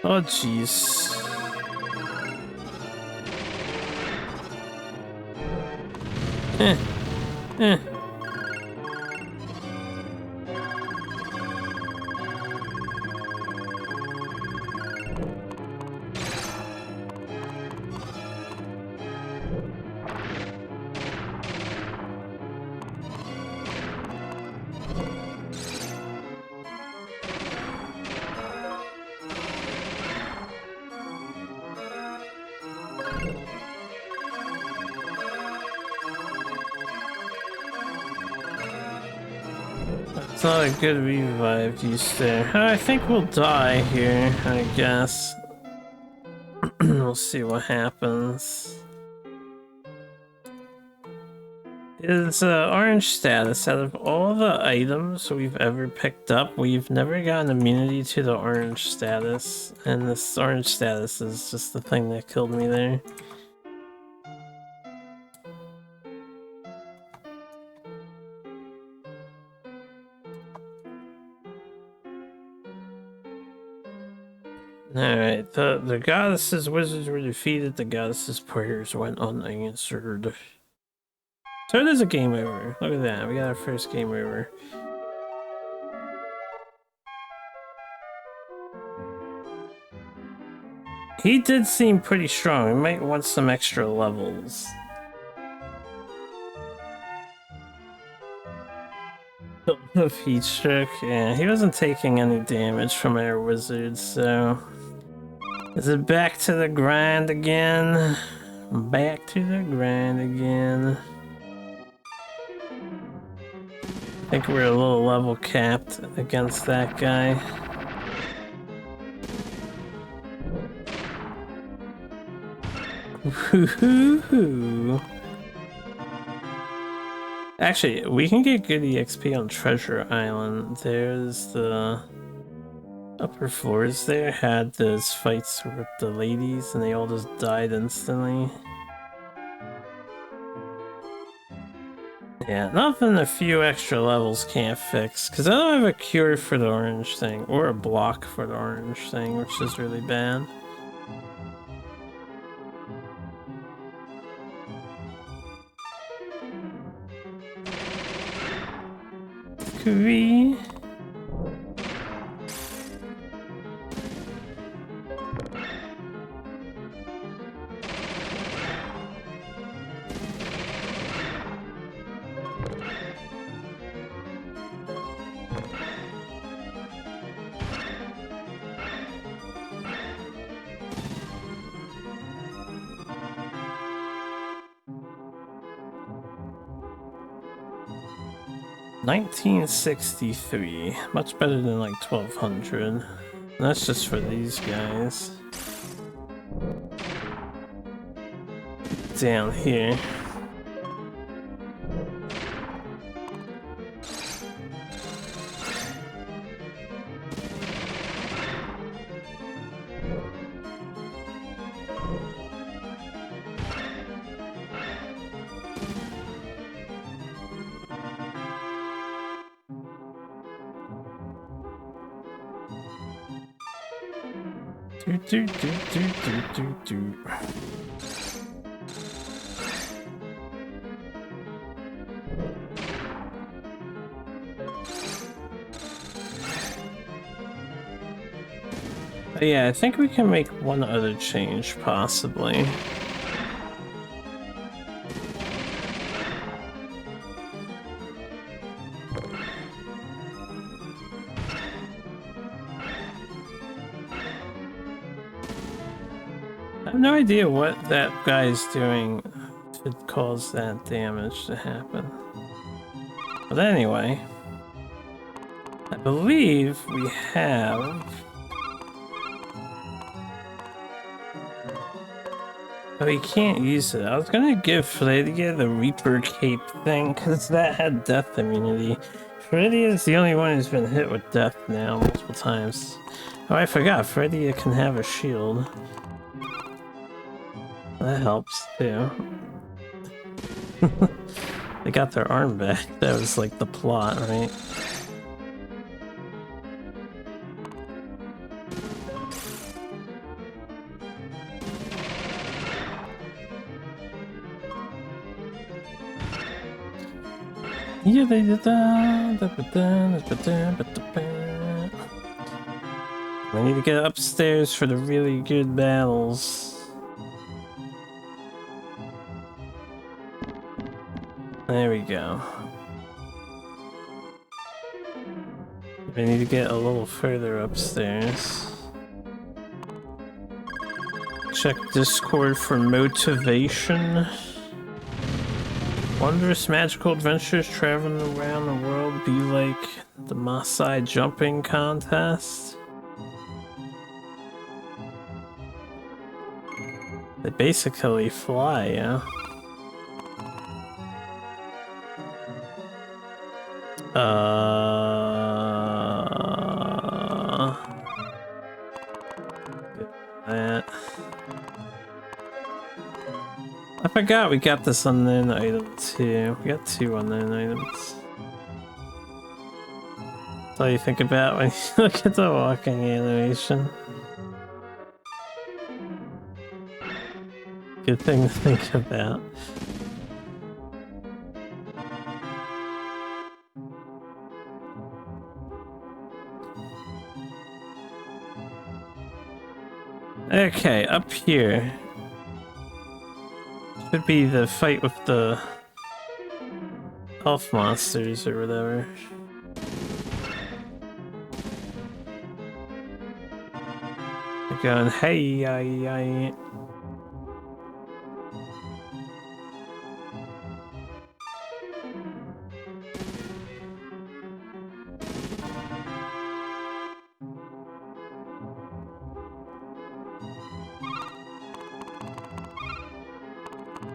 Oh jeez. Eh. It's not a good revive use there. I think we'll die here, I guess. We'll see what happens. His orange status, out of all the items we've ever picked up, we've never gotten immunity to the orange status. And this orange status is just the thing that killed me there. Alright, the goddess's wizards were defeated, the goddess's prayers went unanswered. So it is a game over. Look at that, we got our first game over. He did seem pretty strong. We might want some extra levels. Of heat stroke, yeah, he wasn't taking any damage from our wizard, so is it back to the grind again? Back to the grind again. I think we're a little level capped against that guy. Woohoo! Actually, we can get good EXP on Treasure Island. There's the upper floors there had those fights with the ladies and they all just died instantly. Yeah, nothing a few extra levels can't fix, because I don't have a cure for the orange thing, or a block for the orange thing, which is really bad. Cooey. $1963, much better than like 1200. That's just for these guys. Down here. Do. But yeah, I think we can make one other change, possibly. I have no idea what that guy's doing to cause that damage to happen. But anyway, I believe we have... Oh, he can't use it. I was gonna give Fredia the Reaper Cape thing, because that had death immunity. Fredia is the only one who's been hit with death now multiple times. Oh, I forgot, Fredia can have a shield. That helps, too. They got their arm back. That was like the plot, right? Yeah, they did we need to get upstairs for the really good battles. There we go. We need to get a little further upstairs. Check Discord for motivation. Wondrous magical adventures traveling around the world be like the Maasai jumping contest. They basically fly, yeah. That. I forgot we got this unknown item too. We got 2 unknown items. That's all you think about when you look at the walking animation. Good thing to think about. Okay, up here. Should be the fight with the elf monsters or whatever. They're going, hey, I.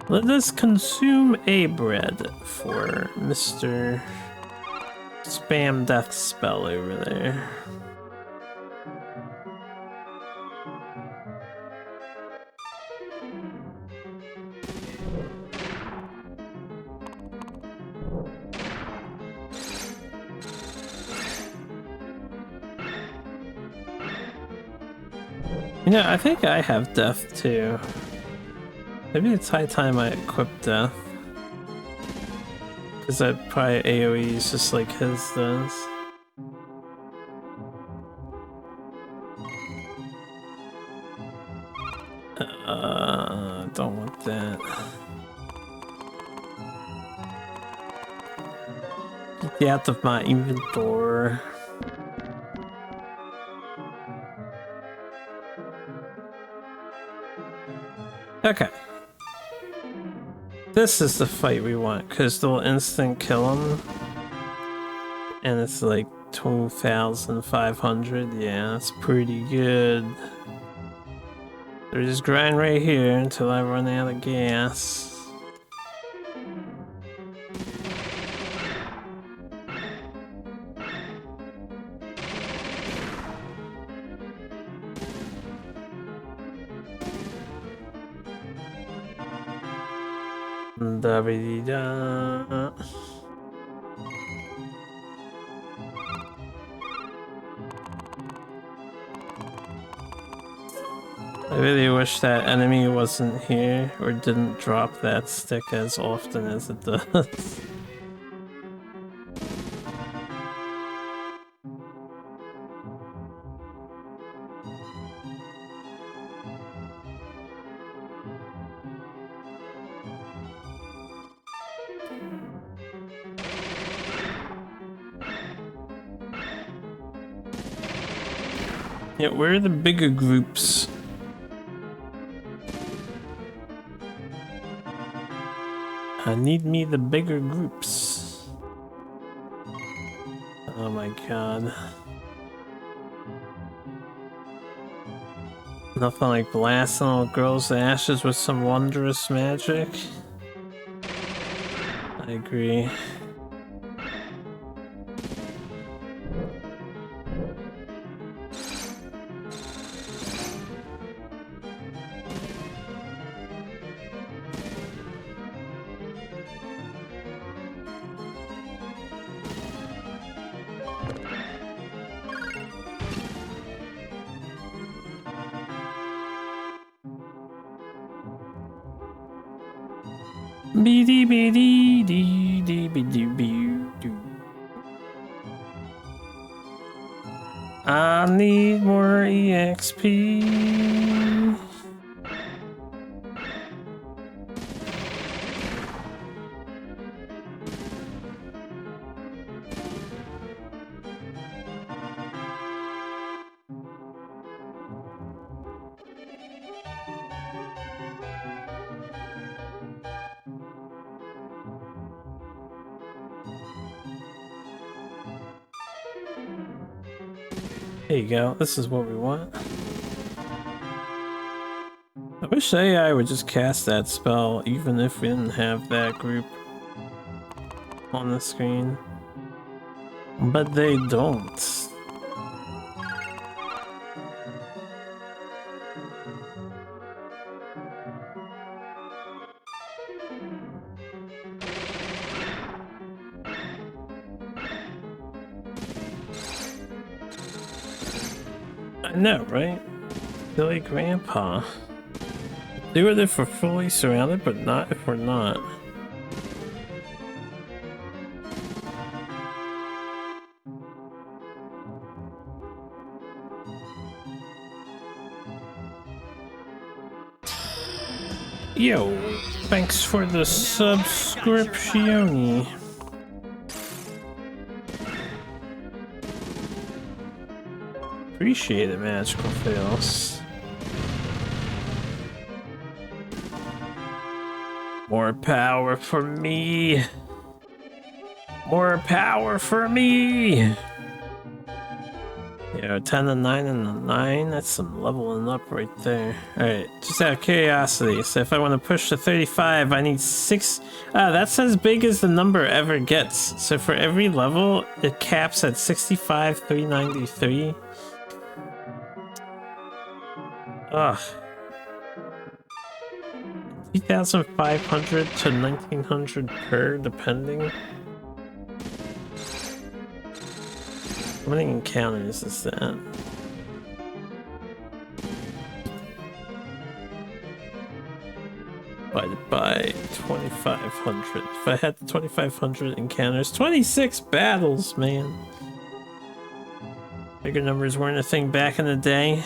Let us consume a bread for Mr. Spam Death Spell over there. You know, I think I have death too. Maybe it's high time I equip death. Because that probably AoEs just like his does. Don't want that. Get out of my inventory. Okay. This is the fight we want, because they'll instant kill him. And it's like 2,500. Yeah, that's pretty good. So just grind right here until I run out of gas. Da-ba-dee-da. I really wish that enemy wasn't here or didn't drop that stick as often as it does. Yeah, where are the bigger groups? I need me the bigger groups. Oh my god. Nothing like blasting little girls' ashes with some wondrous magic. I agree. I need more EXP. There you go, this is what we want. I wish AI would just cast that spell even if we didn't have that group on the screen. But they don't. I know, right? Silly grandpa. Do it if we're fully surrounded, but not if we're not. Yo, thanks for the subscription. Appreciate it, Magical Fails. More power for me. More power for me. Yeah, 10 and 9 and a 9. That's some leveling up right there. Alright, just out of curiosity. So if I want to push to 35, I need 6. That's as big as the number ever gets. So for every level, it caps at 65,393. Ugh. 3,500 to 1,900 per, depending. How many encounters is that? Divided by 2,500. If I had 2,500 encounters, 26 battles, man. Bigger numbers weren't a thing back in the day.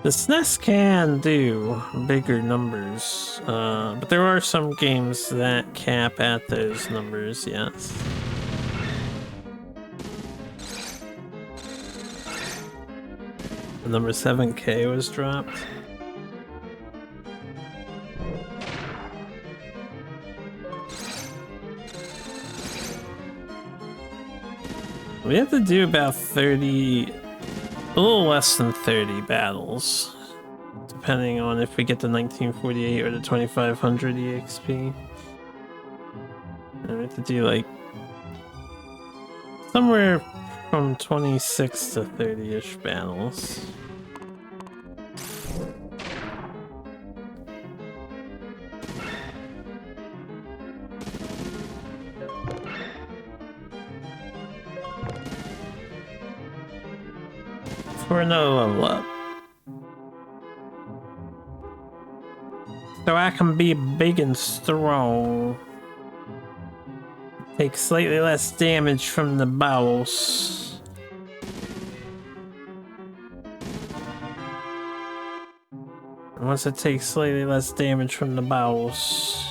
The SNES can do bigger numbers, but there are some games that cap at those numbers, yes. The number 7K was dropped. We have to do about 30, a little less than 30 battles, depending on if we get the 1948 or the 2,500 EXP. And we have to do like somewhere from 26 to 30-ish battles. For another level up. So I can be big and strong. Take slightly less damage from the bowels. And once it takes slightly less damage from the bowels,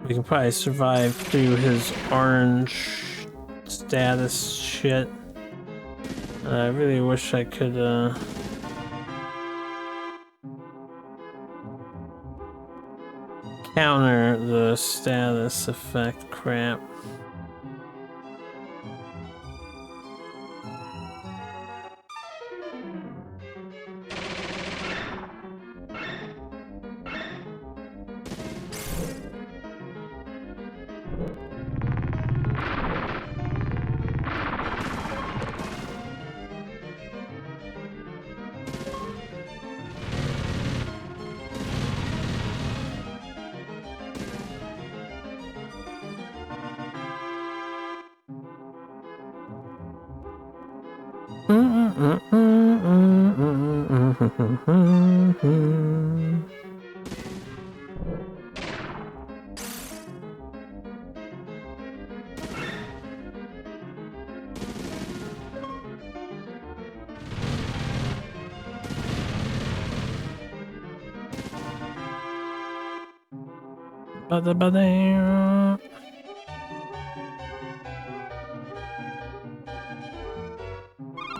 we can probably survive through his orange status shit. I really wish I could counter the status effect crap.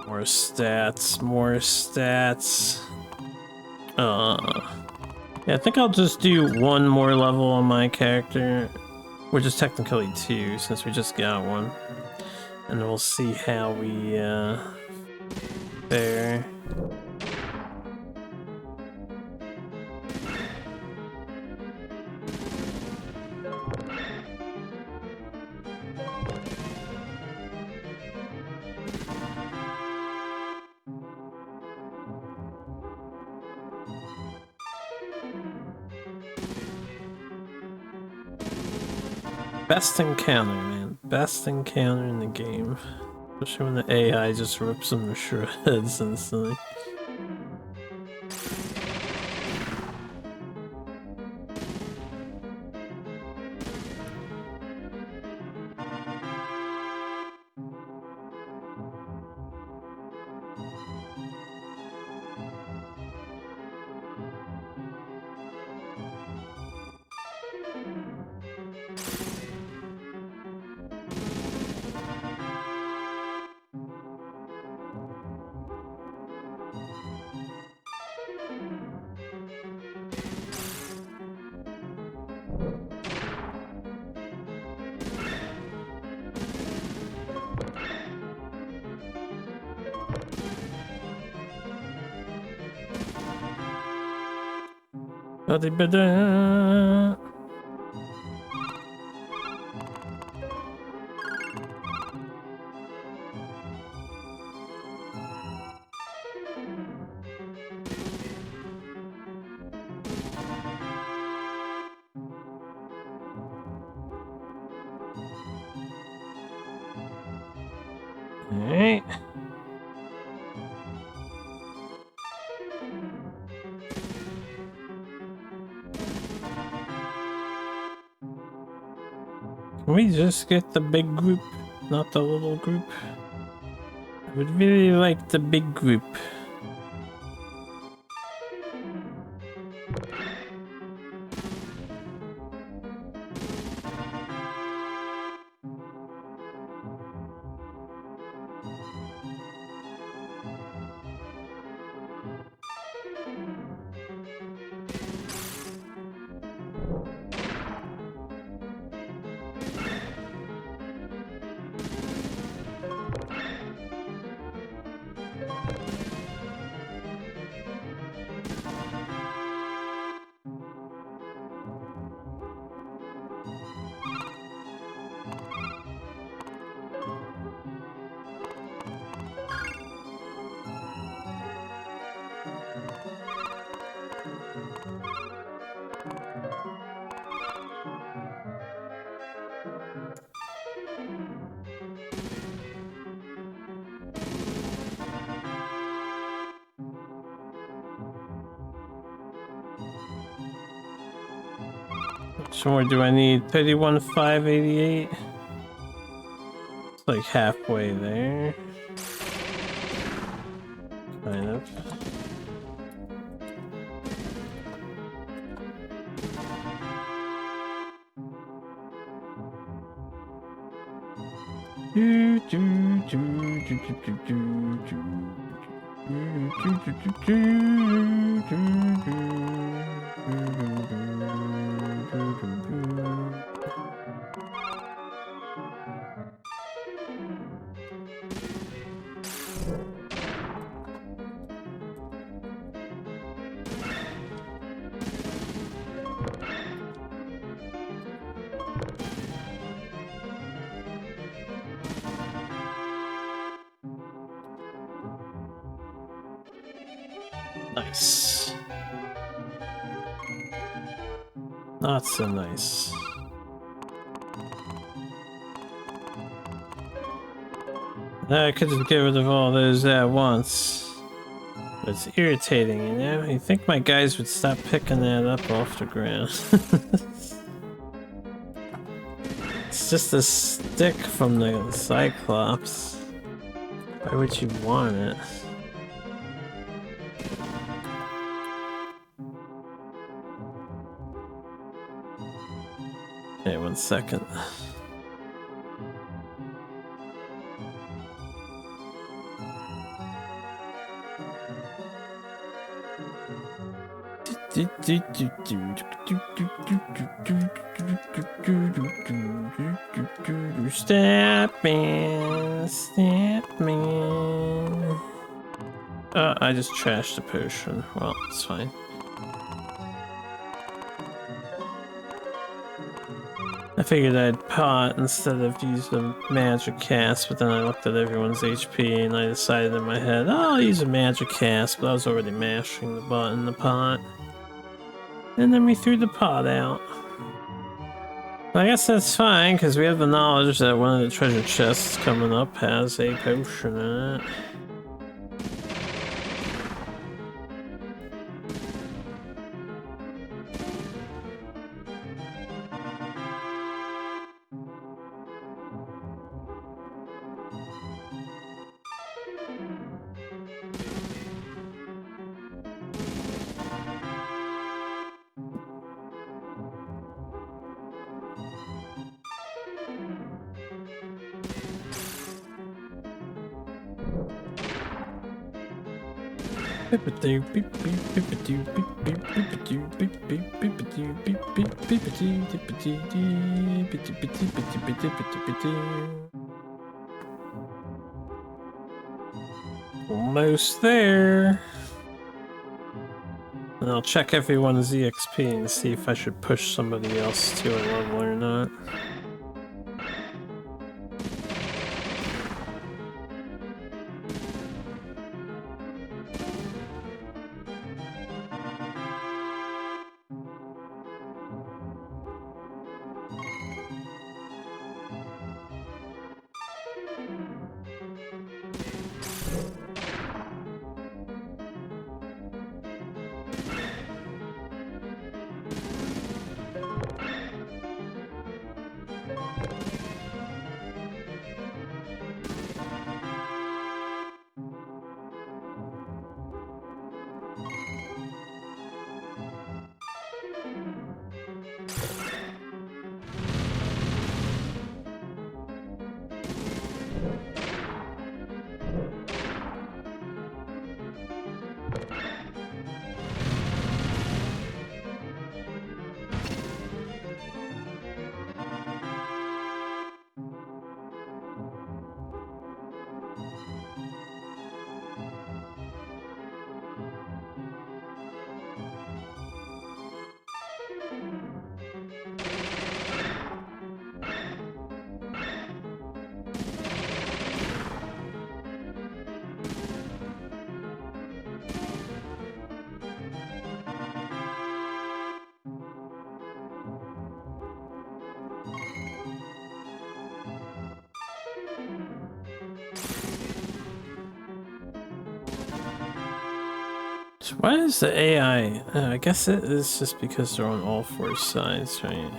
More stats, more stats. Yeah, I think I'll just do one more level on my character, which is technically 2 since we just got one, and we'll see how we fare. Best encounter, man. Best encounter in the game. Especially when the AI just rips them to shreds instantly. Ba-di-ba-da. Alright. Can we just get the big group, not the little group? I would really like the big group. Which more do I need? 31,588? It's like halfway there. Kind of. Do, do, do, do, do, do, do, do. Nice. Not so nice. I could just get rid of all those at once. It's irritating, you know? You think my guys would stop picking that up off the ground. It's just a stick from the Cyclops. Why would you want it? Okay, 1 second. Step in, step in. I just trashed the potion. Well, it's fine. I figured I'd pot instead of use the magic cast, but then I looked at everyone's HP and I decided in my head, oh, I'll use a magic cast, but I was already mashing the button in the pot. And then we threw the pot out. But I guess that's fine, because we have the knowledge that one of the treasure chests coming up has a potion in it. Almost there. And I'll check everyone's EXP and see if I should push somebody else to a level or not. Why is the AI? I guess it is just because they're on all four sides, right?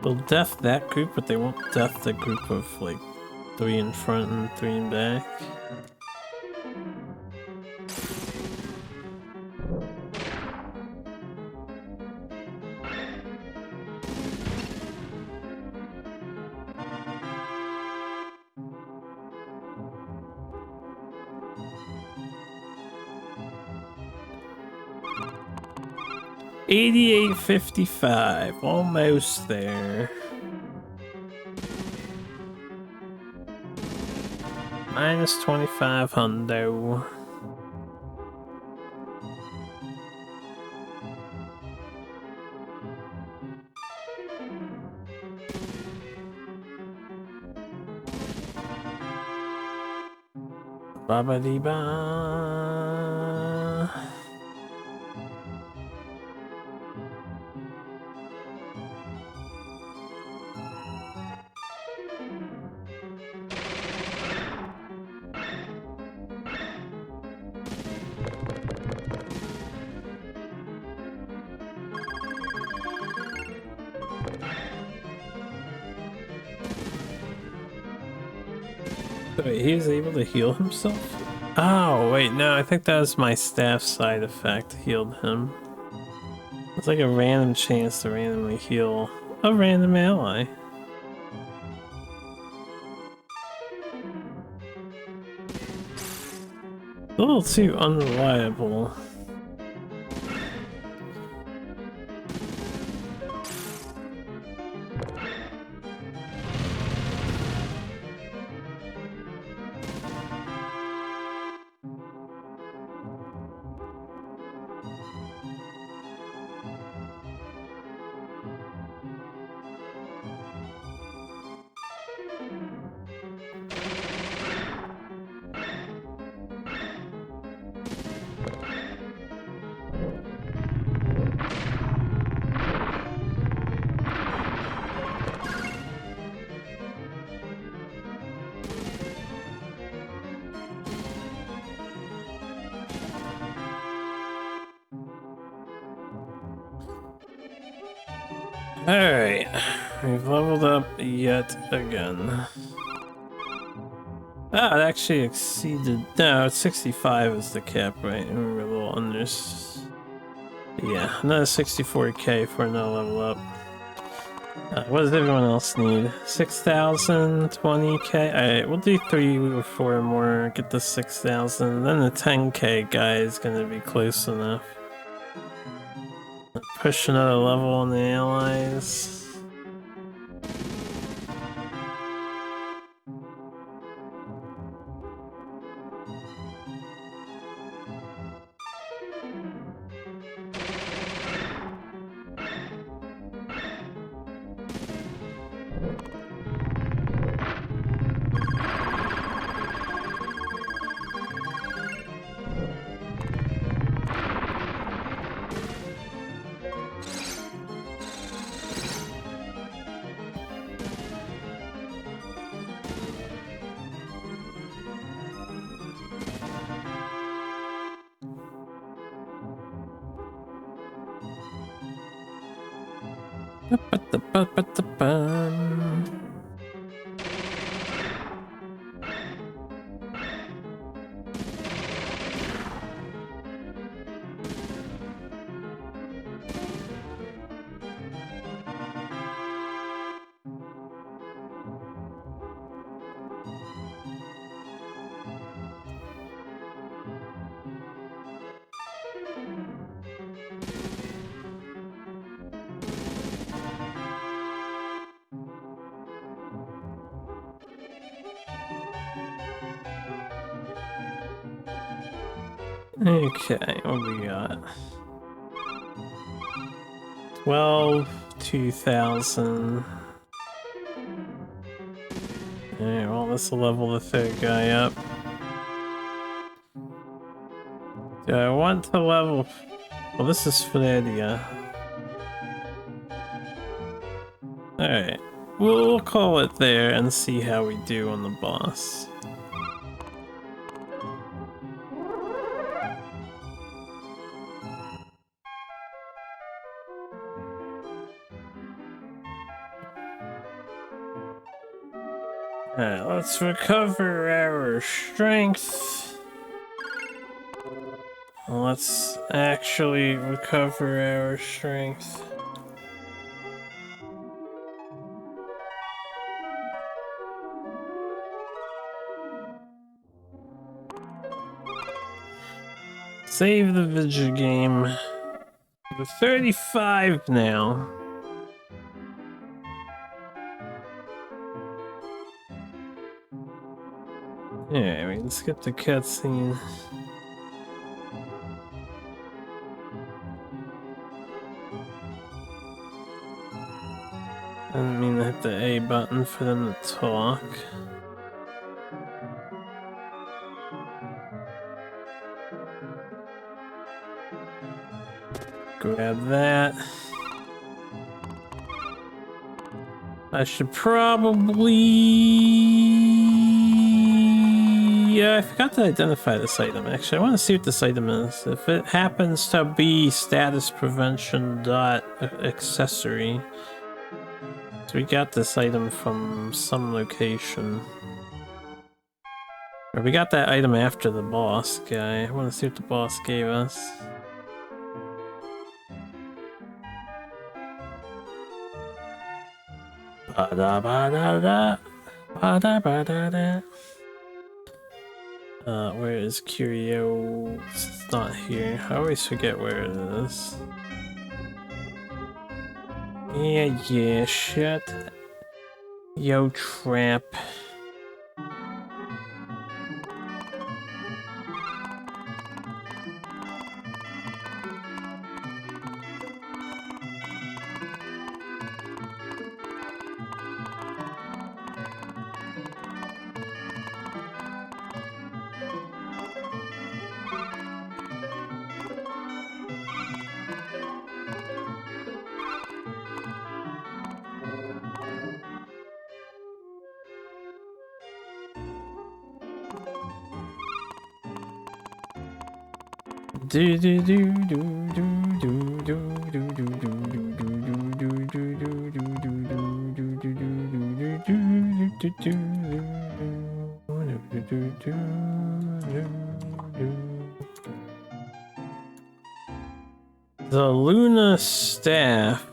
They'll death that group, but they won't death the group of like 3 in front and 3 in back. $88.55, almost there. Minus 25 hundo. Ba-ba-dee-ba. Wait, he was able to heal himself? Oh, wait, no, I think that was my staff side effect healed him. It's like a random chance to randomly heal a random ally. A little too unreliable. Alright, we've leveled up yet again. Ah, it actually exceeded. No, 65 is the cap, right? And we're a little under. Yeah, another 64k for another level up. What does everyone else need? 6,000, 20k? Alright, we'll do 3 or 4 more, get the 6,000. Then the 10k guy is gonna be close enough. Push another level on the allies. Okay, what we got? 12, 2,000. Alright, well, this will level the third guy up. Do I want to level... Well, this is Fladia. Alright, we'll call it there and see how we do on the boss. Alright, let's recover our strength. Let's actually recover our strength. Save the video game. We're 35 now. Yeah, we can skip the cutscene. I didn't mean to hit the A button for them to talk. Grab that. I should probably... Yeah, I forgot to identify this item. Actually, I want to see what this item is. If it happens to be status prevention dot accessory. So we got this item from some location. Or we got that item after the boss guy. I want to see what the boss gave us. Ba-da-ba-da-da. Ba-da-ba-da-da. Where is Curio? It's not here. I always forget where it is. Yeah, shut. Yo, trap. Do do do do do do do do do the Luna staff,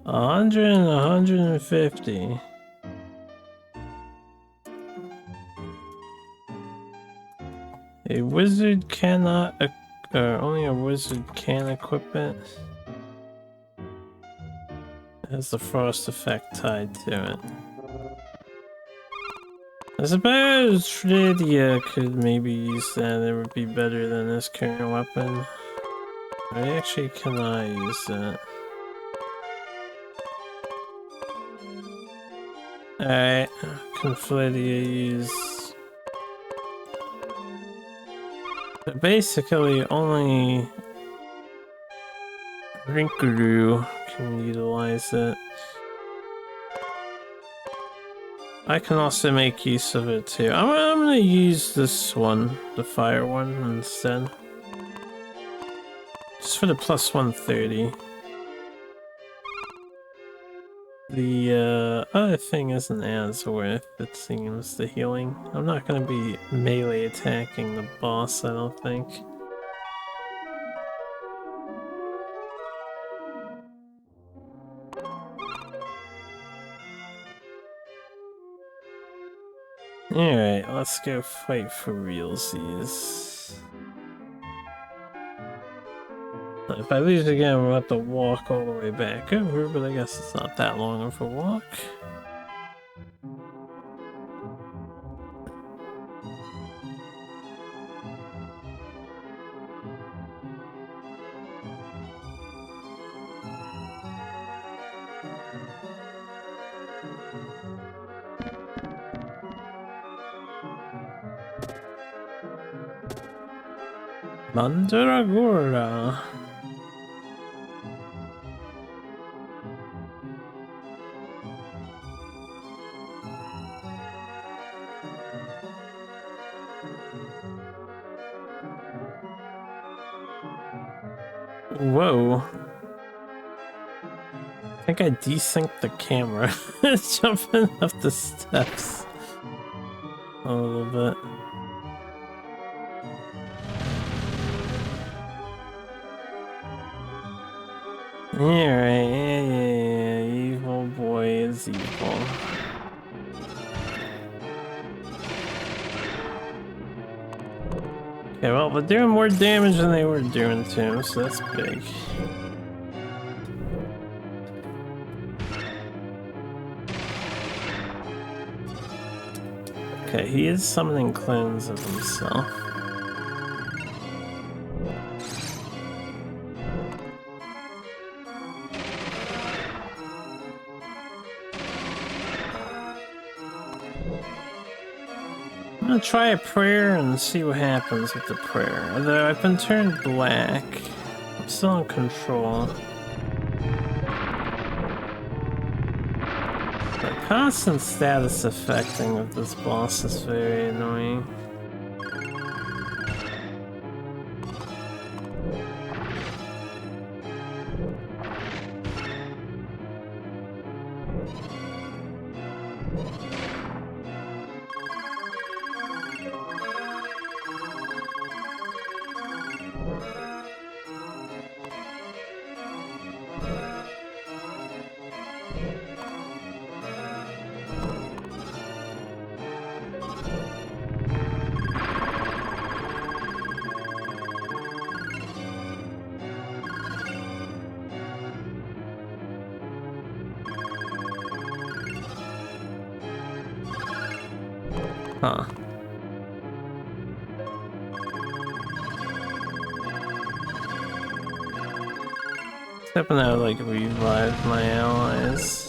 100 and 150. A wizard cannot, only a wizard can equip it. It has the frost effect tied to it. I suppose Lydia could maybe use that, it would be better than this current weapon. I actually cannot use that. Alright, can Lydia use... But basically, only Rinkaroo can utilize it. I can also make use of it too. I'm gonna use this one, the fire one, instead. Just for the plus 130. The other thing isn't as worth, it seems, the healing. I'm not gonna be melee attacking the boss, I don't think. Alright, let's go fight for realsies. If I lose again, we'll have to walk all the way back over, but I guess it's not that long of a walk. Mandragora. Whoa. I think I desynced the camera. Jumping up the steps a little bit. Alright, yeah, evil boy is evil. Okay, well, they're doing more damage than they were doing to him, so that's big. Okay, he is summoning clones of himself. I'm gonna try a prayer and see what happens with the prayer. Although I've been turned black, I'm still in control. The constant status affecting of this boss is very annoying. Huh. Except when I would like revive my allies.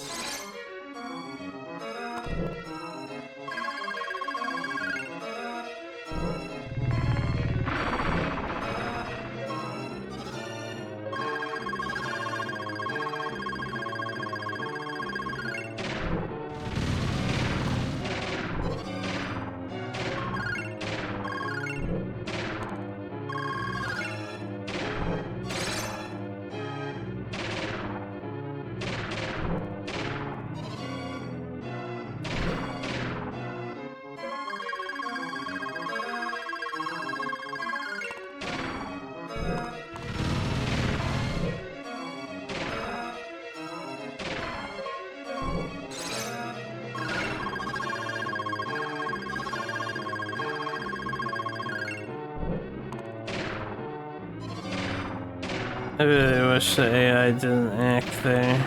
I really wish the AI didn't act there.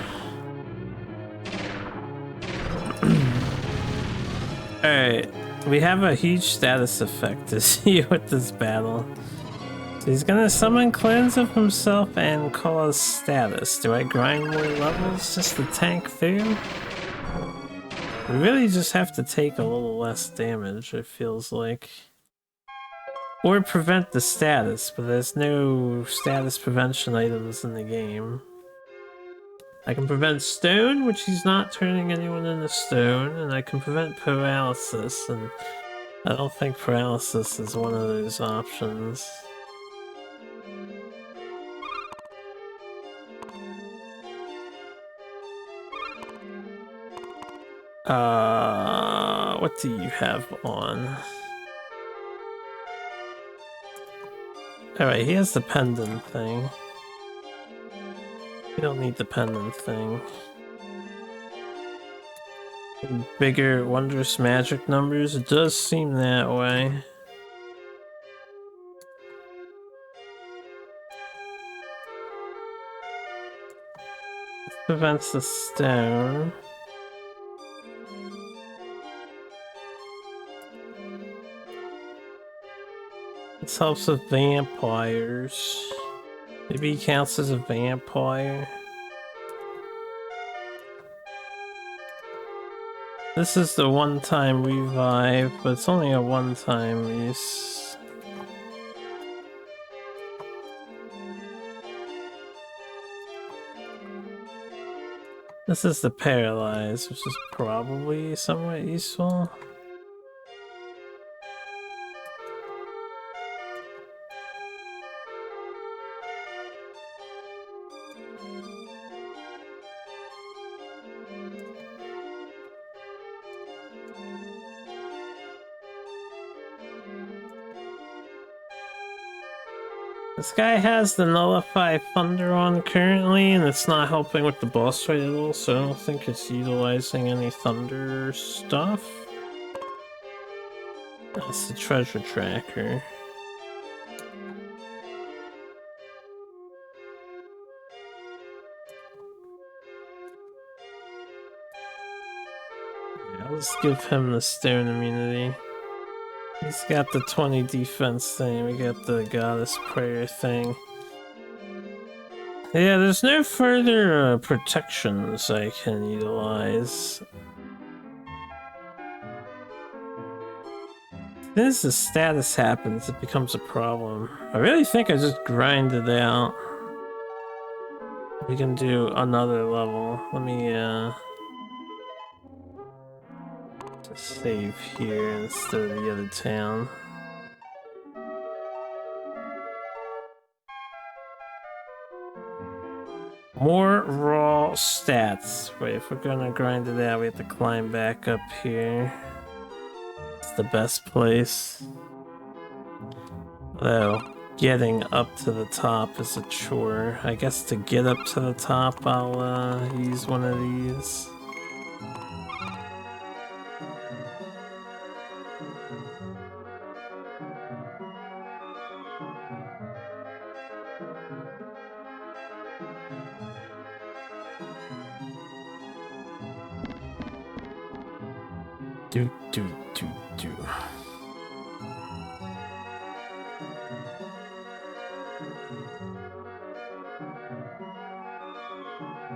Alright, we have a huge status effect to see with this battle. So he's gonna summon clones of himself and cause status. Do I grind more levels just to tank through? We really just have to take a little less damage, it feels like. Or prevent the status, but there's no status prevention items in the game. I can prevent stone, which he's not turning anyone into stone, and I can prevent paralysis, and I don't think paralysis is one of those options. What do you have on? Alright, he has the pendant thing. We don't need the pendant thing. Bigger, wondrous magic numbers? It does seem that way. This prevents the stone. This helps with vampires. Maybe he counts as a vampire. This is the one-time revive, but it's only a one-time use. This is the paralyze, which is probably somewhat useful. This guy has the Nullify Thunder on currently, and it's not helping with the boss fight at all, so I don't think it's utilizing any Thunder stuff. That's the treasure tracker. Yeah, let's give him the stone immunity. He's got the 20 defense thing, we got the goddess prayer thing. Yeah, there's no further protections I can utilize. As soon as the status happens, it becomes a problem. I really think I just grind it out. We can do another level. Let me just save here instead of the other town. More raw stats. Wait, if we're gonna grind it out, we have to climb back up here. It's the best place. Though, getting up to the top is a chore. I guess to get up to the top, I'll use one of these. Do.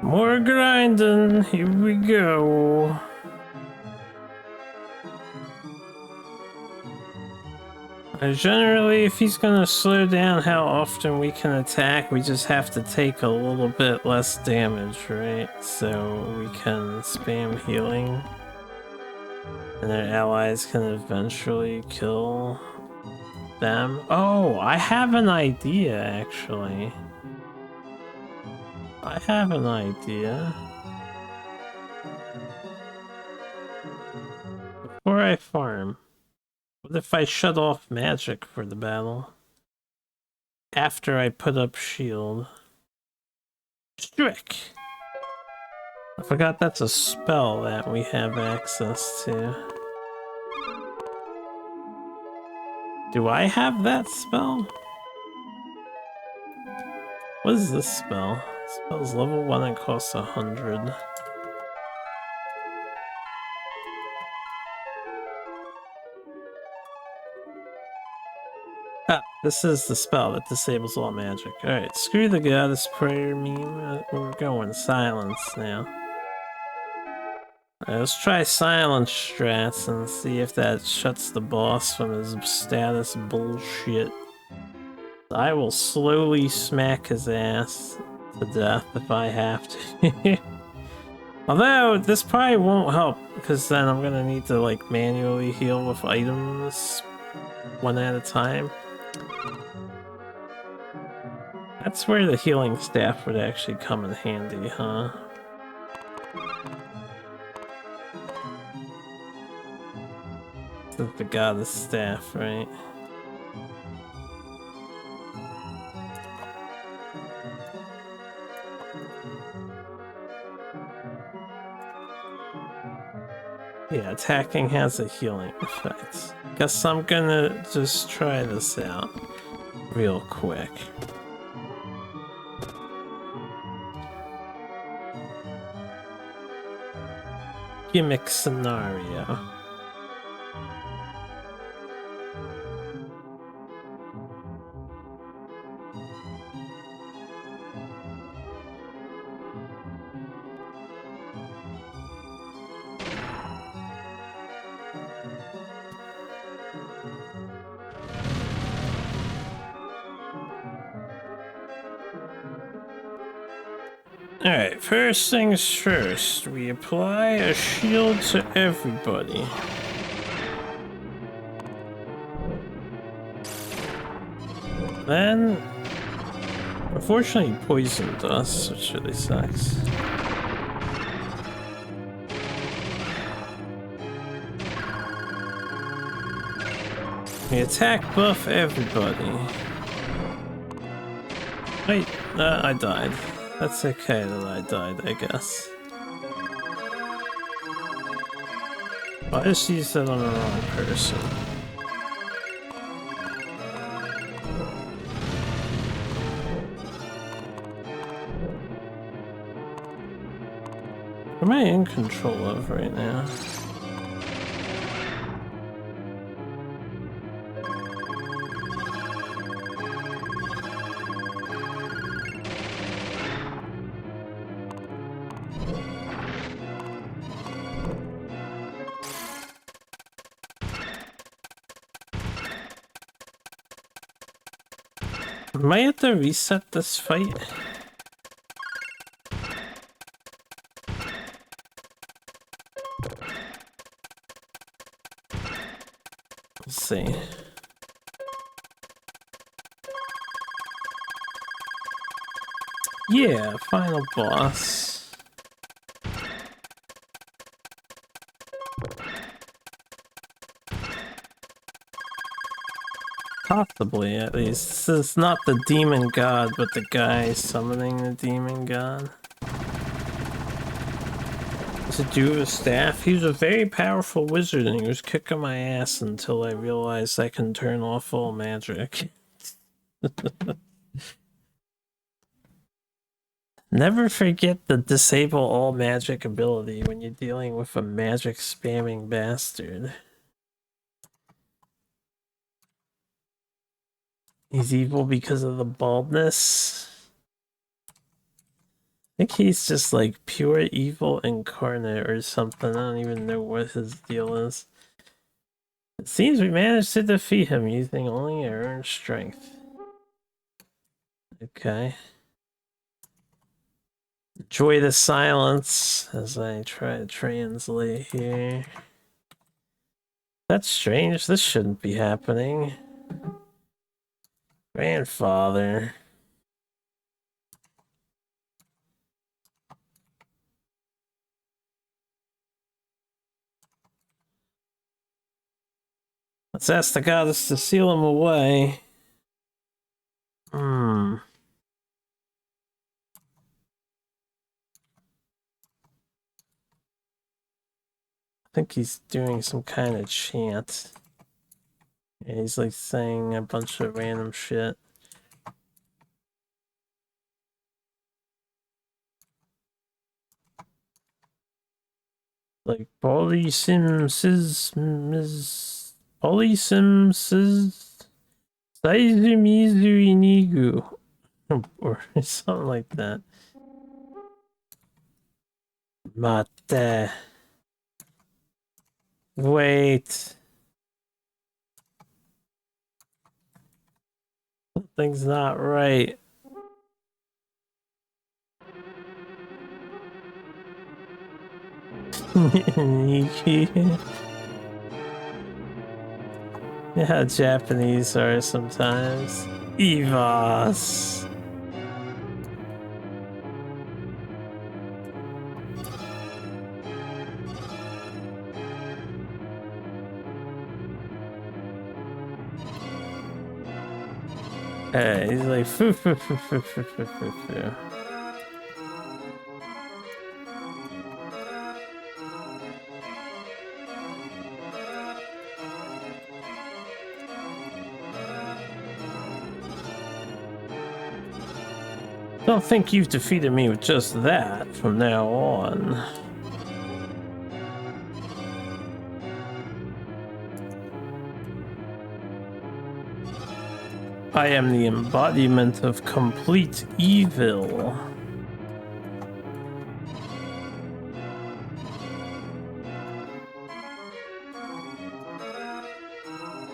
More grinding, here we go. Generally, if he's gonna slow down how often we can attack, we just have to take a little bit less damage, right? So we can spam healing. And their allies can eventually kill them. Oh, I have an idea, actually. I have an idea. Before I farm, what if I shut off magic for the battle? After I put up shield. Strick! I forgot that's a spell that we have access to. Do I have that spell? What is this spell? This spell's level 1 and costs 100. Ah, this is the spell that disables all magic. Alright, screw the goddess prayer meme. We're going silence now. Alright, let's try silence strats and see if that shuts the boss from his status bullshit. I will slowly smack his ass to death if I have to. Although, this probably won't help, because then I'm gonna need to like manually heal with items one at a time. That's where the healing staff would actually come in handy, huh? The goddess staff, right? Yeah, attacking has a healing effect. Guess I'm gonna just try this out real quick. Gimmick scenario. Alright, first things first, we apply a shield to everybody. Then, unfortunately, he poisoned us, which really sucks. We attack buff everybody. Wait, I died. That's okay that I died, I guess. I just used that on the wrong person. What am I in control of right now? Might have to reset this fight. Let's see. Yeah, final boss. Possibly, at least. This is not the demon god, but the guy summoning the demon god. To do with staff. He was a very powerful wizard and he was kicking my ass until I realized I can turn off all magic. Never forget the disable all magic ability when you're dealing with a magic spamming bastard. He's evil because of the baldness. I think he's just like pure evil incarnate or something. I don't even know what his deal is. It seems we managed to defeat him using only our own strength. Okay. Enjoy the silence as I try to translate here. That's strange. This shouldn't be happening. Grandfather. Let's ask the goddess to seal him away. I think he's doing some kind of chant. Yeah, he's like saying a bunch of random shit. Like Polysimsis Saizumizu Inigu or something like that. Mate. Wait. Something's not right. Yeah, how Japanese are sometimes. Evas. Hey, he's like, foo, foo, foo, foo, foo, foo, foo, foo. Don't think you've defeated me with just that from now on. I am the embodiment of complete evil.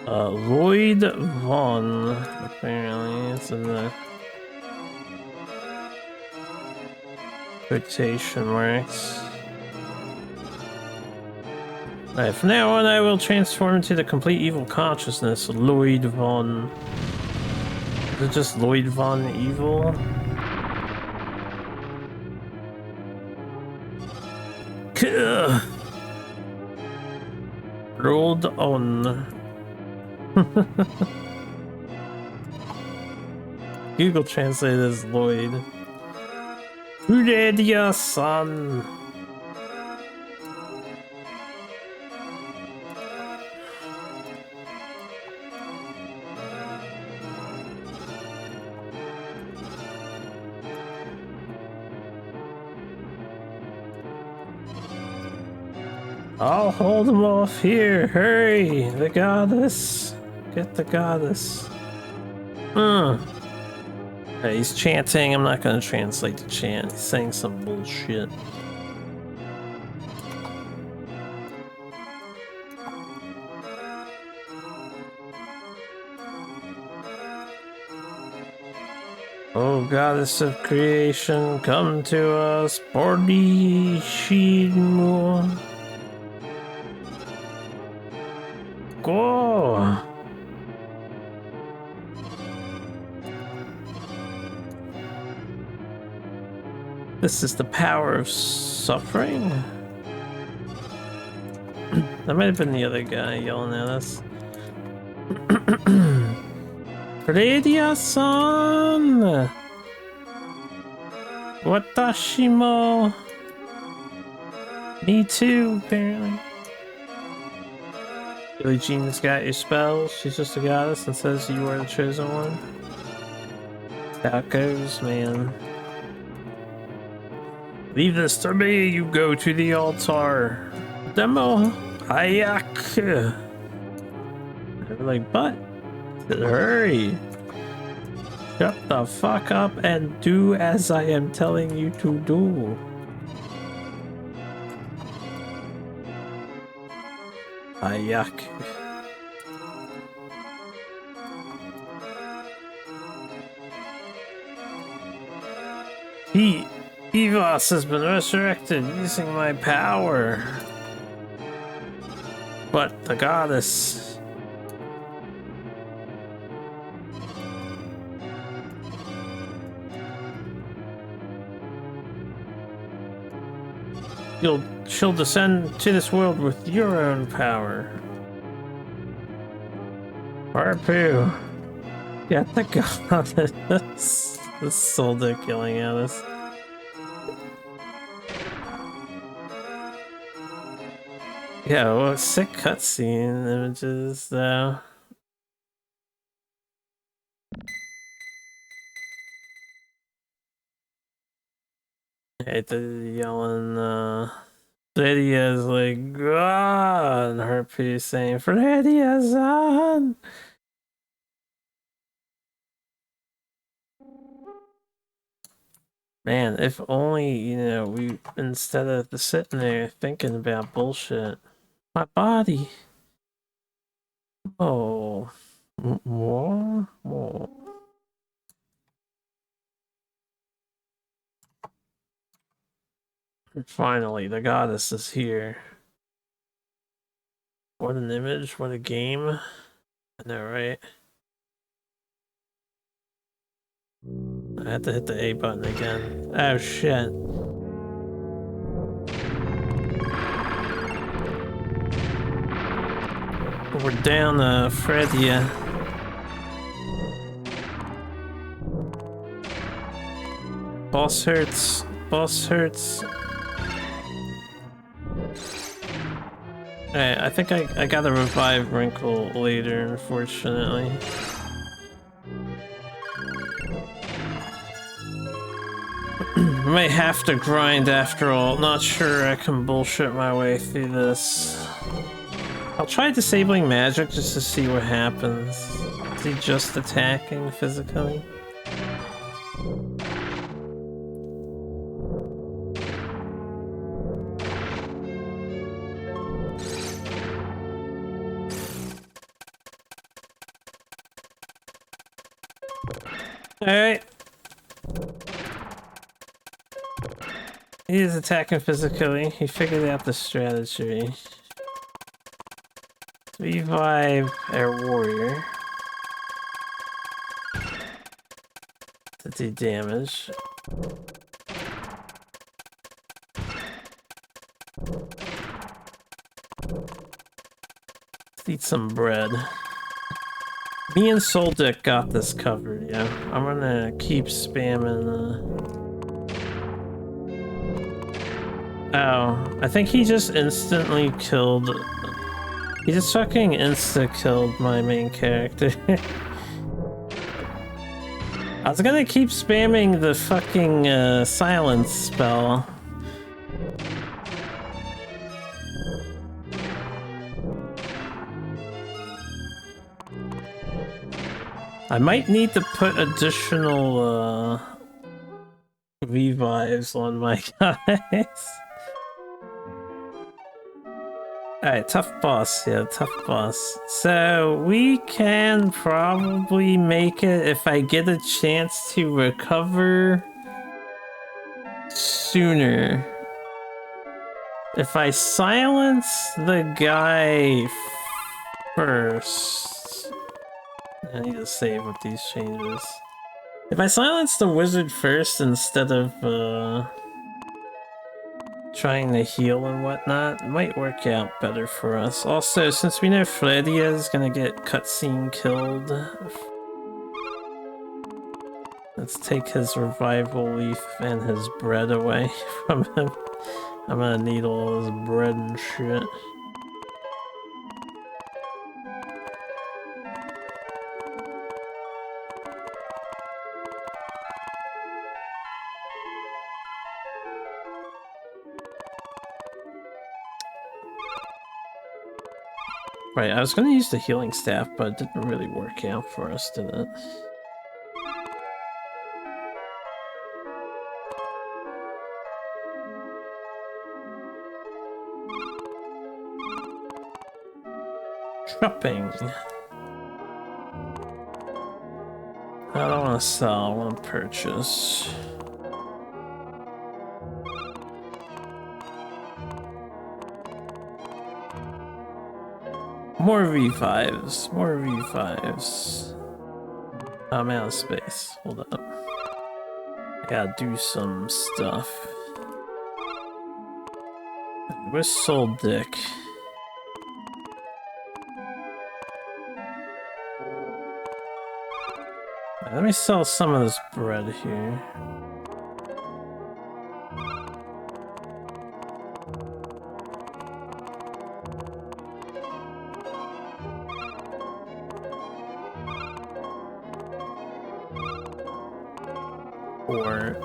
Lloyd Vaughn, apparently, it's in the quotation marks. Alright, from now on I will transform into the complete evil consciousness, Lloyd Vaughn. Is it just Lloyd Vaughn evil? Kuh. Rolled on. Google Translate as Lloyd. Uredia son. I'll hold him off here. Hurry, the goddess. Get the goddess. Hey, he's chanting. I'm not gonna translate the chant. He's saying some bullshit. Oh, goddess of creation, come to us. Bordi Shimu. Go. This is the power of suffering? That might have been the other guy yelling at us. Radia-san! Watashimo! Me too, apparently. Billie Jean's got your spells. She's just a goddess and says you are the chosen one. That's how it goes, man. Leave this to me, you go to the altar. Demo Ayak. They're like, but hurry. Shut the fuck up and do as I am telling you to do. Ayak. Evos has been resurrected using my power. But the goddess... She'll descend to this world with your own power. Harpoo. Get the goddess. This Soldic yelling at us. Yeah, well, sick cutscene images though. I hate the yelling, Lydia's like, God, her piece saying, Lydia's on! Man, if only, you know, we, instead of sitting there thinking about bullshit. My body! Oh. More? More. Finally, the goddess is here. What an image, what a game. I know, right? I had to hit the A button again. Oh shit. We're down Fredia. Boss hurts. Boss hurts. Alright, I think I gotta revive Wrinkle later, unfortunately. I might have to grind after all. Not sure I can bullshit my way through this. I'll try disabling magic just to see what happens. Is he just attacking physically? Alright. He is attacking physically. He figured out the strategy. Revive our warrior. To do damage. Let's eat some bread. Me and Soldic got this covered, yeah. I'm gonna keep spamming. Oh, I think he just instantly killed. He just fucking insta-killed my main character. I was gonna keep spamming the fucking silence spell. I might need to put additional revives on my guys. Alright, tough boss, yeah, tough boss. So we can probably make it if I get a chance to recover sooner. If I silence the guy first. I need to save with these changes. If I silence the wizard first instead of trying to heal and whatnot, it might work out better for us. Also, since we know Fredia is gonna get cutscene killed, let's take his revival leaf and his bread away from him. I'm gonna need all his bread and shit. Right, I was gonna use the healing staff, but it didn't really work out for us, did it? Shopping. I don't want to sell, I want to purchase. More revives, more revives. I'm out of space, hold up. I gotta do some stuff. Where's Soul Dick? Let me sell some of this bread here. Four,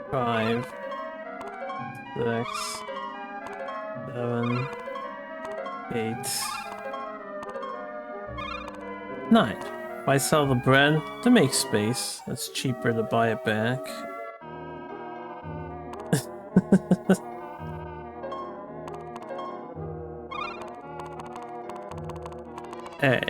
5, 6, 7, 8, 9. If I sell the bread to make space, it's cheaper to buy it back. Hey.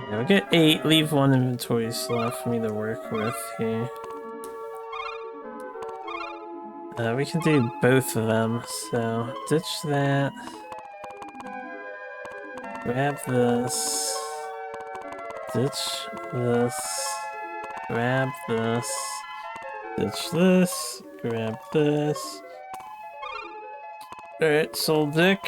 Yeah, we get 8, leave 1 inventory slot for me to work with here. We can do both of them, so ditch that. Grab this. Ditch this. Grab this. Ditch this. Grab this. Alright, Soul Dick.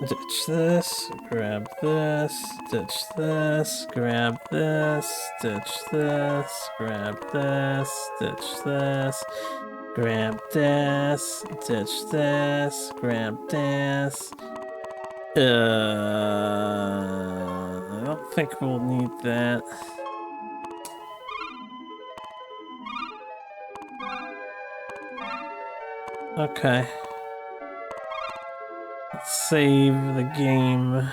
Ditch this, grab this, ditch this, grab this, ditch this, grab this, ditch this, grab this, ditch this, grab this. I don't think we'll need that. Okay. Let's save the game.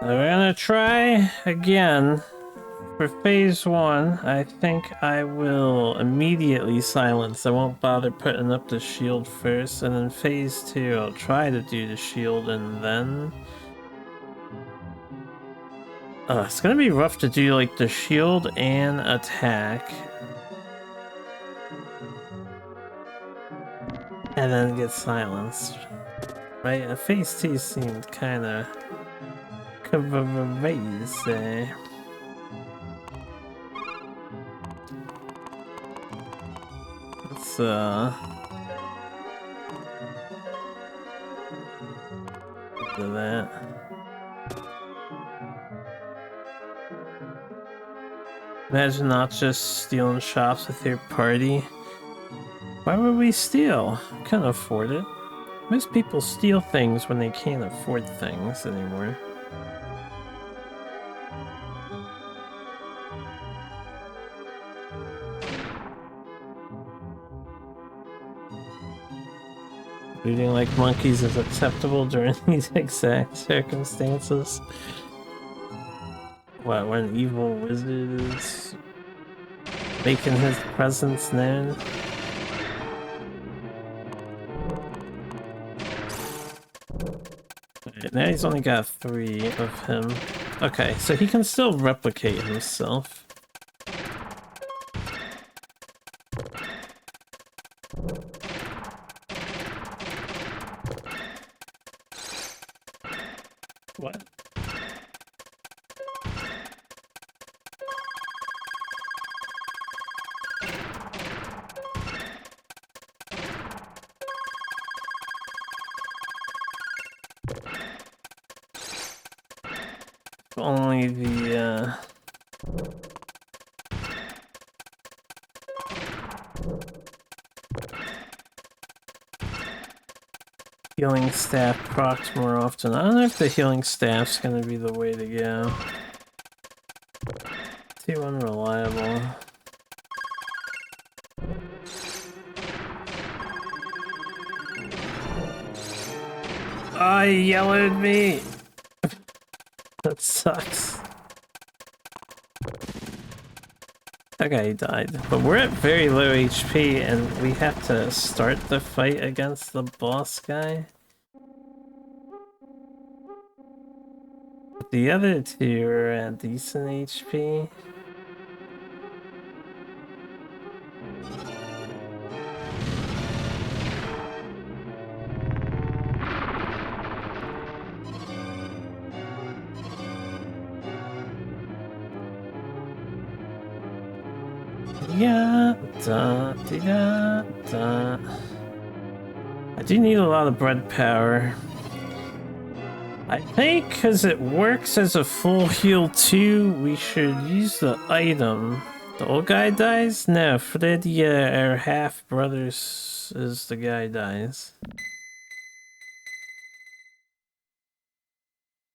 We're gonna try again. For phase 1, I think I will immediately silence. I won't bother putting up the shield first, and then phase 2, I'll try to do the shield and then... it's gonna be rough to do like the shield and attack. And then get silenced. Right? Phase 2 seemed kinda... crazy. Let's, do that. Imagine not just stealing shops with your party. Why would we steal? Can't afford it. Most people steal things when they can't afford things anymore. Looting like monkeys is acceptable during these exact circumstances. What, when an evil wizard is making his presence known? Right, now he's only got 3 of him. Okay, so he can still replicate himself. What? Only the, healing staff procs more often. I don't know if the healing staff's gonna be the way to go. Too unreliable. Oh, he yellowed me! That sucks. Okay, he died. But we're at very low HP and we have to start the fight against the boss guy. But the other 2 are at decent HP. Yeah, da, da, da. I do need a lot of bread power. I think because it works as a full heal too, we should use the item. The old guy dies? No, Freddy, our half brothers is the guy dies.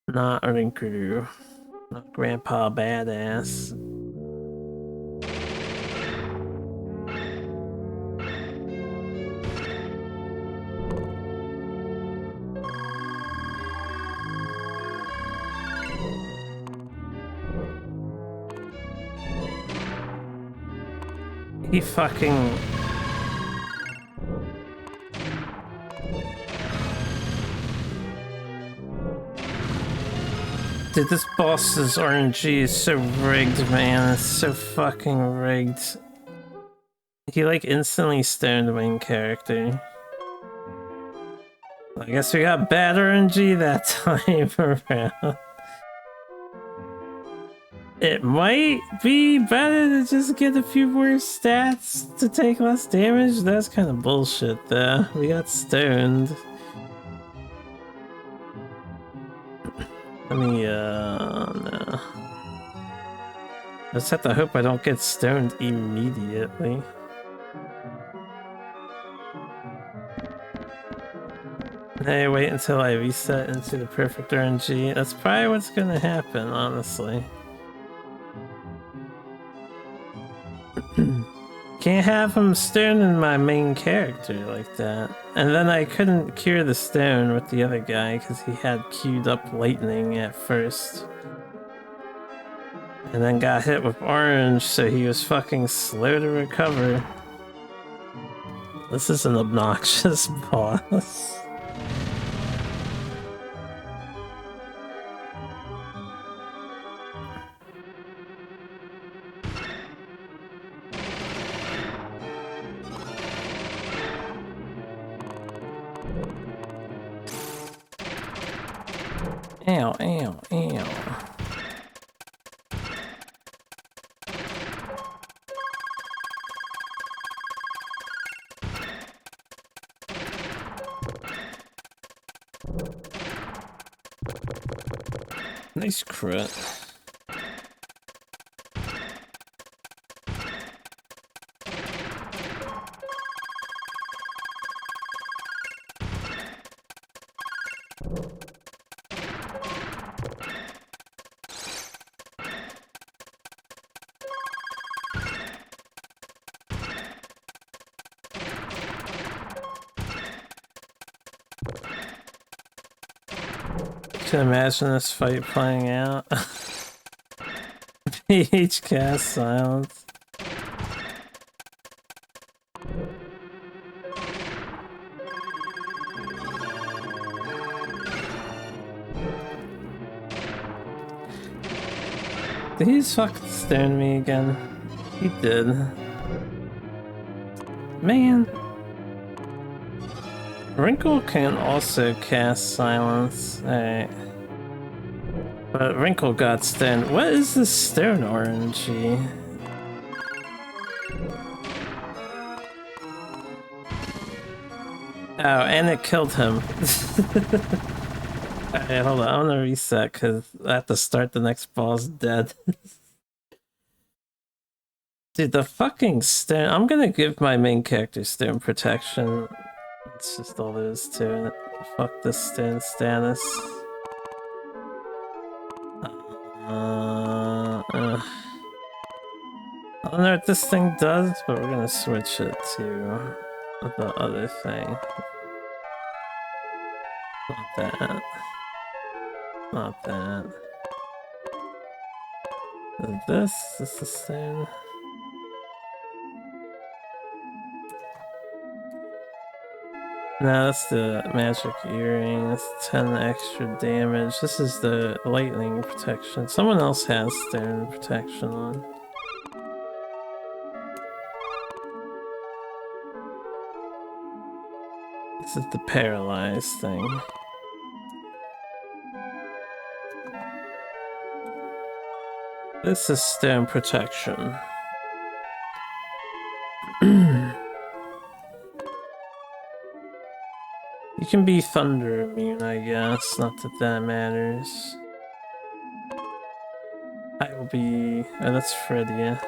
Not Rinku. Not Grandpa Badass. He fucking... Dude, this boss's RNG is so rigged, man. It's so fucking rigged. He like instantly stoned the main character. I guess we got bad RNG that time around. It might be better to just get a few more stats to take less damage. That's kind of bullshit though. We got stoned. Let me, no. I just have to hope I don't get stoned immediately. Hey, wait until I reset into the perfect RNG. That's probably what's gonna happen, honestly. Can't have him stoning my main character like that. And then I couldn't cure the stone with the other guy because he had queued up lightning at first. And then got hit with orange, so he was fucking slow to recover. This is an obnoxious boss. Ow, ow, ow. Nice crit. I can imagine this fight playing out. PH cast silence. Did he just fucking stone me again? He did. Man. Wrinkle can also cast silence. Alright. But Wrinkle got stoned. What is this stone RNG? Oh, and it killed him. Alright, hold on. I'm gonna reset because I have to start the next boss dead. Dude, the fucking stone. I'm gonna give my main character stone protection. It's just all there is to it. Fuck this stone status. I don't know what this thing does, but we're gonna switch it to the other thing. Not that. Not that. Is this the same? No, that's the magic earring. That's 10 extra damage. This is the lightning protection. Someone else has stone protection on. This is the paralyzed thing. This is stone protection. You can be thunder immune, I guess. Not that that matters. I will be... Oh, that's Fredia.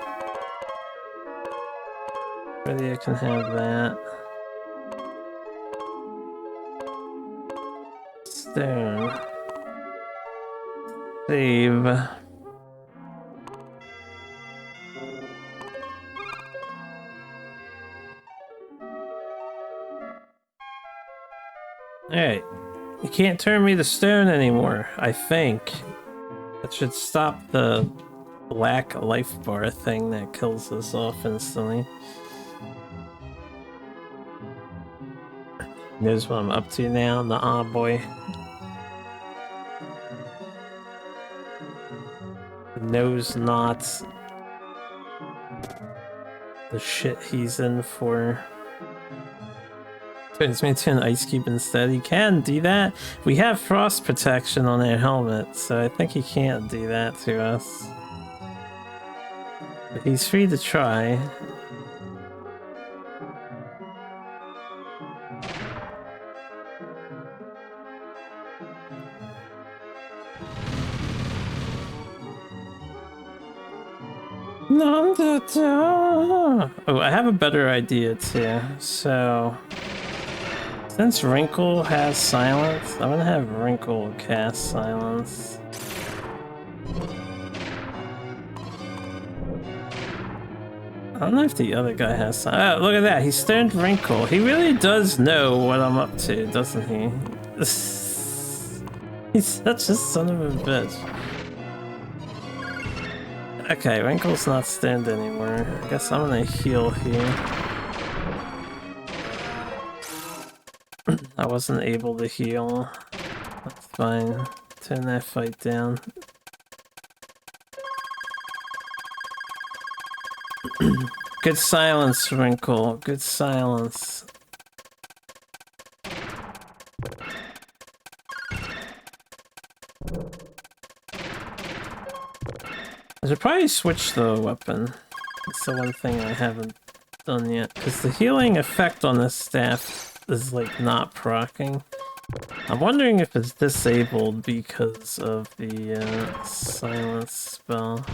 Fredia can have that. Stone. Save. Alright. You can't turn me to stone anymore, I think. That should stop the black life bar thing that kills us off instantly. Knows what I'm up to now, nah boy. Knows not the shit he's in for. Turns me into an ice cube instead. He can do that. We have frost protection on our helmet, so I think he can't do that to us. But he's free to try. Oh, I have a better idea too. So, since Wrinkle has silence, I'm gonna have Wrinkle cast silence. I don't know if the other guy has silence. Oh, look at that! He stunned Wrinkle. He really does know what I'm up to, doesn't he? He's such a son of a bitch. Okay, Wrinkle's not stunned anymore. I guess I'm gonna heal here. I wasn't able to heal. That's fine. Turn that fight down. Good silence, Wrinkle. Good silence. I should probably switch the weapon. That's the one thing I haven't done yet. Because the healing effect on this staff is like not proccing. I'm wondering if it's disabled because of the silence spell.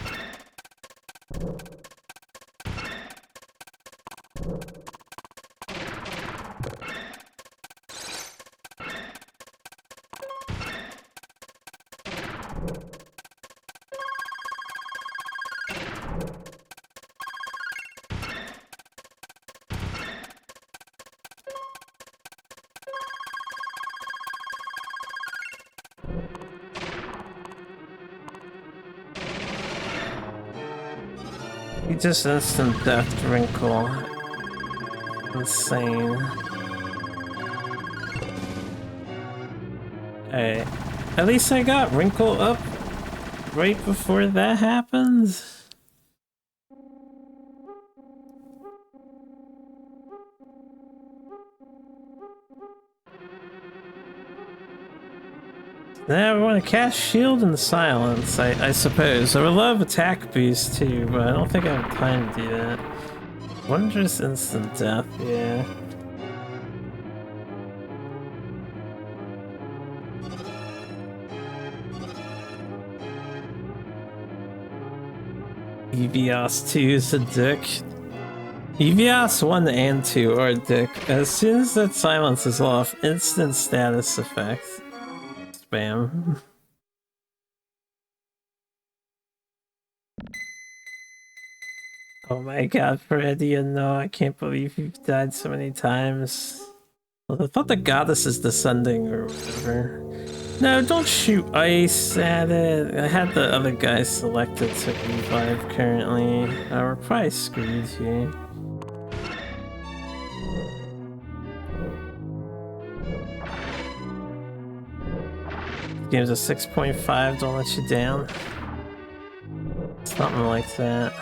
He just instant death Wrinkle. Insane. Hey, at least I got Wrinkle up right before that happened. Now I want to cast Shield in the silence, I suppose. I would love attack boost too, but I don't think I have time to do that. Wondrous instant death, yeah. EVIAS 2 is a dick. EVIAS 1 and 2 are a dick. As soon as that silence is off, instant status effect. Spam. Oh my god, Freddy, no, I can't believe you've died so many times. Well, I thought the goddess is descending or whatever. No, don't shoot ice at it. I had the other guy selected to revive currently. We're probably screwed here. Game's a 6.5, don't let you down. Something like that.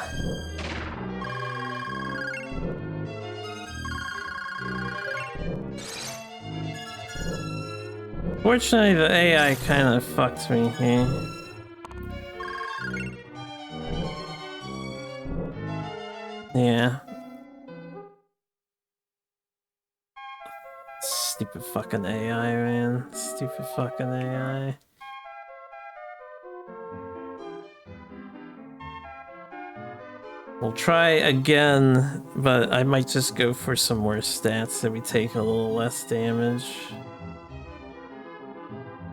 Fortunately, the AI kind of fucked me here. Yeah. Stupid fucking AI, man. Stupid fucking AI. We'll try again, but I might just go for some more stats so we take a little less damage.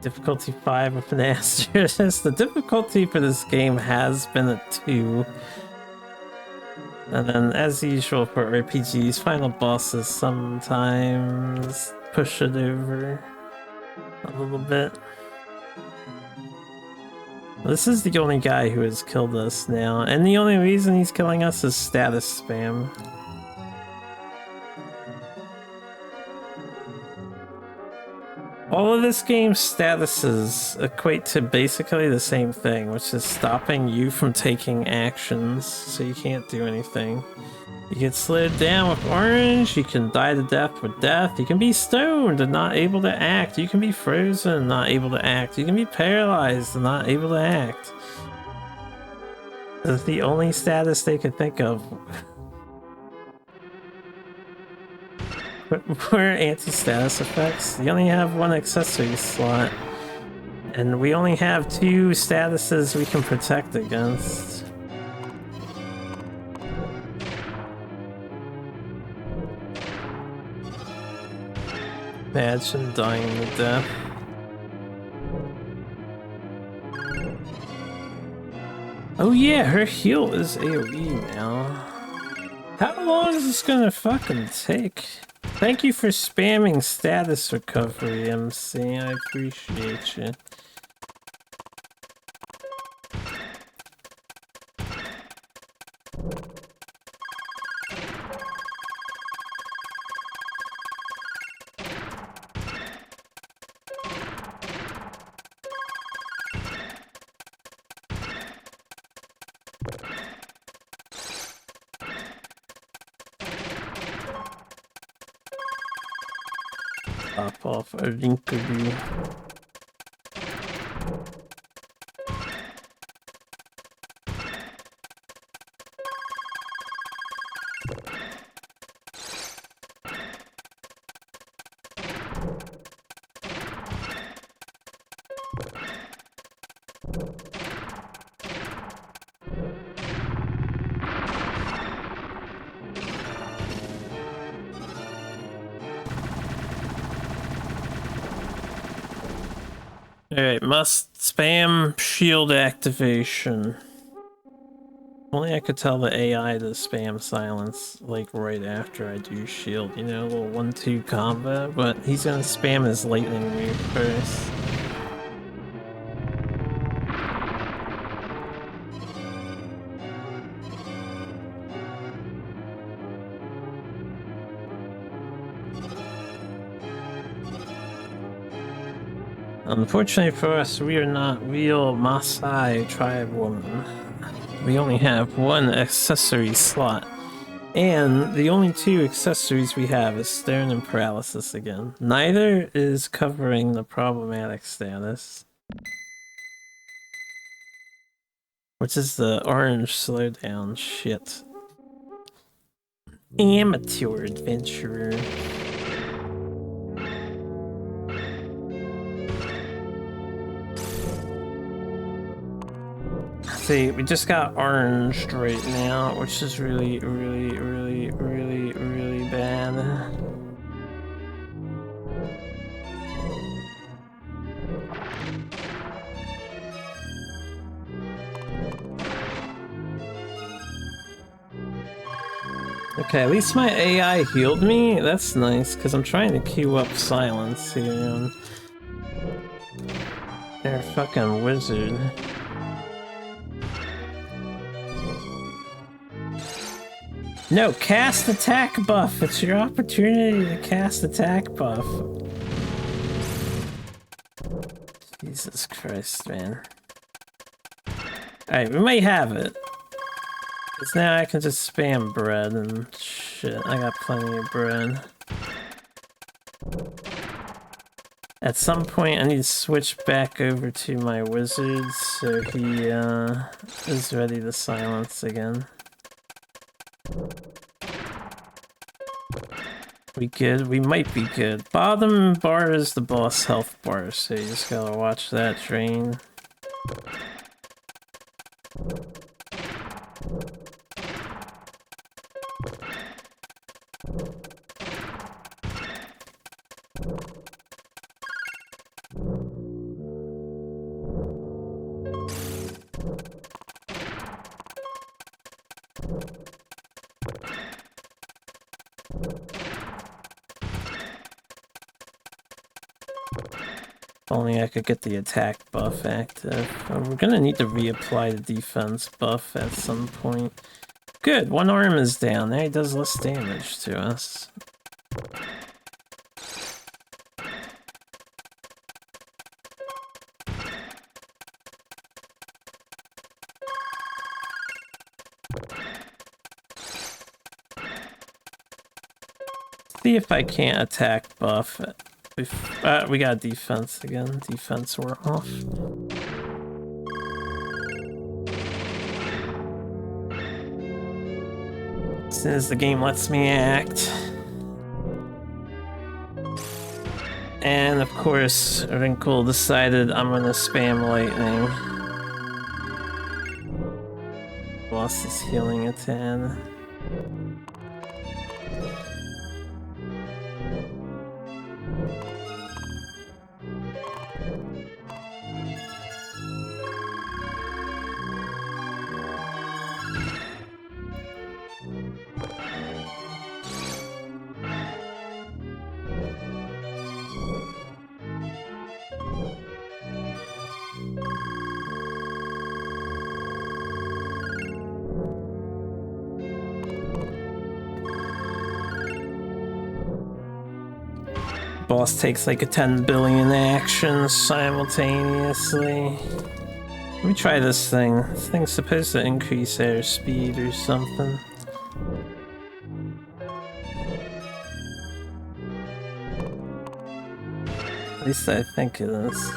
Difficulty 5 with an asterisk. The difficulty for this game has been a 2. And then, as usual for RPGs, final bosses sometimes push it over a little bit. This is the only guy who has killed us now, and the only reason he's killing us is status spam. All of this game's statuses equate to basically the same thing, which is stopping you from taking actions, so you can't do anything. You get slowed down with orange, you can die to death with death, you can be stoned and not able to act, you can be frozen and not able to act, you can be paralyzed and not able to act. That's the only status they could think of. What are anti-status effects? You only have one accessory slot. And we only have 2 statuses we can protect against. Imagine dying to death. Oh yeah, her heal is AoE now. How long is this gonna fucking take? Thank you for spamming status recovery, MC. I appreciate you. Pop off a interview. Alright, must spam shield activation. Only I could tell the AI to spam silence, like, right after I do shield, you know, a little 1-2 combo, but he's gonna spam his lightning move first. Unfortunately for us, we are not real Maasai tribeswomen. We only have 1 accessory slot. And the only 2 accessories we have is stone and paralysis again. Neither is covering the problematic status. Which is the orange slowdown shit. Amateur adventurer. See, we just got oranged right now, which is really bad. Okay, at least my AI healed me. That's nice, because I'm trying to queue up silence here. They're a fucking wizard. No, cast attack buff! It's your opportunity to cast attack buff. Jesus Christ, man. Alright, we might have it. Because now I can just spam bread and shit. I got plenty of bread. At some point I need to switch back over to my wizard so he is ready to silence again. We good? We might be good. Bottom bar is the boss health bar, so you just gotta watch that drain. Only I could get the attack buff active. We're gonna need to reapply the defense buff at some point. Good, 1 arm is down. Now he does less damage to us. see if I can't attack buff. We got defense again. Defense, we're off. As soon as the game lets me act. And of course, Wrinkle decided I'm gonna spam lightning. Lost his healing at 10. Boss takes like a 10 billion actions simultaneously. Let me try this thing. This thing's supposed to increase airspeed or something. At least I think it is.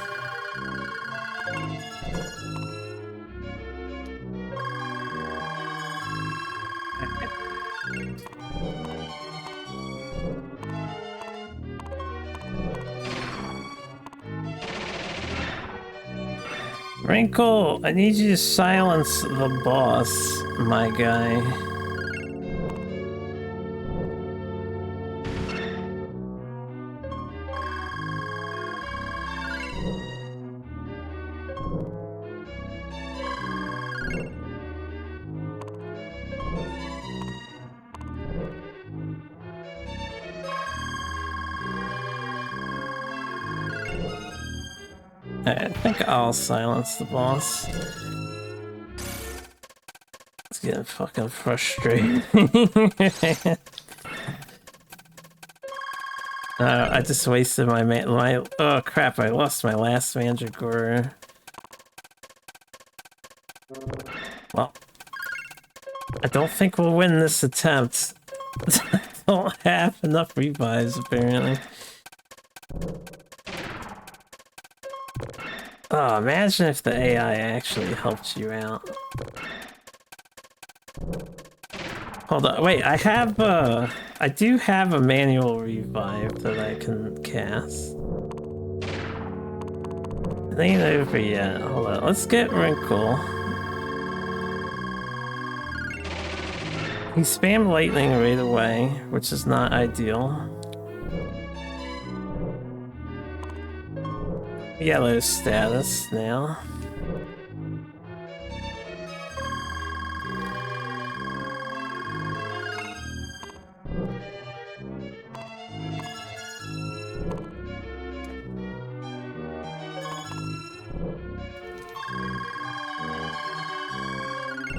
Wrinkle, I need you to silence the boss, my guy. I think I'll silence the boss. It's getting fucking frustrating. I just wasted my oh crap, I lost my last Mandragora. Well, I don't think we'll win this attempt. I don't have enough revives apparently. Oh, imagine if the AI actually helped you out. Hold on, wait, I do have a manual revive that I can cast. It ain't over yet. Hold on, let's get Wrinkle. He spammed lightning right away, which is not ideal. Yellow status now.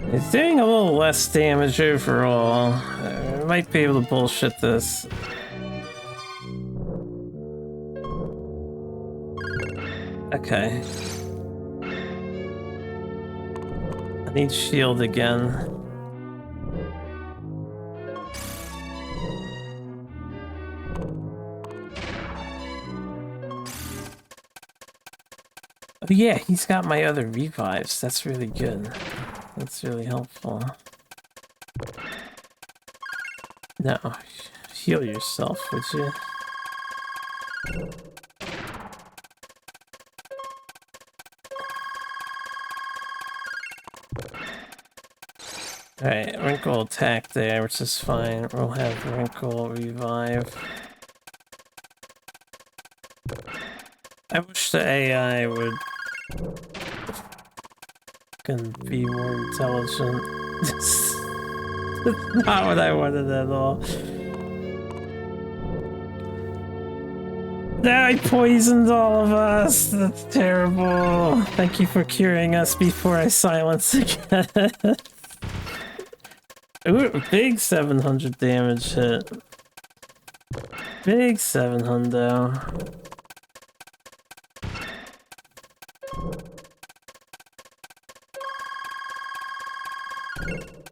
He's doing a little less damage overall. I might be able to bullshit this. Okay. I need shield again. Oh yeah, he's got my other revives. That's really good. That's really helpful. No, heal yourself, would you? Alright, Wrinkle attack there, which is fine. We'll have Wrinkle revive. I wish the AI would be more intelligent. It's not what I wanted at all. Now I poisoned all of us! That's terrible! Thank you for curing us before I silence again. Ooh, big 700 damage hit. Big 700.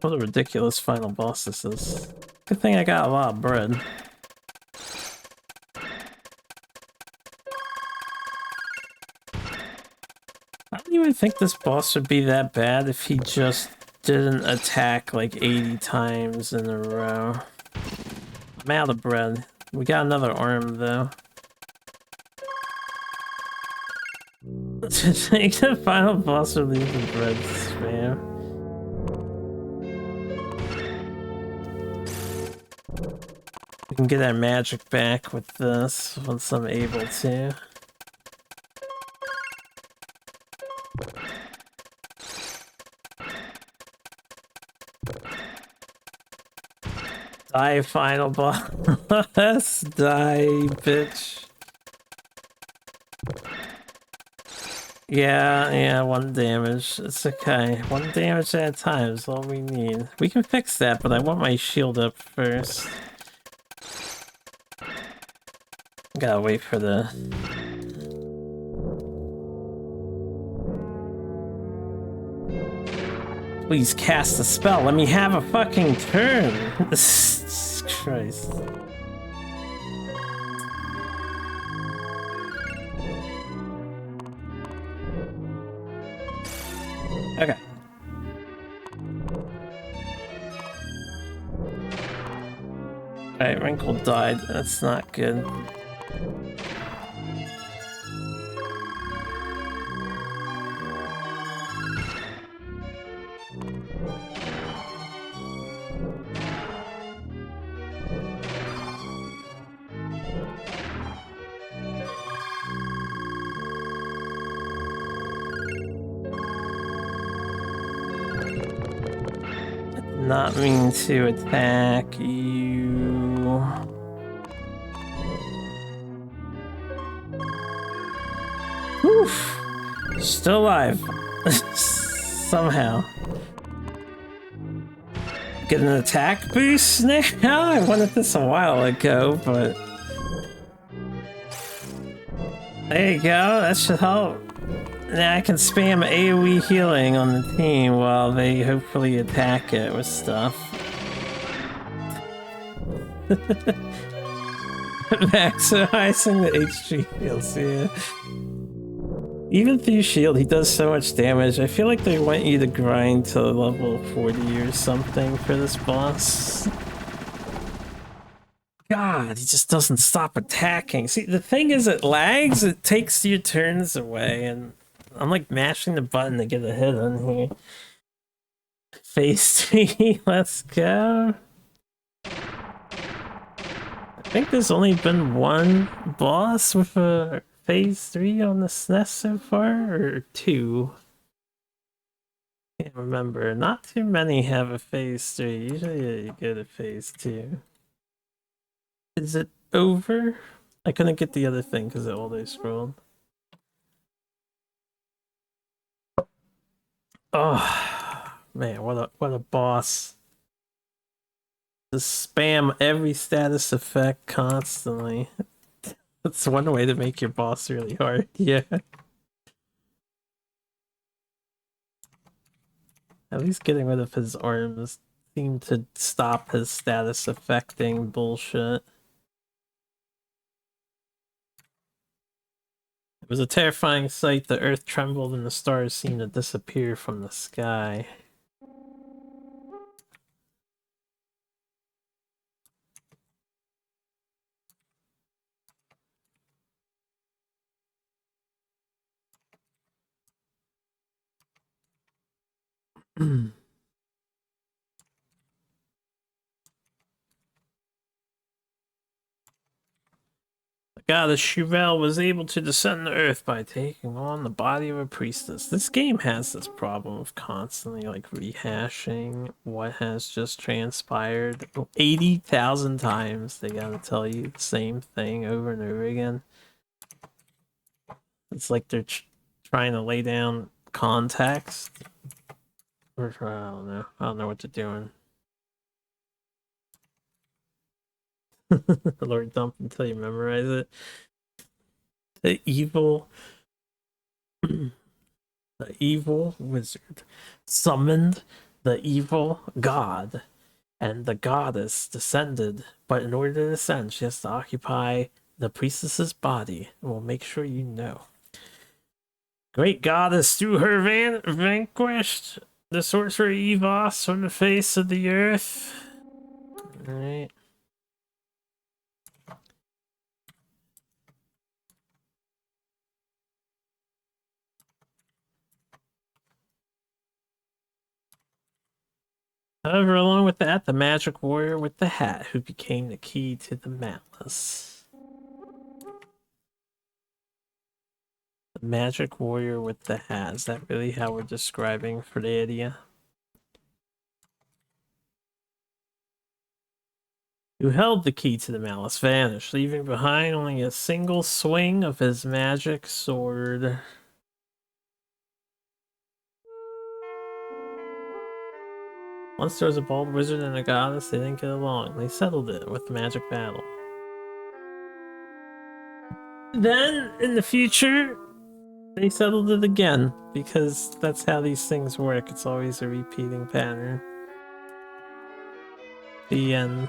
What a ridiculous final boss this is. Good thing I got a lot of bread. think this boss would be that bad if he just didn't attack like 80 times in a row. I'm out of bread. We got another arm though. To take the final boss or leave the bread spam. We can get our magic back with this once I'm able to. Die, final boss. Die, bitch. Yeah, 1 damage. It's okay. 1 damage at a time is all we need. We can fix that, but I want my shield up first. Gotta wait for the... Please cast a spell. Let me have a fucking turn. Jesus Christ. Okay. Alright, Wrinkle died. That's not good. Not mean to attack you. Oof. Still alive. Somehow. Get an attack boost now? I wanted this a while ago, but... There you go, that should help. Now I can spam AoE healing on the team while they hopefully attack it with stuff. Maximizing the HG heals, yeah. Even through shield, he does so much damage. I feel like they want you to grind to level 40 or something for this boss. God, he just doesn't stop attacking. See, the thing is, it lags, it takes your turns away, and I'm like mashing the button to get a hit on here. Phase 3, let's go. I think there's only been one boss with a phase 3 on the SNES so far, or 2. Can't remember. Not too many have a phase 3. Usually you get a phase 2. Is it over? I couldn't get the other thing because it auto scrolled. Oh man, what a boss. Just spam every status effect constantly. That's one way to make your boss really hard, yeah. At least getting rid of his arms seemed to stop his status affecting bullshit. It was a terrifying sight. The earth trembled and the stars seemed to disappear from the sky. The goddess Chevelle was able to descend to Earth by taking on the body of a priestess. This game has this problem of constantly like rehashing what has just transpired 80,000 times. They gotta tell you the same thing over and over again. It's like they're trying to lay down context. Or I don't know. I don't know what they're doing. Lord dump until you memorize it. The evil wizard summoned the evil god, and the goddess descended. But in order to descend, she has to occupy the priestess's body. And we'll make sure you know. Great goddess, through her vanquished the sorcerer Evos from the face of the earth. Alright. However, along with that, the magic warrior with the hat who became the key to the malice. The magic warrior with the hat. Is that really how we're describing Fredadia? Who held the key to the malice vanished, leaving behind only a single swing of his magic sword. Once there was a bald wizard and a goddess, they didn't get along. They settled it with magic battle. Then, in the future, they settled it again, because that's how these things work. It's always a repeating pattern. The end.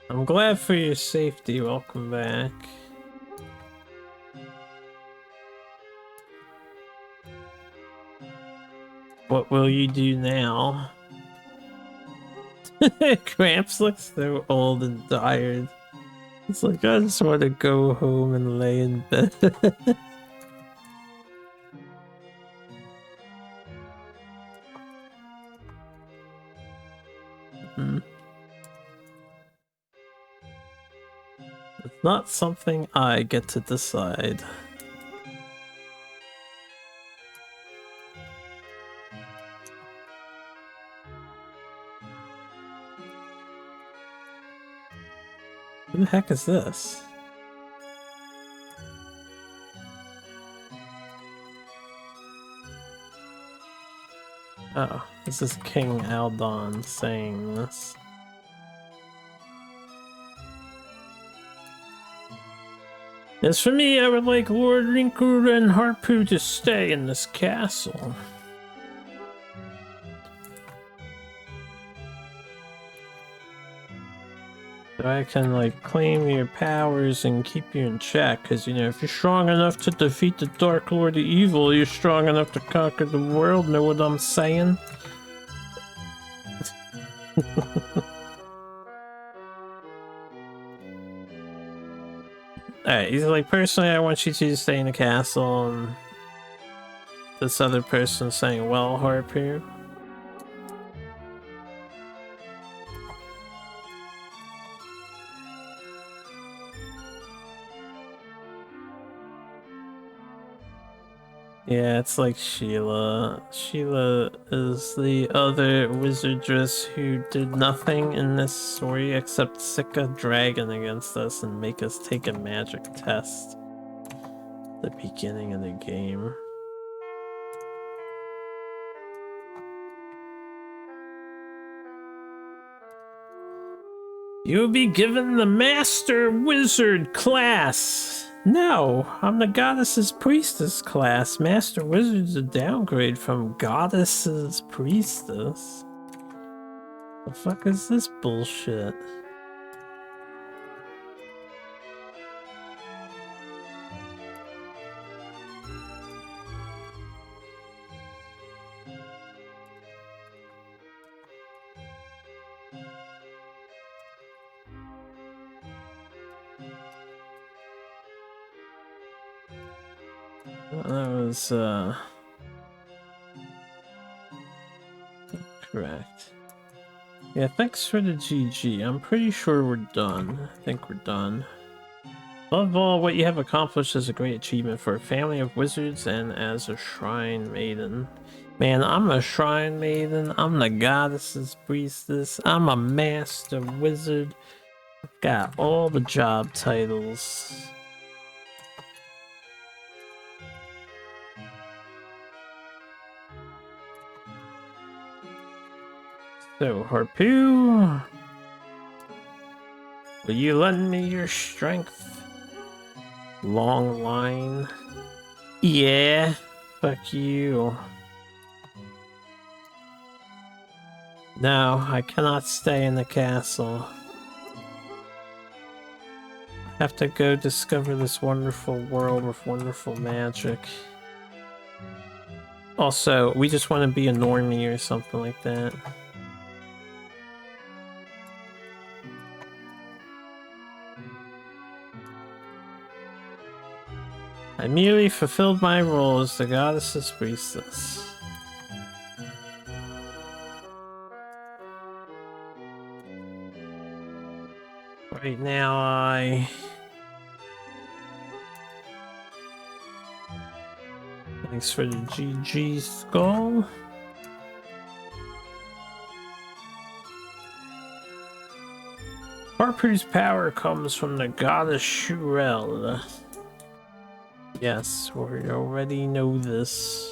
I'm glad for your safety. Welcome back. What will you do now? Gramps looks so old and tired. It's like, I just want to go home and lay in bed. It's not something I get to decide. Who the heck is this? Oh, this is King Aldon saying this. As for me, I would like Lord Rinku and Harpu to stay in this castle. So I can, like, claim your powers and keep you in check, because, you know, if you're strong enough to defeat the Dark Lord of Evil, you're strong enough to conquer the world, know what I'm saying? Alright, he's like, personally, I want you to stay in the castle, and this other person saying, well, Harpu. Yeah, it's like Sheila. Sheila is the other wizardress who did nothing in this story except sick a dragon against us and make us take a magic test at the beginning of the game. You'll be given the Master Wizard class! No, I'm the Goddess's Priestess class. Master Wizard's a downgrade from Goddess's Priestess. The fuck is this bullshit? That was, correct. Yeah, thanks for the GG. I'm pretty sure we're done. I think we're done. Above all, what you have accomplished is a great achievement for a family of wizards and as a shrine maiden. Man, I'm a shrine maiden. I'm the goddess's priestess. I'm a master wizard. I've got all the job titles. So, Harpu, will you lend me your strength? Long line. Yeah, fuck you. No, I cannot stay in the castle. I have to go discover this wonderful world with wonderful magic. Also, we just want to be a normie or something like that. I merely fulfilled my role as the goddess's priestess. Right now, thanks for the GG skull. Harpu's power comes from the goddess Shurel. Yes, we already know this.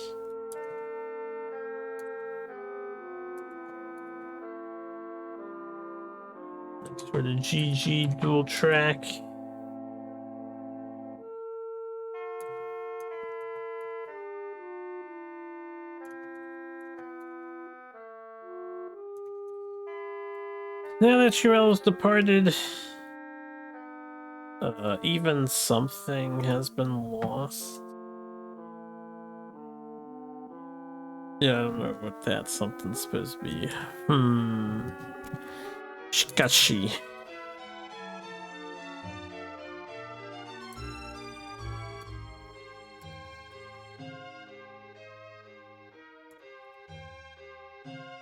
Thanks for the GG dual track. Now that Shurel's departed, even something has been lost. Yeah, I don't know what that something's supposed to be. Shikashi.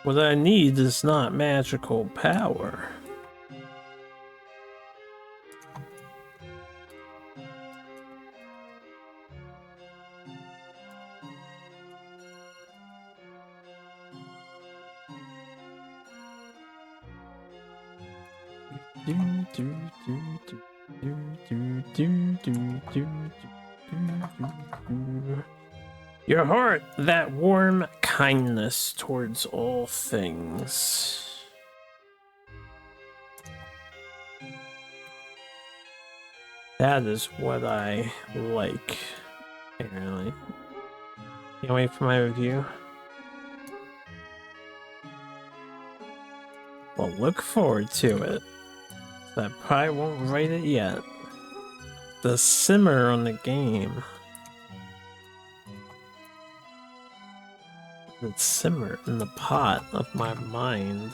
What I need is not magical power. Your heart, that warm kindness towards all things. That is what I like, apparently. Can't wait for my review. Well, look forward to it. I probably won't write it yet. The simmer on the game. It simmer in the pot of my mind.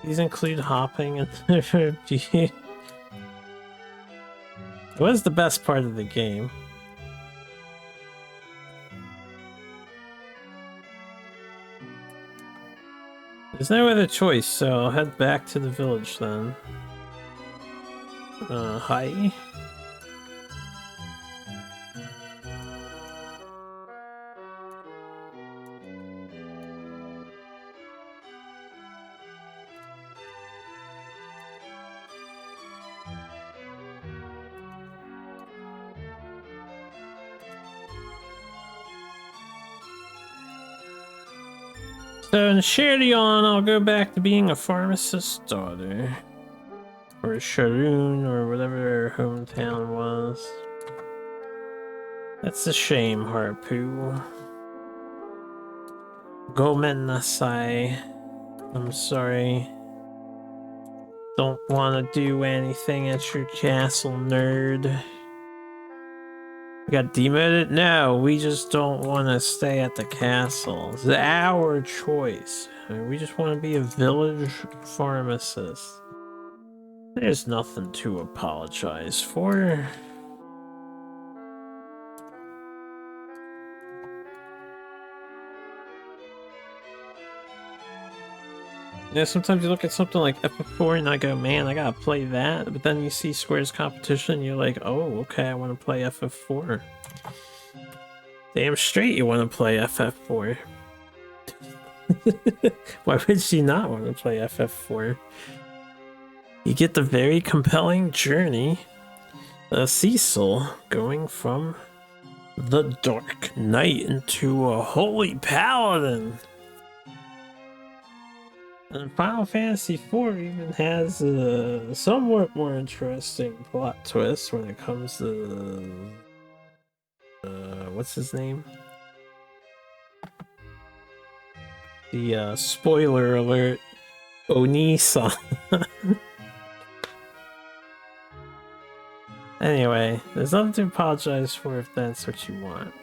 These include hopping and it was the best part of the game. There's no other choice, so I'll head back to the village then. Hi. So in Sherion, I'll go back to being a pharmacist's daughter. Or Sharoon, or whatever her hometown was. That's a shame, Harpu. Gomen Nasai. I'm sorry. Don't want to do anything at your castle, nerd. We got demoted? No, we just don't want to stay at the castle. It's our choice. I mean, we just want to be a village pharmacist. There's nothing to apologize for. Yeah, sometimes you look at something like FF4 and I go, man, I gotta play that. But then you see Square's competition and you're like, oh, okay, I want to play FF4. Damn straight you want to play FF4. Why would she not want to play FF4? You get the very compelling journey of Cecil going from the Dark Knight into a Holy Paladin. And Final Fantasy IV even has a somewhat more interesting plot twist when it comes to what's his name? The spoiler alert, Onisa. Anyway, there's nothing to apologize for if that's what you want.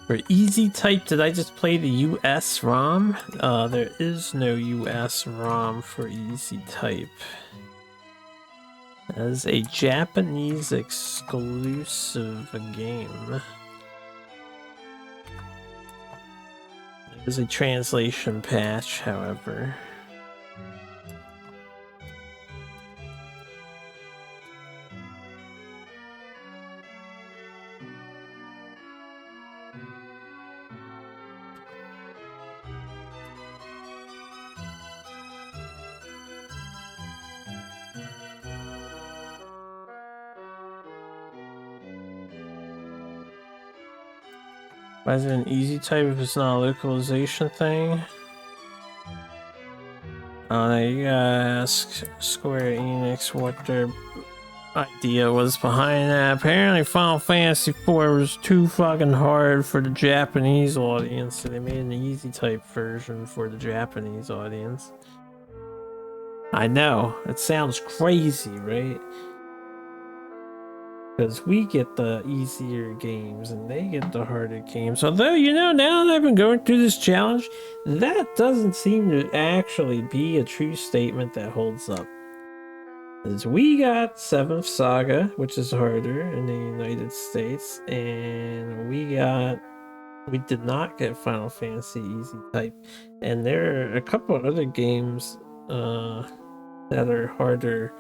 For easy type, did I just play the US ROM? There is no US ROM for easy type. That is a Japanese exclusive game. There's a translation patch, however. Why is it an easy type if it's not a localization thing? You gotta ask Square Enix what their idea was behind that. Apparently Final Fantasy IV was too fucking hard for the Japanese audience, so they made an easy type version for the Japanese audience. I know, it sounds crazy, right? Because we get the easier games and they get the harder games. Although, you know, now that I've been going through this challenge, that doesn't seem to actually be a true statement that holds up. Because we got 7th Saga, which is harder in the United States, and we did not get Final Fantasy Easy Type. And there are a couple of other games that are harder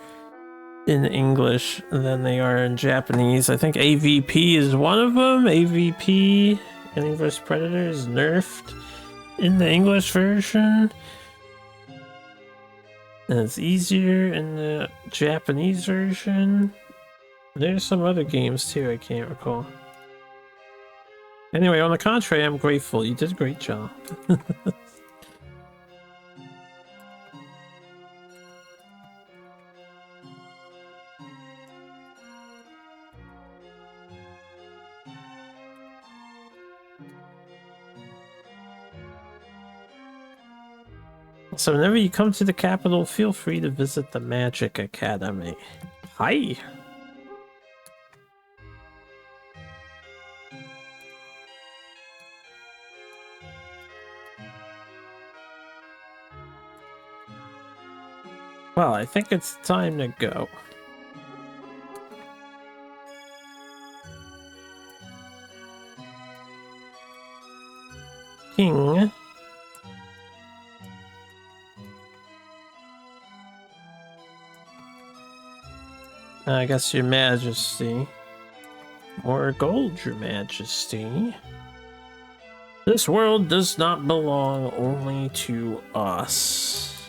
in English than they are in Japanese. I think AVP is one of them. AVP, Alien vs Predator, is nerfed in the English version. And it's easier in the Japanese version. There's some other games too, I can't recall. Anyway, on the contrary, I'm grateful. You did a great job. So whenever you come to the capital, feel free to visit the Magic Academy. Hi! Well, I think it's time to go. King. I guess your majesty. More gold, your majesty. This world does not belong only to us.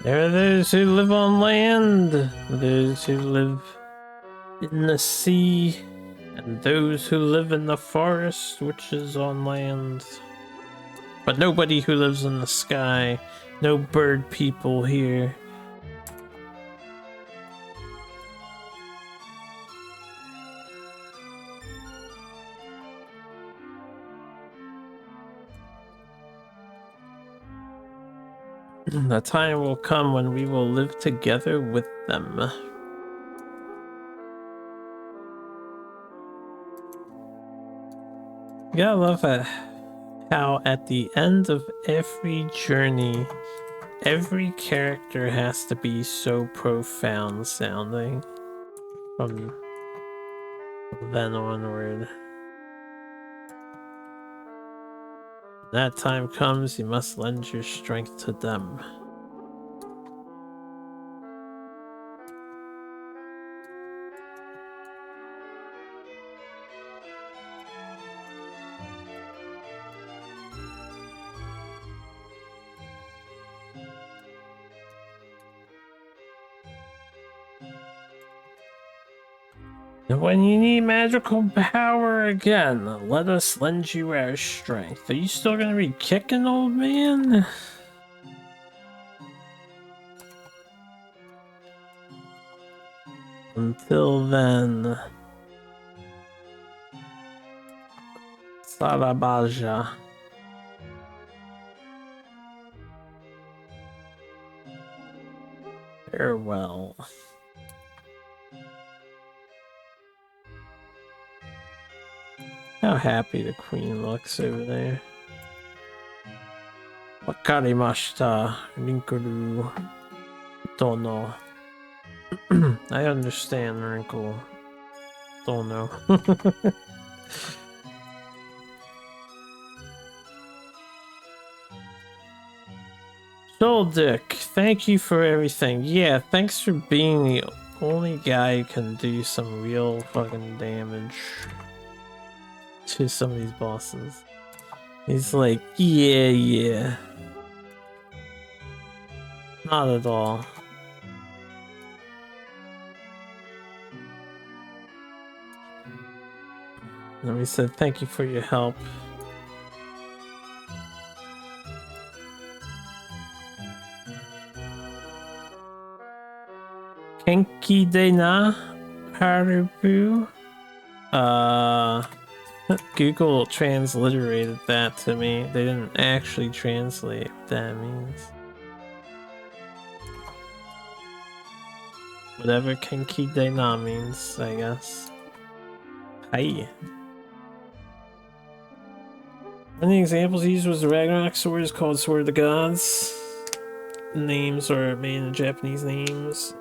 There are those who live on land, those who live in the sea, and those who live in the forest, which is on land. But nobody who lives in the sky. No bird people here. The time will come when we will live together with them. You gotta love how at the end of every journey, every character has to be so profound sounding from then onward. When that time comes, you must lend your strength to them. When you need magical power again, let us lend you our strength. Are you still gonna be kicking, old man? Until then, Sarabaja. Farewell. How happy the queen looks over there. Wakarimashita, Rinkaru. Don't know. I understand, Wrinkle. Don't know. Dick, thank you for everything. Yeah, thanks for being the only guy who can do some real fucking damage to some of these bosses. He's like, yeah. Not at all. And we said, thank you for your help. Kenki de na Harubu. Google transliterated that to me. They didn't actually translate what that means. Whatever Kenki de na means, I guess. Hi. One of the examples used was the Ragnarok sword is called Sword of the Gods. Names are made in Japanese names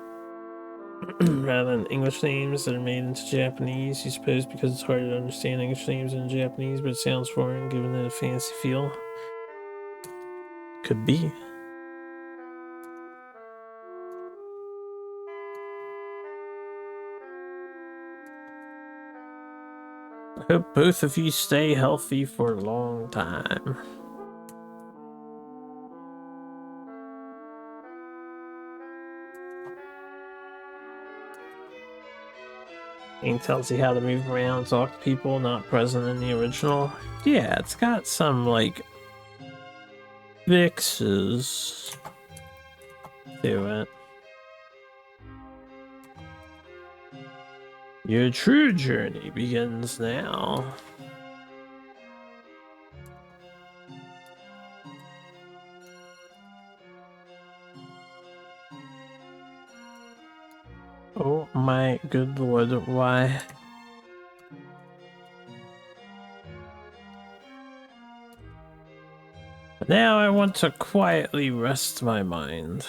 rather than English names that are made into Japanese. You suppose because it's harder to understand English names in Japanese, but it sounds foreign given it a fancy feel. Could be. I hope both of you stay healthy for a long time. Game tells you how to move around, talk to people not present in the original. Yeah, it's got some like fixes to it. Your true journey begins now. Oh my good lord, why? Now I want to quietly rest my mind.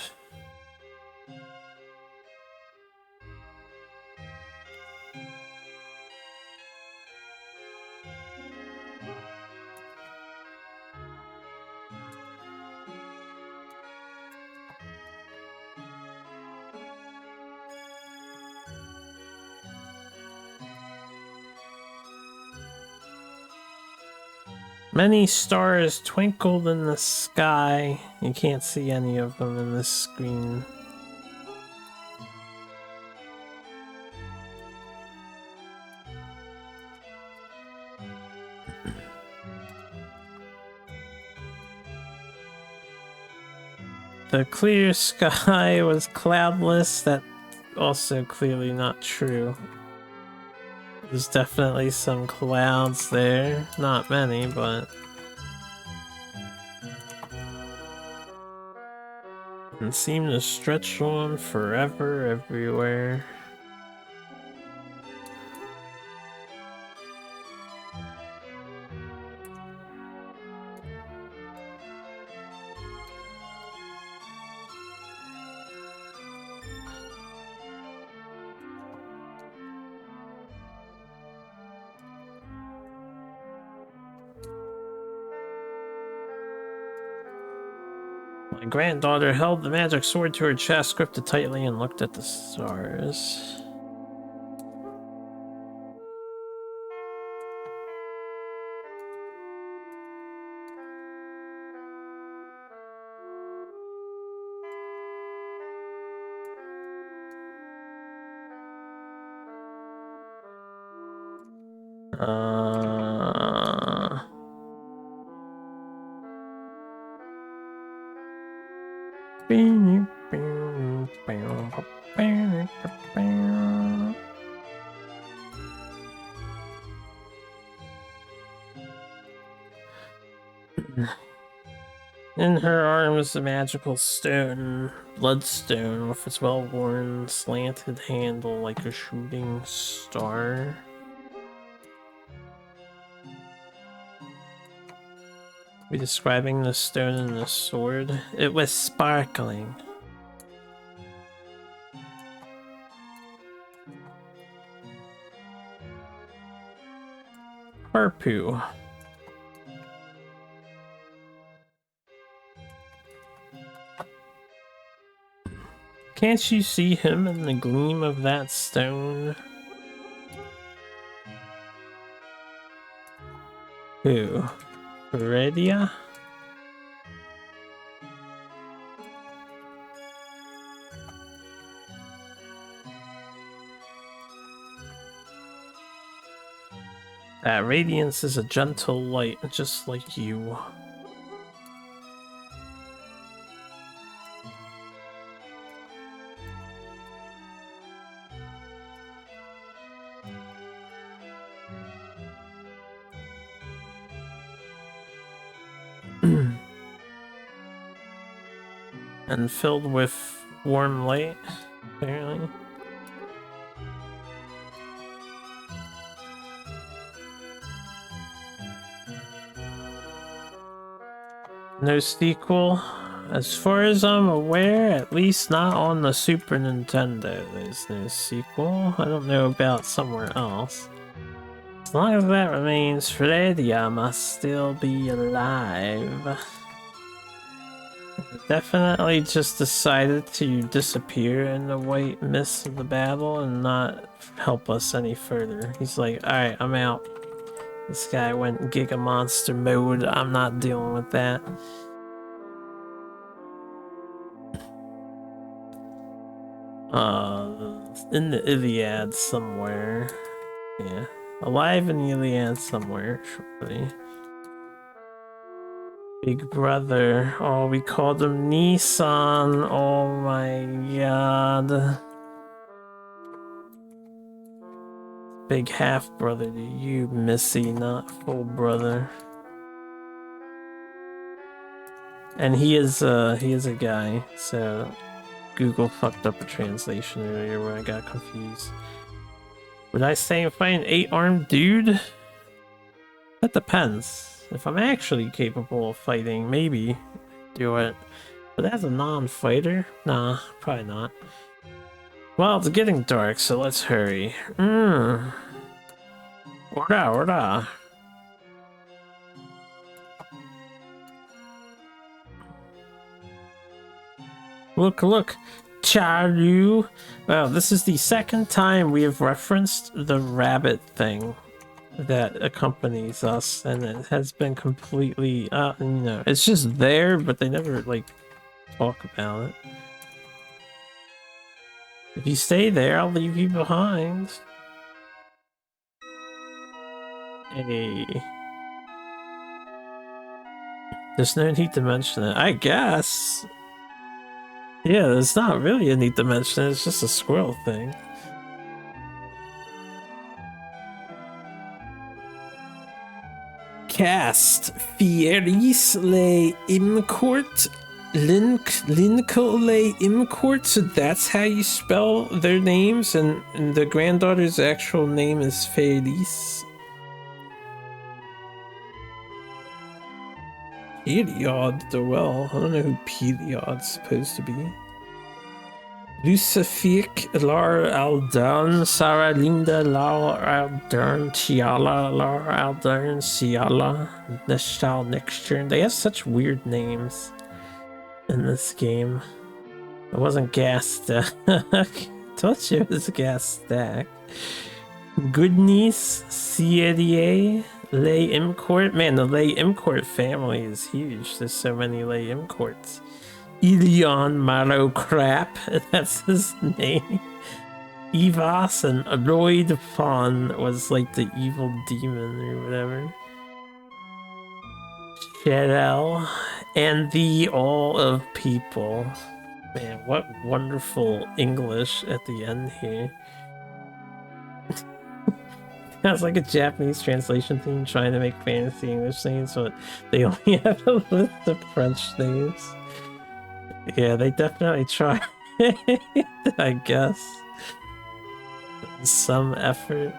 Many stars twinkled in the sky. You can't see any of them in this screen. The clear sky was cloudless. That's also clearly not true. There's definitely some clouds there. Not many, but... and seem to stretch on forever everywhere. My granddaughter held the magic sword to her chest, gripped it tightly, and looked at the stars. In her arms, a magical stone, bloodstone, with its well-worn, slanted handle like a shooting star. Are we describing the stone and the sword? It was sparkling. Harpoo. Can't you see him in the gleam of that stone? Who? Heredia? That radiance is a gentle light, just like you. And filled with warm light, apparently. No sequel? As far as I'm aware, at least not on the Super Nintendo, there's no sequel. I don't know about somewhere else. As long as that remains, Fredia must still be alive. Definitely just decided to disappear in the white mist of the battle and not help us any further. He's like, alright, I'm out. This guy went Giga Monster mode. I'm not dealing with that. In the Iliad somewhere. Yeah. Alive in the Iliad somewhere, surely. Big brother. Oh, we called him Nissan. Oh my god. Big half brother to you, Missy, not full brother. And he is a guy, so Google fucked up a translation earlier where I got confused. Would I say I'm fighting an 8-armed dude? That depends. If I'm actually capable of fighting, maybe do it. But as a non-fighter, nah, probably not. Well, it's getting dark, so let's hurry. Orda. Look, Charu. Wow, this is the second time we have referenced the rabbit thing that accompanies us, and it has been completely, it's just there, but they never, like, talk about it. If you stay there, I'll leave you behind. Hey. There's no need to mention it, I guess. Yeah, there's not really a need to mention it, it's just a squirrel thing. Cast Fieris le Imcourt Lincoln le Imcourt, so that's how you spell their names, and the granddaughter's actual name is Fieris. Period, well, I don't know who Period's supposed to be. Lucific Lar Aldan, Sarah Linda Lar Aldan, Chiala Lar Aldan, Ciala, Neshtal Nexture. They have such weird names in this game. It wasn't Gas Stack. Told you it was Gas Stack. Goodniece, Sierrier, Lay Imcourt. Man, the Lay Imcourt family is huge. There's so many Lay Imcourts. Ilion Marrow Crap, that's his name. Evas and Annoyed Fawn was like the evil demon or whatever. Shadel and the all of people. Man, what wonderful English at the end here. That's like a Japanese translation team trying to make fantasy English names, but they only have a list of French names. Yeah, they definitely try. I guess. Some effort.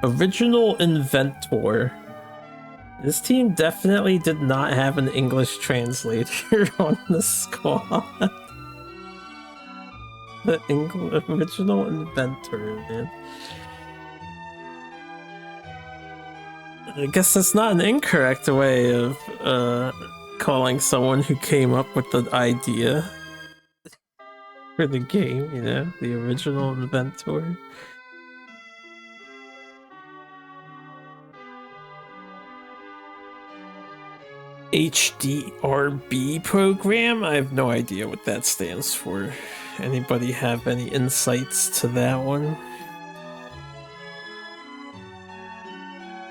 Original inventor. This team definitely did not have an English translator on the squad. The original inventor, man. I guess that's not an incorrect way of calling someone who came up with the idea for the game, you know? The original inventor. HDRB program? I have no idea what that stands for. Anybody have any insights to that one?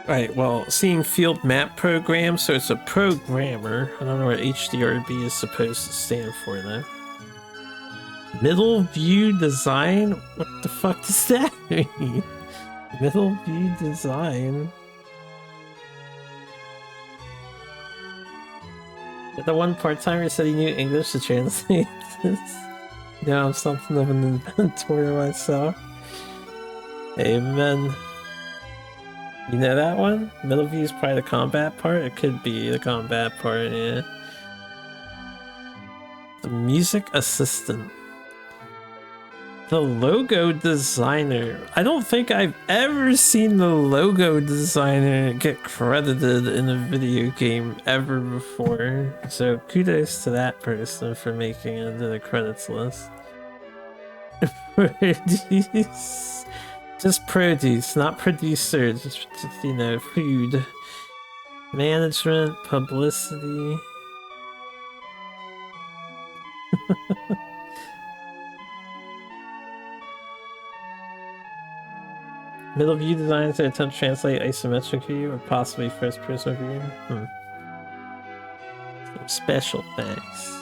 Right, well, seeing field map program, so it's a programmer. I don't know what HDRB is supposed to stand for though. Middle view design? What the fuck does that mean? Middle view design? The one part-timer said he knew English to translate this. Now I'm something of an inventor myself. Amen. You know that one? Middle view is probably the combat part? It could be the combat part, yeah. The music assistant. The logo designer. I don't think I've ever seen the logo designer get credited in a video game ever before. So kudos to that person for making it into the credits list. Produce. Just produce, not producer. Just, you know, food. Management, publicity. Middle view designs that attempt to translate isometric view or possibly first person view. Some special thanks.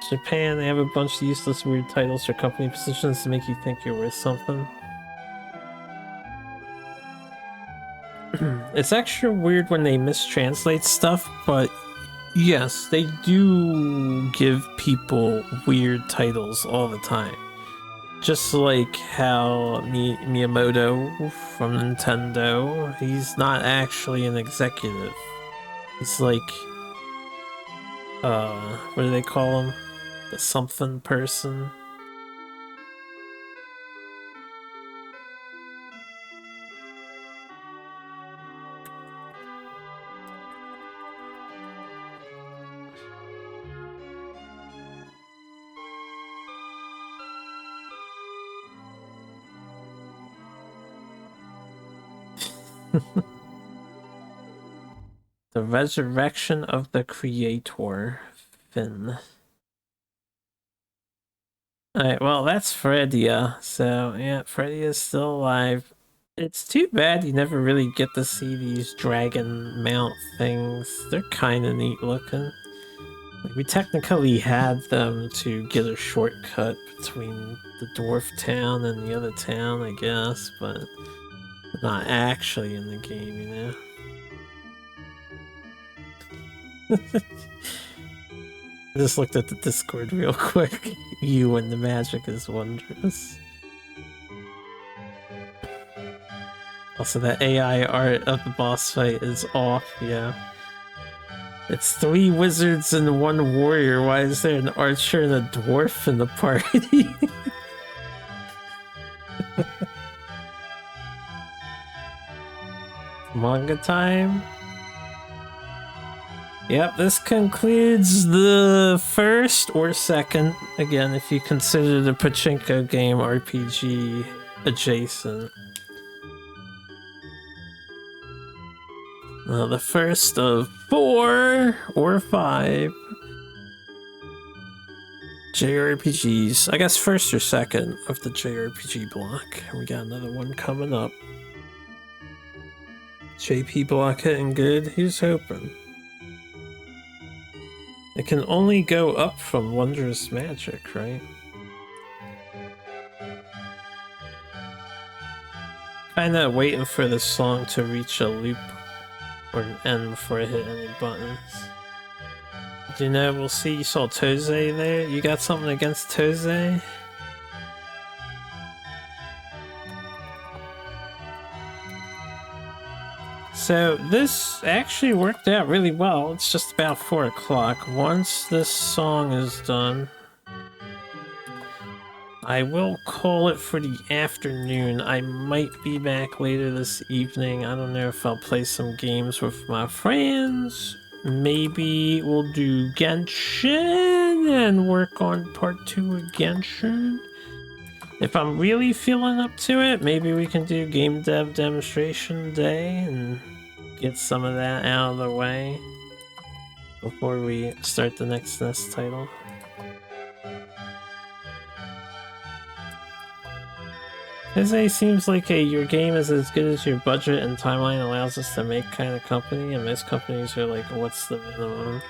Japan, they have a bunch of useless weird titles for company positions to make you think you're worth something. It's extra weird when they mistranslate stuff, but yes, they do give people weird titles all the time. Just like how Miyamoto from Nintendo, he's not actually an executive. He's like, what do they call him? The something person? The resurrection of the creator, Finn. Alright, well, that's Fredia. So, yeah, Fredia is still alive. It's too bad you never really get to see these dragon mount things. They're kind of neat looking. Like, we technically had them to get a shortcut between the dwarf town and the other town, I guess, but not actually in the game, you know? I just looked at the Discord real quick. You and the magic is wondrous. Also, that AI art of the boss fight is off, yeah. It's 3 wizards and 1 warrior. Why is there an archer and a dwarf in the party? Manga time? Yep, this concludes the first or second, again, if you consider the Pachinko game RPG adjacent. The first of 4 or 5 JRPGs. I guess first or second of the JRPG block. We got another one coming up. JP block hitting good. Who's hoping? It can only go up from Wondrous Magic, right? Kinda waiting for this song to reach a loop or an end before I hit any buttons. You know, we'll see. You saw Toze there? You got something against Toze? So this actually worked out really well. It's just about 4 o'clock. Once this song is done, I will call it for the afternoon. I might be back later this evening. I don't know if I'll play some games with my friends. Maybe we'll do Genshin and work on part 2 of Genshin. If I'm really feeling up to it, maybe we can do Game Dev Demonstration Day and get some of that out of the way before we start the next SNES title. Jose seems like your game is as good as your budget and timeline allows us to make kind of company, and most companies are like, what's the minimum?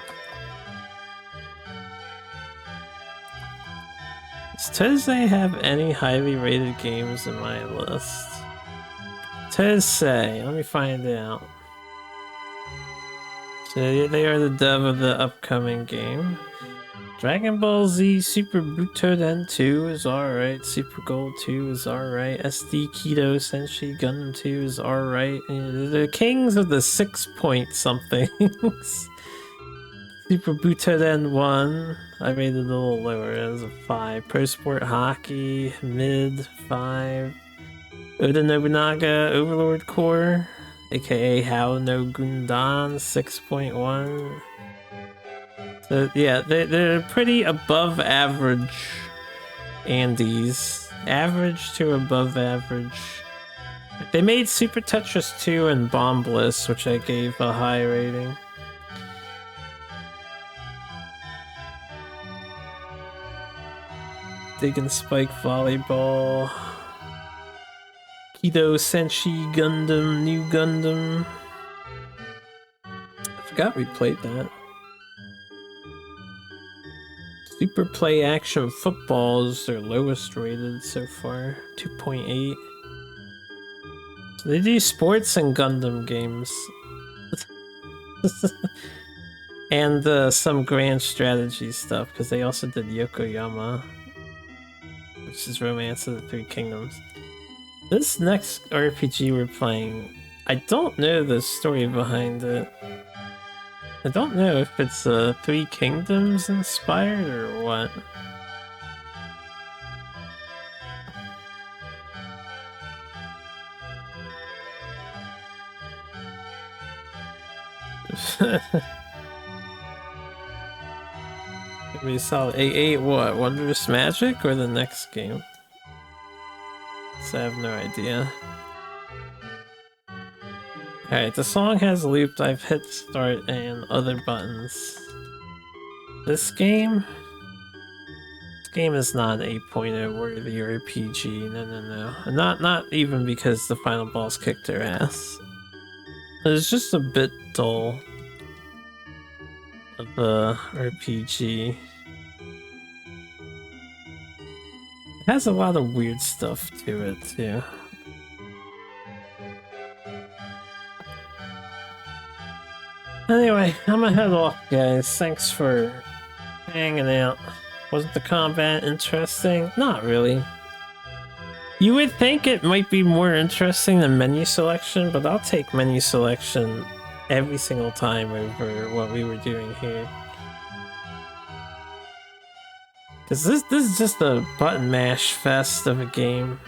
Does Toze have any highly rated games in my list? Toze, let me find out. So they are the dev of the upcoming game. Dragon Ball Z Super Butoden 2 is alright, Super Gold 2 is alright, SD Keto Senshi Gundam 2 is alright, the kings of the 6 point somethings. Super Butoden 1, I rated it a little lower, it was a 5. Pro Sport Hockey, mid, 5. Oda Nobunaga Overlord Core, aka How no Gundan, 6.1. So yeah, they're pretty above average Andes. Average to above average. They made Super Tetris 2 and Bomb Bliss, which I gave a high rating. Dig and Spike Volleyball. Keto Senshi Gundam, New Gundam. I forgot we played that. Super Play Action Football is their lowest rated so far, 2.8. So they do sports and Gundam games. And some grand strategy stuff, because they also did Yokoyama, which is Romance of the Three Kingdoms. This next RPG we're playing, I don't know the story behind it. I don't know if it's Three Kingdoms inspired or what. We saw A8 what? Wondrous Magic or the next game? So I have no idea. Alright, the song has looped. I've hit start and other buttons. This game is not an 8.0 worthy RPG. No. Not even because the final boss kicked her ass. It's just a bit dull of a RPG. It has a lot of weird stuff to it too. Anyway, I'm gonna head off, guys. Thanks for hanging out. Wasn't the combat interesting? Not really. You would think it might be more interesting than menu selection, but I'll take menu selection every single time over what we were doing here. Cause this is just a button mash fest of a game.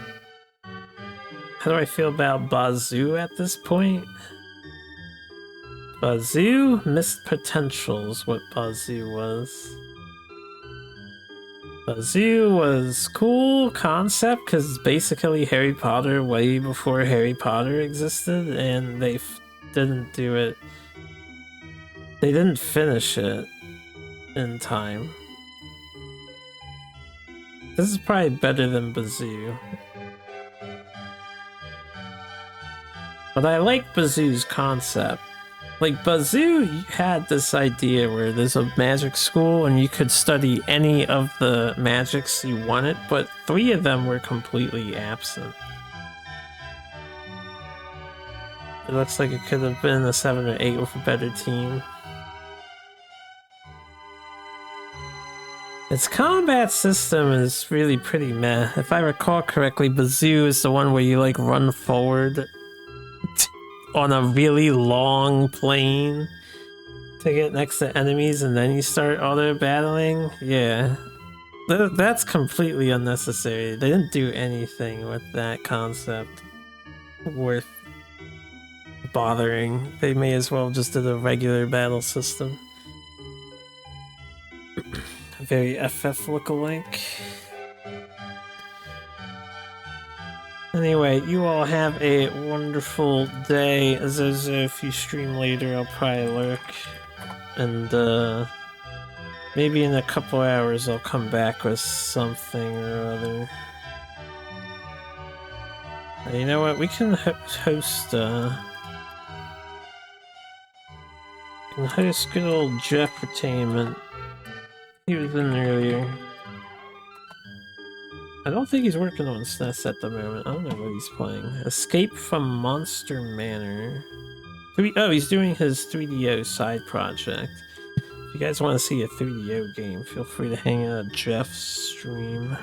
How do I feel about Bazoo at this point? Bazoo? Missed potential is what Bazoo was. Bazoo was cool concept because it's basically Harry Potter way before Harry Potter existed, and they didn't do it. They didn't finish it in time. This is probably better than Bazoo. But I like Bazoo's concept. Like, Bazoo had this idea where there's a magic school and you could study any of the magics you wanted, but 3 of them were completely absent. It looks like it could have been a 7 or 8 with a better team. Its combat system is really pretty meh. If I recall correctly, Bazoo is the one where you like run forward on a really long plane to get next to enemies and then you start auto battling. Yeah, that's completely unnecessary. They didn't do anything with that concept worth bothering. They may as well just did a regular battle system. Very FF lookalike. Anyway, you all have a wonderful day. Zozo, if you stream later, I'll probably lurk. And, maybe in a couple hours I'll come back with something or other. You know what? We can host, good old Jeff Entertainment. He was in earlier. I don't think he's working on SNES at the moment. I don't know what he's playing. Escape from Monster Manor. Oh, he's doing his 3DO side project. If you guys want to see a 3DO game, feel free to hang out at Jeff's stream.